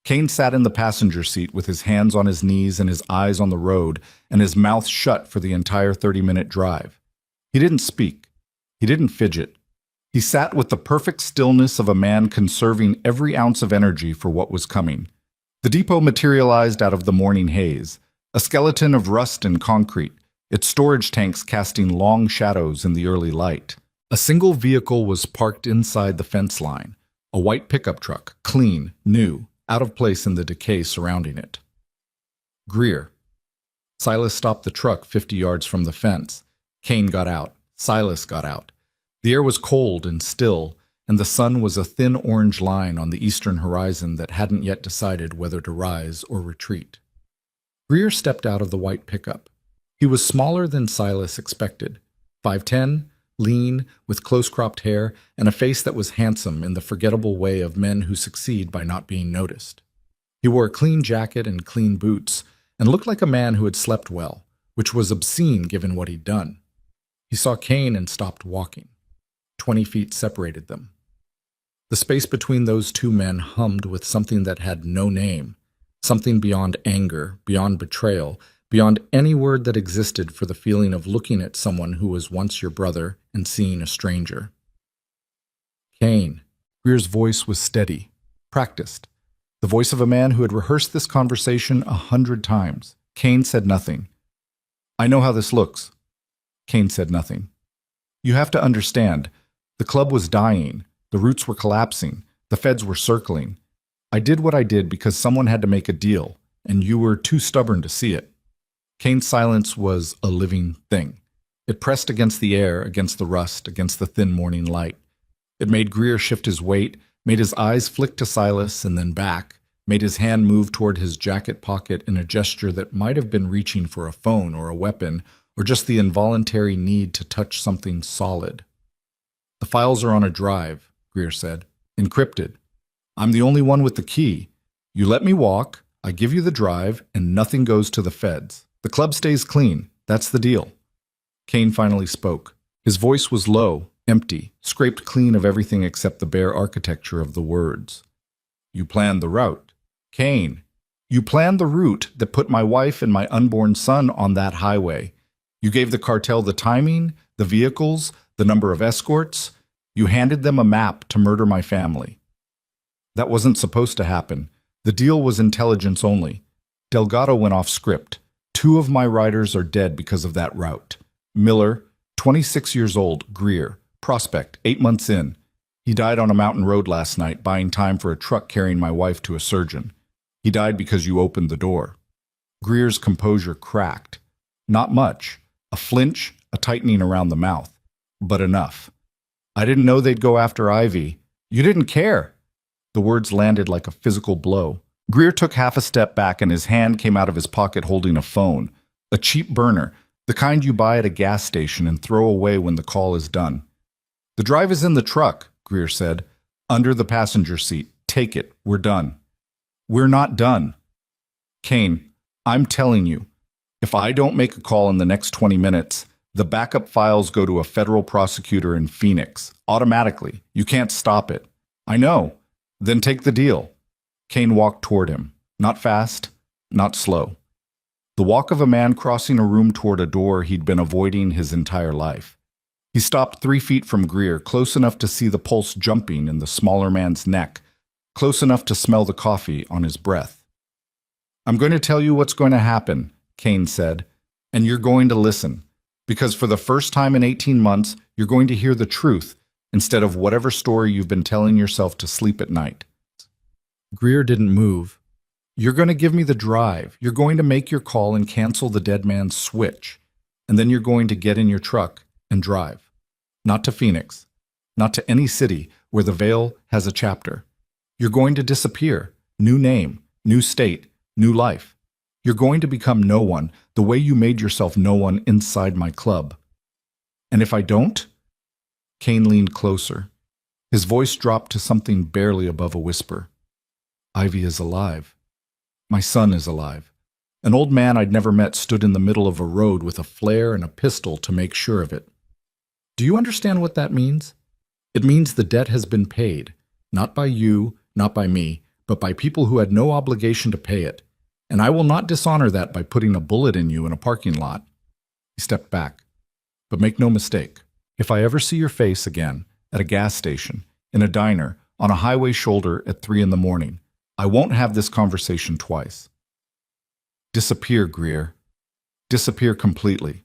Kane sat in the passenger seat with his hands on his knees and his eyes on the road and his mouth shut for the entire 30-minute drive. He didn't speak. He didn't fidget. He sat with the perfect stillness of a man conserving every ounce of energy for what was coming. The depot materialized out of the morning haze, a skeleton of rust and concrete, its storage tanks casting long shadows in the early light. A single vehicle was parked inside the fence line, a white pickup truck, clean, new, out of place in the decay surrounding it. Greer. Silas stopped the truck 50 yards from the fence. Kane got out. Silas got out. The air was cold and still, and the sun was a thin orange line on the eastern horizon that hadn't yet decided whether to rise or retreat. Greer stepped out of the white pickup. He was smaller than Silas expected, 5'10", lean, with close-cropped hair, and a face that was handsome in the forgettable way of men who succeed by not being noticed. He wore a clean jacket and clean boots, and looked like a man who had slept well, which was obscene given what he'd done. He saw Kane and stopped walking. 20 feet separated them. The space between those two men hummed with something that had no name, something beyond anger, beyond betrayal, beyond any word that existed for the feeling of looking at someone who was once your brother and seeing a stranger. Kane. Greer's voice was steady, practiced. The voice of a man who had rehearsed this conversation 100 times. Kane said nothing. I know how this looks. Kane said nothing. You have to understand, the club was dying, the roots were collapsing, the feds were circling. I did what I did because someone had to make a deal, and you were too stubborn to see it. Kane's silence was a living thing. It pressed against the air, against the rust, against the thin morning light. It made Greer shift his weight, made his eyes flick to Silas and then back, made his hand move toward his jacket pocket in a gesture that might have been reaching for a phone or a weapon, or just the involuntary need to touch something solid. The files are on a drive, Greer said, encrypted. I'm the only one with the key. You let me walk, I give you the drive, and nothing goes to the feds. The club stays clean. That's the deal. Kane finally spoke. His voice was low, empty, scraped clean of everything except the bare architecture of the words. You planned the route. Kane, you planned the route that put my wife and my unborn son on that highway. You gave the cartel the timing, the vehicles, the number of escorts. You handed them a map to murder my family. That wasn't supposed to happen. The deal was intelligence only. Delgado went off script. 2 of my riders are dead because of that route. Miller, 26 years old, Greer, prospect, 8 months in. He died on a mountain road last night, buying time for a truck carrying my wife to a surgeon. He died because you opened the door. Greer's composure cracked. Not much. A flinch, a tightening around the mouth. But enough. I didn't know they'd go after Ivy. You didn't care. The words landed like a physical blow. Greer took half a step back and his hand came out of his pocket holding a phone. A cheap burner, the kind you buy at a gas station and throw away when the call is done. The drive is in the truck, Greer said. Under the passenger seat. Take it. We're done. We're not done. Kane, I'm telling you, if I don't make a call in the next 20 minutes, the backup files go to a federal prosecutor in Phoenix. Automatically. You can't stop it. I know. Then take the deal. Kane walked toward him. Not fast, not slow. The walk of a man crossing a room toward a door he'd been avoiding his entire life. He stopped 3 feet from Greer, close enough to see the pulse jumping in the smaller man's neck, close enough to smell the coffee on his breath. I'm going to tell you what's going to happen, Kane said, and you're going to listen, because for the first time in 18 months, you're going to hear the truth instead of whatever story you've been telling yourself to sleep at night. Greer didn't move. You're going to give me the drive. You're going to make your call and cancel the dead man's switch. And then you're going to get in your truck and drive. Not to Phoenix. Not to any city where the veil has a chapter. You're going to disappear. New name, new state, new life. You're going to become no one the way you made yourself no one inside my club. And if I don't? Kane leaned closer. His voice dropped to something barely above a whisper. Ivy is alive. My son is alive. An old man I'd never met stood in the middle of a road with a flare and a pistol to make sure of it. Do you understand what that means? It means the debt has been paid, not by you, not by me, but by people who had no obligation to pay it. And I will not dishonor that by putting a bullet in you in a parking lot. He stepped back. But make no mistake, if I ever see your face again, at a gas station, in a diner, on a highway shoulder at 3 a.m, I won't have this conversation twice. Disappear, Greer. Disappear completely.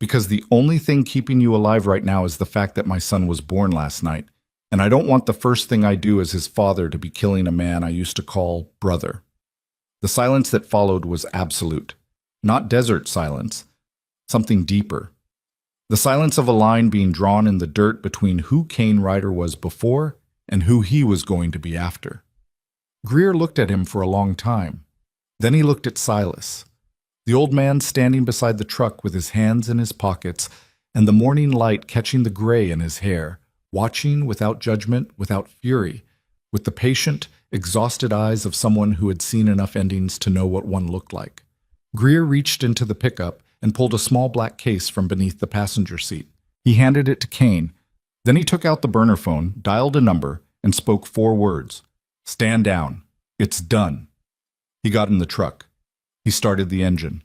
Because the only thing keeping you alive right now is the fact that my son was born last night, and I don't want the first thing I do as his father to be killing a man I used to call brother. The silence that followed was absolute. Not desert silence. Something deeper. The silence of a line being drawn in the dirt between who Kane Ryder was before and who he was going to be after. Greer looked at him for a long time. Then he looked at Silas, the old man standing beside the truck with his hands in his pockets and the morning light catching the gray in his hair, watching without judgment, without fury, with the patient, exhausted eyes of someone who had seen enough endings to know what one looked like. Greer reached into the pickup and pulled a small black case from beneath the passenger seat. He handed it to Kane. Then he took out the burner phone, dialed a number, and spoke 4 words. Stand down. It's done. He got in the truck. He started the engine.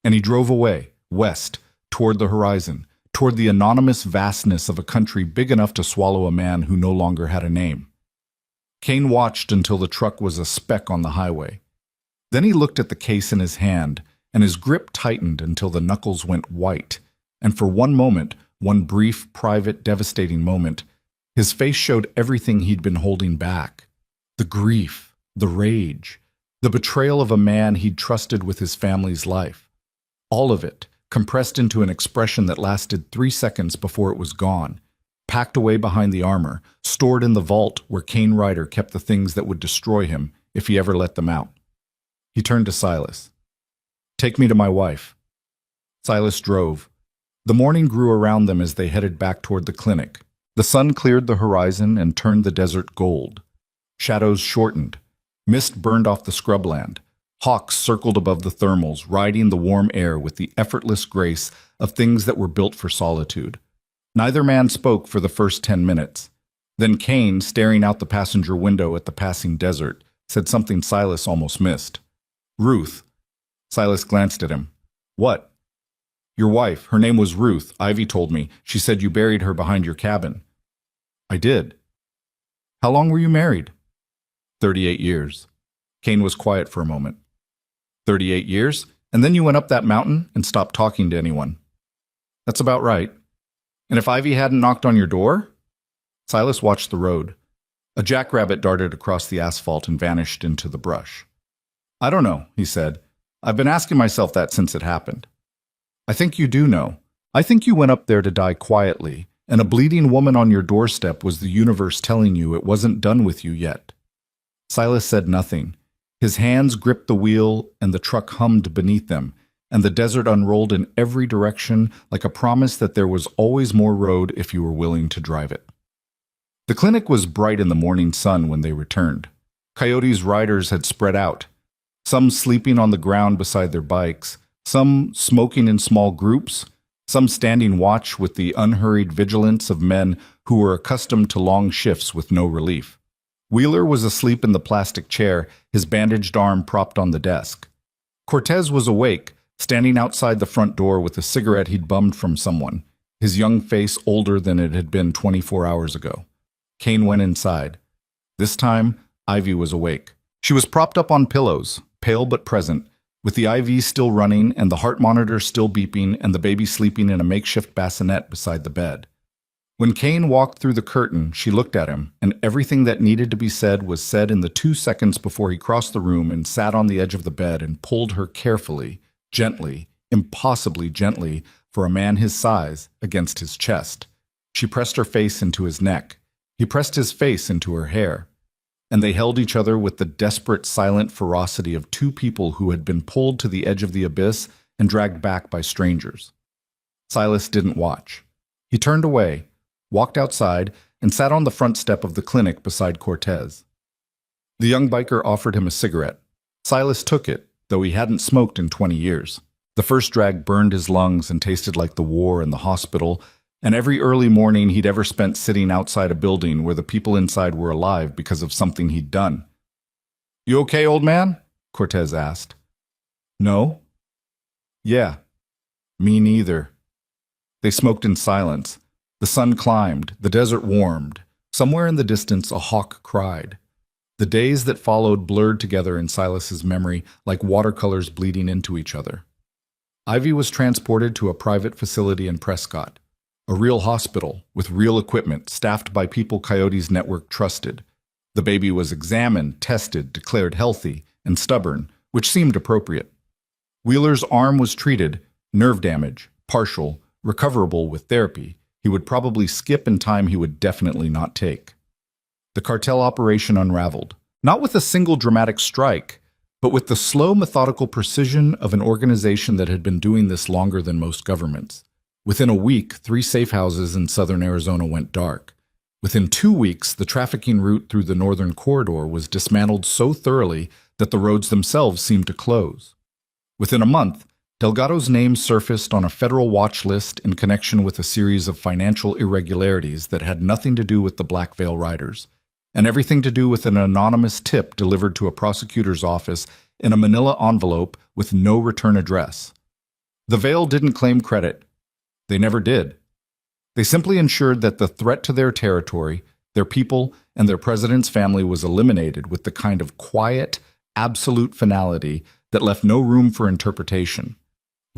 And he drove away, west, toward the horizon, toward the anonymous vastness of a country big enough to swallow a man who no longer had a name. Kane watched until the truck was a speck on the highway. Then he looked at the case in his hand, and his grip tightened until the knuckles went white, and for one moment, one brief, private, devastating moment, his face showed everything he'd been holding back. The grief, the rage, the betrayal of a man he'd trusted with his family's life. All of it, compressed into an expression that lasted 3 seconds before it was gone, packed away behind the armor, stored in the vault where Kane Ryder kept the things that would destroy him if he ever let them out. He turned to Silas. "Take me to my wife." Silas drove. The morning grew around them as they headed back toward the clinic. The sun cleared the horizon and turned the desert gold. Shadows shortened. Mist burned off the scrubland. Hawks circled above the thermals, riding the warm air with the effortless grace of things that were built for solitude. Neither man spoke for the first 10 minutes. Then Kane, staring out the passenger window at the passing desert, said something Silas almost missed. "Ruth." Silas glanced at him. "What?" "Your wife. Her name was Ruth. Ivy told me. She said you buried her behind your cabin." "I did." "How long were you married?" 38 years. Kane was quiet for a moment. 38 years? And then you went up that mountain and stopped talking to anyone." "That's about right." "And if Ivy hadn't knocked on your door?" Silas watched the road. A jackrabbit darted across the asphalt and vanished into the brush. "I don't know," he said. "I've been asking myself that since it happened." "I think you do know. I think you went up there to die quietly, and a bleeding woman on your doorstep was the universe telling you it wasn't done with you yet." Silas said nothing. His hands gripped the wheel, and the truck hummed beneath them, and the desert unrolled in every direction like a promise that there was always more road if you were willing to drive it. The clinic was bright in the morning sun when they returned. Coyote's riders had spread out, some sleeping on the ground beside their bikes, some smoking in small groups, some standing watch with the unhurried vigilance of men who were accustomed to long shifts with no relief. Wheeler was asleep in the plastic chair, his bandaged arm propped on the desk. Cortez was awake, standing outside the front door with a cigarette he'd bummed from someone, his young face older than it had been 24 hours ago. Kane went inside. This time, Ivy was awake. She was propped up on pillows, pale but present, with the IV still running and the heart monitor still beeping and the baby sleeping in a makeshift bassinet beside the bed. When Kane walked through the curtain, she looked at him, and everything that needed to be said was said in the 2 seconds before he crossed the room and sat on the edge of the bed and pulled her carefully, gently, impossibly gently, for a man his size, against his chest. She pressed her face into his neck. He pressed his face into her hair. And they held each other with the desperate, silent ferocity of two people who had been pulled to the edge of the abyss and dragged back by strangers. Silas didn't watch. He turned away, walked outside, and sat on the front step of the clinic beside Cortez. The young biker offered him a cigarette. Silas took it, though he hadn't smoked in 20 years. The first drag burned his lungs and tasted like the war and the hospital, and every early morning he'd ever spent sitting outside a building where the people inside were alive because of something he'd done. "You okay, old man?" Cortez asked. "No." "Yeah. Me neither." They smoked in silence. The sun climbed, the desert warmed. Somewhere in the distance, a hawk cried. The days that followed blurred together in Silas's memory like watercolors bleeding into each other. Ivy was transported to a private facility in Prescott, a real hospital with real equipment staffed by people Coyote's network trusted. The baby was examined, tested, declared healthy, and stubborn, which seemed appropriate. Wheeler's arm was treated, nerve damage, partial, recoverable with therapy. He would probably skip in time he would definitely not take. The cartel operation unraveled, not with a single dramatic strike, but with the slow, methodical precision of an organization that had been doing this longer than most governments. Within a week, 3 safe houses in southern Arizona went dark. Within 2 weeks, the trafficking route through the northern corridor was dismantled so thoroughly that the roads themselves seemed to close. Within a month, Delgado's name surfaced on a federal watch list in connection with a series of financial irregularities that had nothing to do with the Black Veil Riders, and everything to do with an anonymous tip delivered to a prosecutor's office in a manila envelope with no return address. The Veil didn't claim credit. They never did. They simply ensured that the threat to their territory, their people, and their president's family was eliminated with the kind of quiet, absolute finality that left no room for interpretation.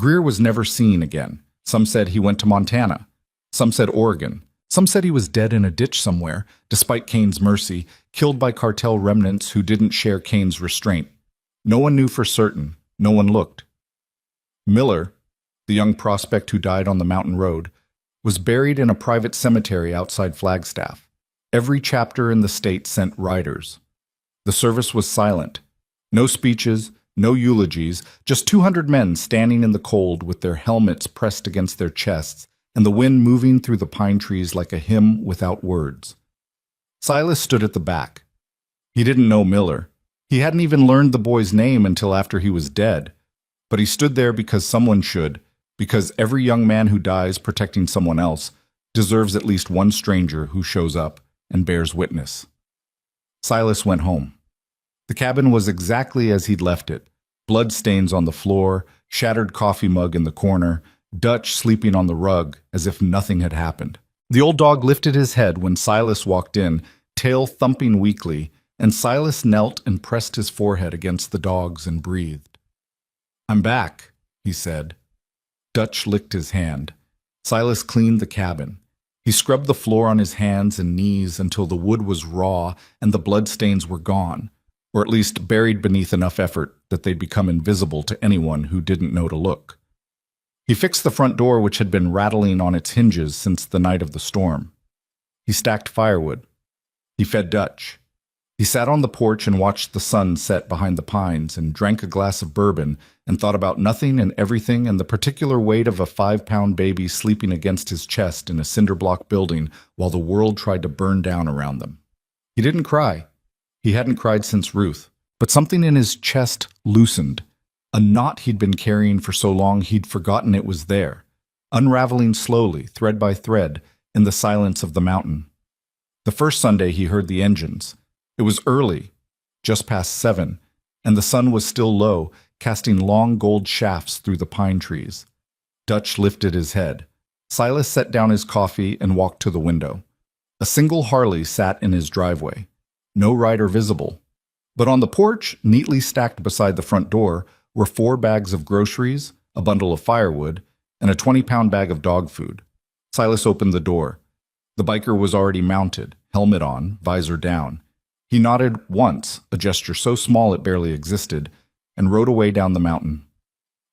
Greer was never seen again. Some said he went to Montana. Some said Oregon. Some said he was dead in a ditch somewhere, despite Kane's mercy, killed by cartel remnants who didn't share Kane's restraint. No one knew for certain. No one looked. Miller, the young prospect who died on the mountain road, was buried in a private cemetery outside Flagstaff. Every chapter in the state sent riders. The service was silent. No speeches, no eulogies, just 200 men standing in the cold with their helmets pressed against their chests and the wind moving through the pine trees like a hymn without words. Silas stood at the back. He didn't know Miller. He hadn't even learned the boy's name until after he was dead. But he stood there because someone should, because every young man who dies protecting someone else deserves at least one stranger who shows up and bears witness. Silas went home. The cabin was exactly as he'd left it. Blood stains on the floor, shattered coffee mug in the corner, Dutch sleeping on the rug as if nothing had happened. The old dog lifted his head when Silas walked in, tail thumping weakly, and Silas knelt and pressed his forehead against the dog's and breathed. "I'm back," he said. Dutch licked his hand. Silas cleaned the cabin. He scrubbed the floor on his hands and knees until the wood was raw and the bloodstains were gone, or at least buried beneath enough effort that they'd become invisible to anyone who didn't know to look. He fixed the front door, which had been rattling on its hinges since the night of the storm. He stacked firewood. He fed Dutch. He sat on the porch and watched the sun set behind the pines and drank a glass of bourbon and thought about nothing and everything and the particular weight of a 5-pound baby sleeping against his chest in a cinder-block building while the world tried to burn down around them. He didn't cry. He hadn't cried since Ruth, but something in his chest loosened. A knot he'd been carrying for so long he'd forgotten it was there, unraveling slowly, thread by thread, in the silence of the mountain. The first Sunday he heard the engines. It was early, just past 7, and the sun was still low, casting long gold shafts through the pine trees. Dutch lifted his head. Silas set down his coffee and walked to the window. A single Harley sat in his driveway. No rider visible. But on the porch, neatly stacked beside the front door, were 4 bags of groceries, a bundle of firewood, and a 20-pound bag of dog food. Silas opened the door. The biker was already mounted, helmet on, visor down. He nodded once, a gesture so small it barely existed, and rode away down the mountain.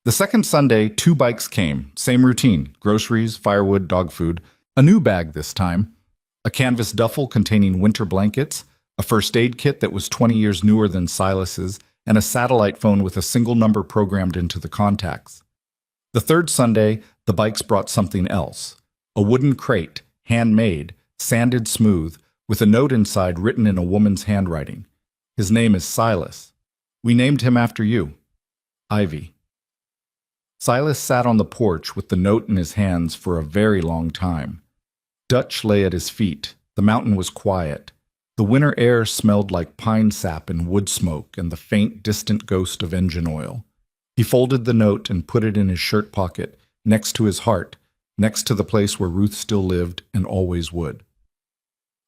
The second Sunday, 2 bikes came, same routine, groceries, firewood, dog food, a new bag this time, a canvas duffel containing winter blankets, a first aid kit that was 20 years newer than Silas's, and a satellite phone with a single number programmed into the contacts. The third Sunday, the bikes brought something else, a wooden crate, handmade, sanded smooth, with a note inside written in a woman's handwriting. "His name is Silas. We named him after you. Ivy." Silas sat on the porch with the note in his hands for a very long time. Dutch lay at his feet. The mountain was quiet. The winter air smelled like pine sap and wood smoke and the faint, distant ghost of engine oil. He folded the note and put it in his shirt pocket, next to his heart, next to the place where Ruth still lived and always would.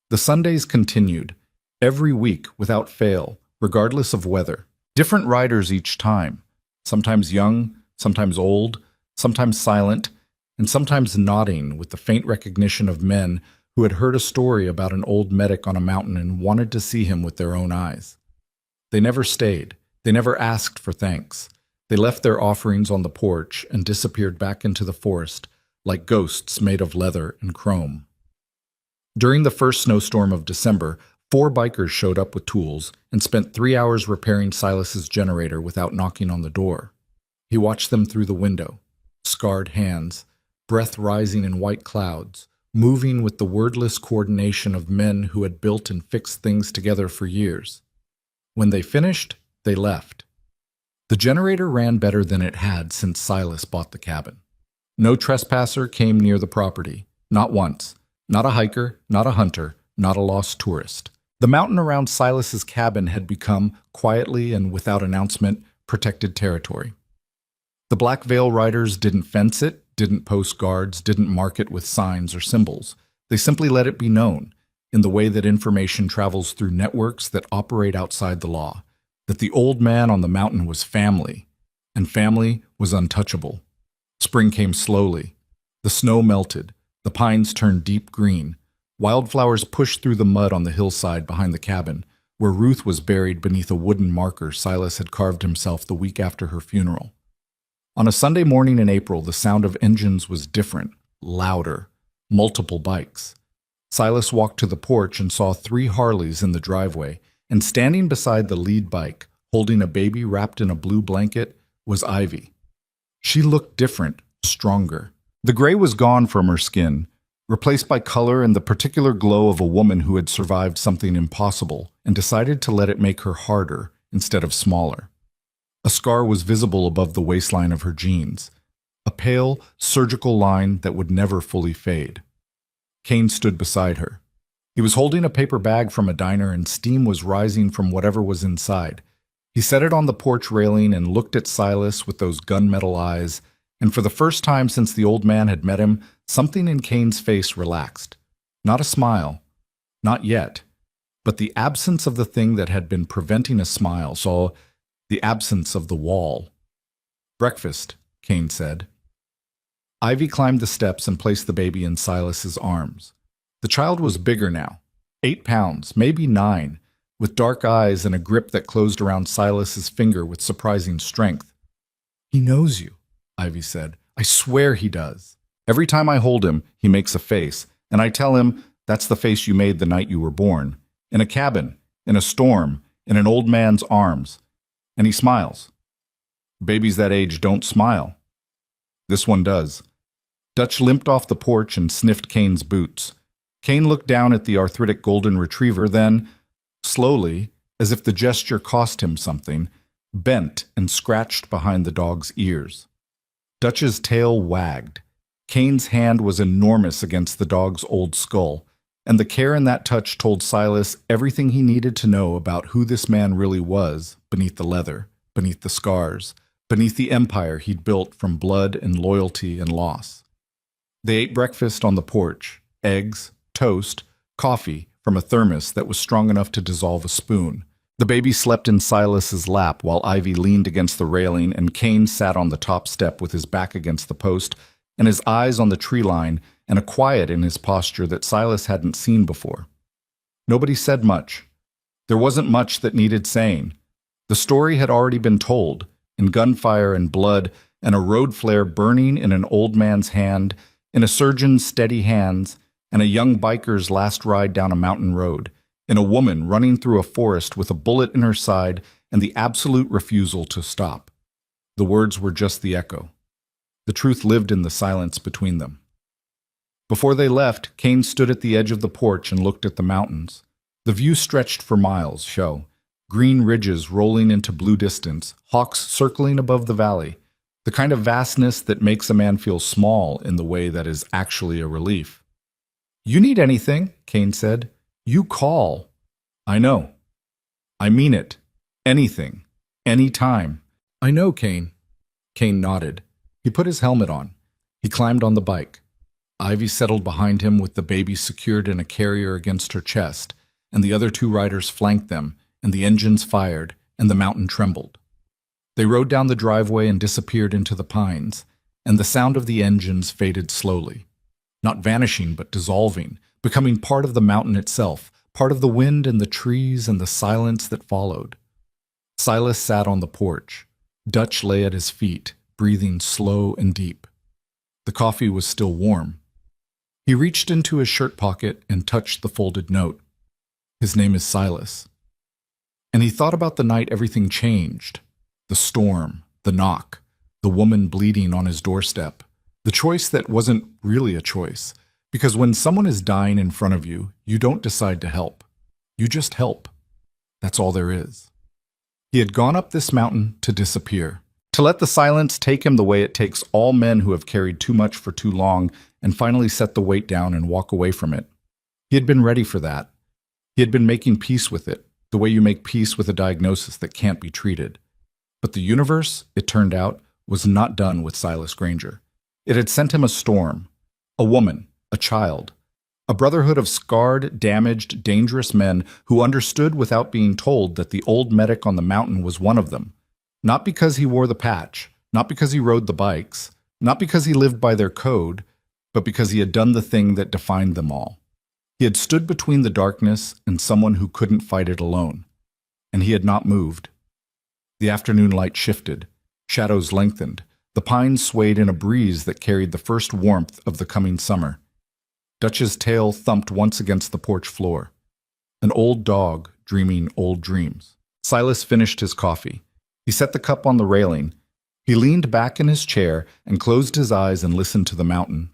The Sundays continued, every week without fail, regardless of weather. Different riders each time, sometimes young, sometimes old, sometimes silent, and sometimes nodding with the faint recognition of men who had heard a story about an old medic on a mountain and wanted to see him with their own eyes. They never stayed. They never asked for thanks. They left their offerings on the porch and disappeared back into the forest like ghosts made of leather and chrome. During the first snowstorm of December, 4 bikers showed up with tools and spent 3 hours repairing Silas's generator without knocking on the door. He watched them through the window, scarred hands, breath rising in white clouds, moving with the wordless coordination of men who had built and fixed things together for years. When they finished, they left. The generator ran better than it had since Silas bought the cabin. No trespasser came near the property, not once. Not a hiker, not a hunter, not a lost tourist. The mountain around Silas's cabin had become, quietly and without announcement, protected territory. The Black Veil riders didn't fence it, didn't post guards, didn't mark it with signs or symbols. They simply let it be known, in the way that information travels through networks that operate outside the law, that the old man on the mountain was family, and family was untouchable. Spring came slowly. The snow melted. The pines turned deep green. Wildflowers pushed through the mud on the hillside behind the cabin, where Ruth was buried beneath a wooden marker Silas had carved himself the week after her funeral. On a Sunday morning in April, the sound of engines was different, louder, multiple bikes. Silas walked to the porch and saw 3 Harleys in the driveway, and standing beside the lead bike, holding a baby wrapped in a blue blanket, was Ivy. She looked different, stronger. The gray was gone from her skin, replaced by color and the particular glow of a woman who had survived something impossible and decided to let it make her harder instead of smaller. A scar was visible above the waistline of her jeans, a pale, surgical line that would never fully fade. Kane stood beside her. He was holding a paper bag from a diner and steam was rising from whatever was inside. He set it on the porch railing and looked at Silas with those gunmetal eyes, and for the first time since the old man had met him, something in Kane's face relaxed. Not a smile. Not yet. But the absence of the thing that had been preventing a smile, so the absence of the wall. "Breakfast," Kane said. Ivy climbed the steps and placed the baby in Silas's arms. The child was bigger now, 8 pounds, maybe 9, with dark eyes and a grip that closed around Silas's finger with surprising strength. "He knows you," Ivy said. "I swear he does. Every time I hold him, he makes a face, and I tell him, that's the face you made the night you were born. In a cabin, in a storm, in an old man's arms. And he smiles. Babies that age don't smile. This one does." Dutch limped off the porch and sniffed Kane's boots. Kane looked down at the arthritic golden retriever, then, slowly, as if the gesture cost him something, bent and scratched behind the dog's ears. Dutch's tail wagged. Kane's hand was enormous against the dog's old skull, and the care in that touch told Silas everything he needed to know about who this man really was beneath the leather, beneath the scars, beneath the empire he'd built from blood and loyalty and loss. They ate breakfast on the porch, eggs, toast, coffee from a thermos that was strong enough to dissolve a spoon. The baby slept in Silas's lap while Ivy leaned against the railing and Kane sat on the top step with his back against the post and his eyes on the tree line and a quiet in his posture that Silas hadn't seen before. Nobody said much. There wasn't much that needed saying. The story had already been told, in gunfire and blood and a road flare burning in an old man's hand, in a surgeon's steady hands, and a young biker's last ride down a mountain road, in a woman running through a forest with a bullet in her side and the absolute refusal to stop. The words were just the echo. The truth lived in the silence between them. Before they left, Kane stood at the edge of the porch and looked at the mountains. The view stretched for miles, green ridges rolling into blue distance, hawks circling above the valley, the kind of vastness that makes a man feel small in the way that is actually a relief. "You need anything," Kane said. "You call." "I know. I mean it. Anything. Any time." "I know, Kane." Kane nodded. He put his helmet on. He climbed on the bike. Ivy settled behind him with the baby secured in a carrier against her chest, and the other 2 riders flanked them, and the engines fired, and the mountain trembled. They rode down the driveway and disappeared into the pines, and the sound of the engines faded slowly. Not vanishing, but dissolving, becoming part of the mountain itself, part of the wind and the trees and the silence that followed. Silas sat on the porch. Dutch lay at his feet, breathing slow and deep. The coffee was still warm. He reached into his shirt pocket and touched the folded note. His name is Silas. And he thought about the night everything changed. The storm, the knock, the woman bleeding on his doorstep, the choice that wasn't really a choice, because when someone is dying in front of you, you don't decide to help. You just help. That's all there is. He had gone up this mountain to disappear, to let the silence take him the way it takes all men who have carried too much for too long and finally set the weight down and walk away from it. He had been ready for that. He had been making peace with it, the way you make peace with a diagnosis that can't be treated. But the universe, it turned out, was not done with Silas Granger. It had sent him a storm, a woman, a child, a brotherhood of scarred, damaged, dangerous men who understood without being told that the old medic on the mountain was one of them, not because he wore the patch, not because he rode the bikes, not because he lived by their code, but because he had done the thing that defined them all. He had stood between the darkness and someone who couldn't fight it alone, and he had not moved. The afternoon light shifted, shadows lengthened, the pines swayed in a breeze that carried the first warmth of the coming summer. Dutch's tail thumped once against the porch floor. An old dog dreaming old dreams. Silas finished his coffee. He set the cup on the railing. He leaned back in his chair and closed his eyes and listened to the mountain.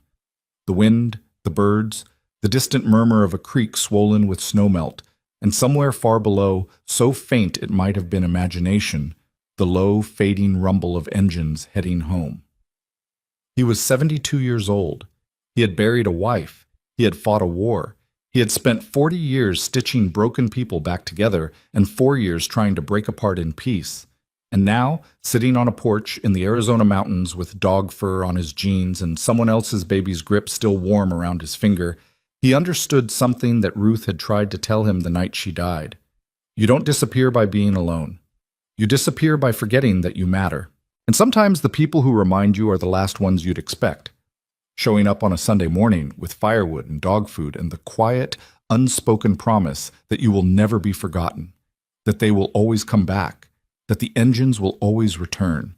The wind, the birds, the distant murmur of a creek swollen with snowmelt, and somewhere far below, so faint it might have been imagination, the low, fading rumble of engines heading home. He was 72 years old. He had buried a wife. He had fought a war. He had spent 40 years stitching broken people back together and 4 years trying to break apart in peace. And now, sitting on a porch in the Arizona mountains with dog fur on his jeans and someone else's baby's grip still warm around his finger, he understood something that Ruth had tried to tell him the night she died. You don't disappear by being alone. You disappear by forgetting that you matter. And sometimes the people who remind you are the last ones you'd expect. Showing up on a Sunday morning with firewood and dog food and the quiet, unspoken promise that you will never be forgotten, that they will always come back, that the engines will always return.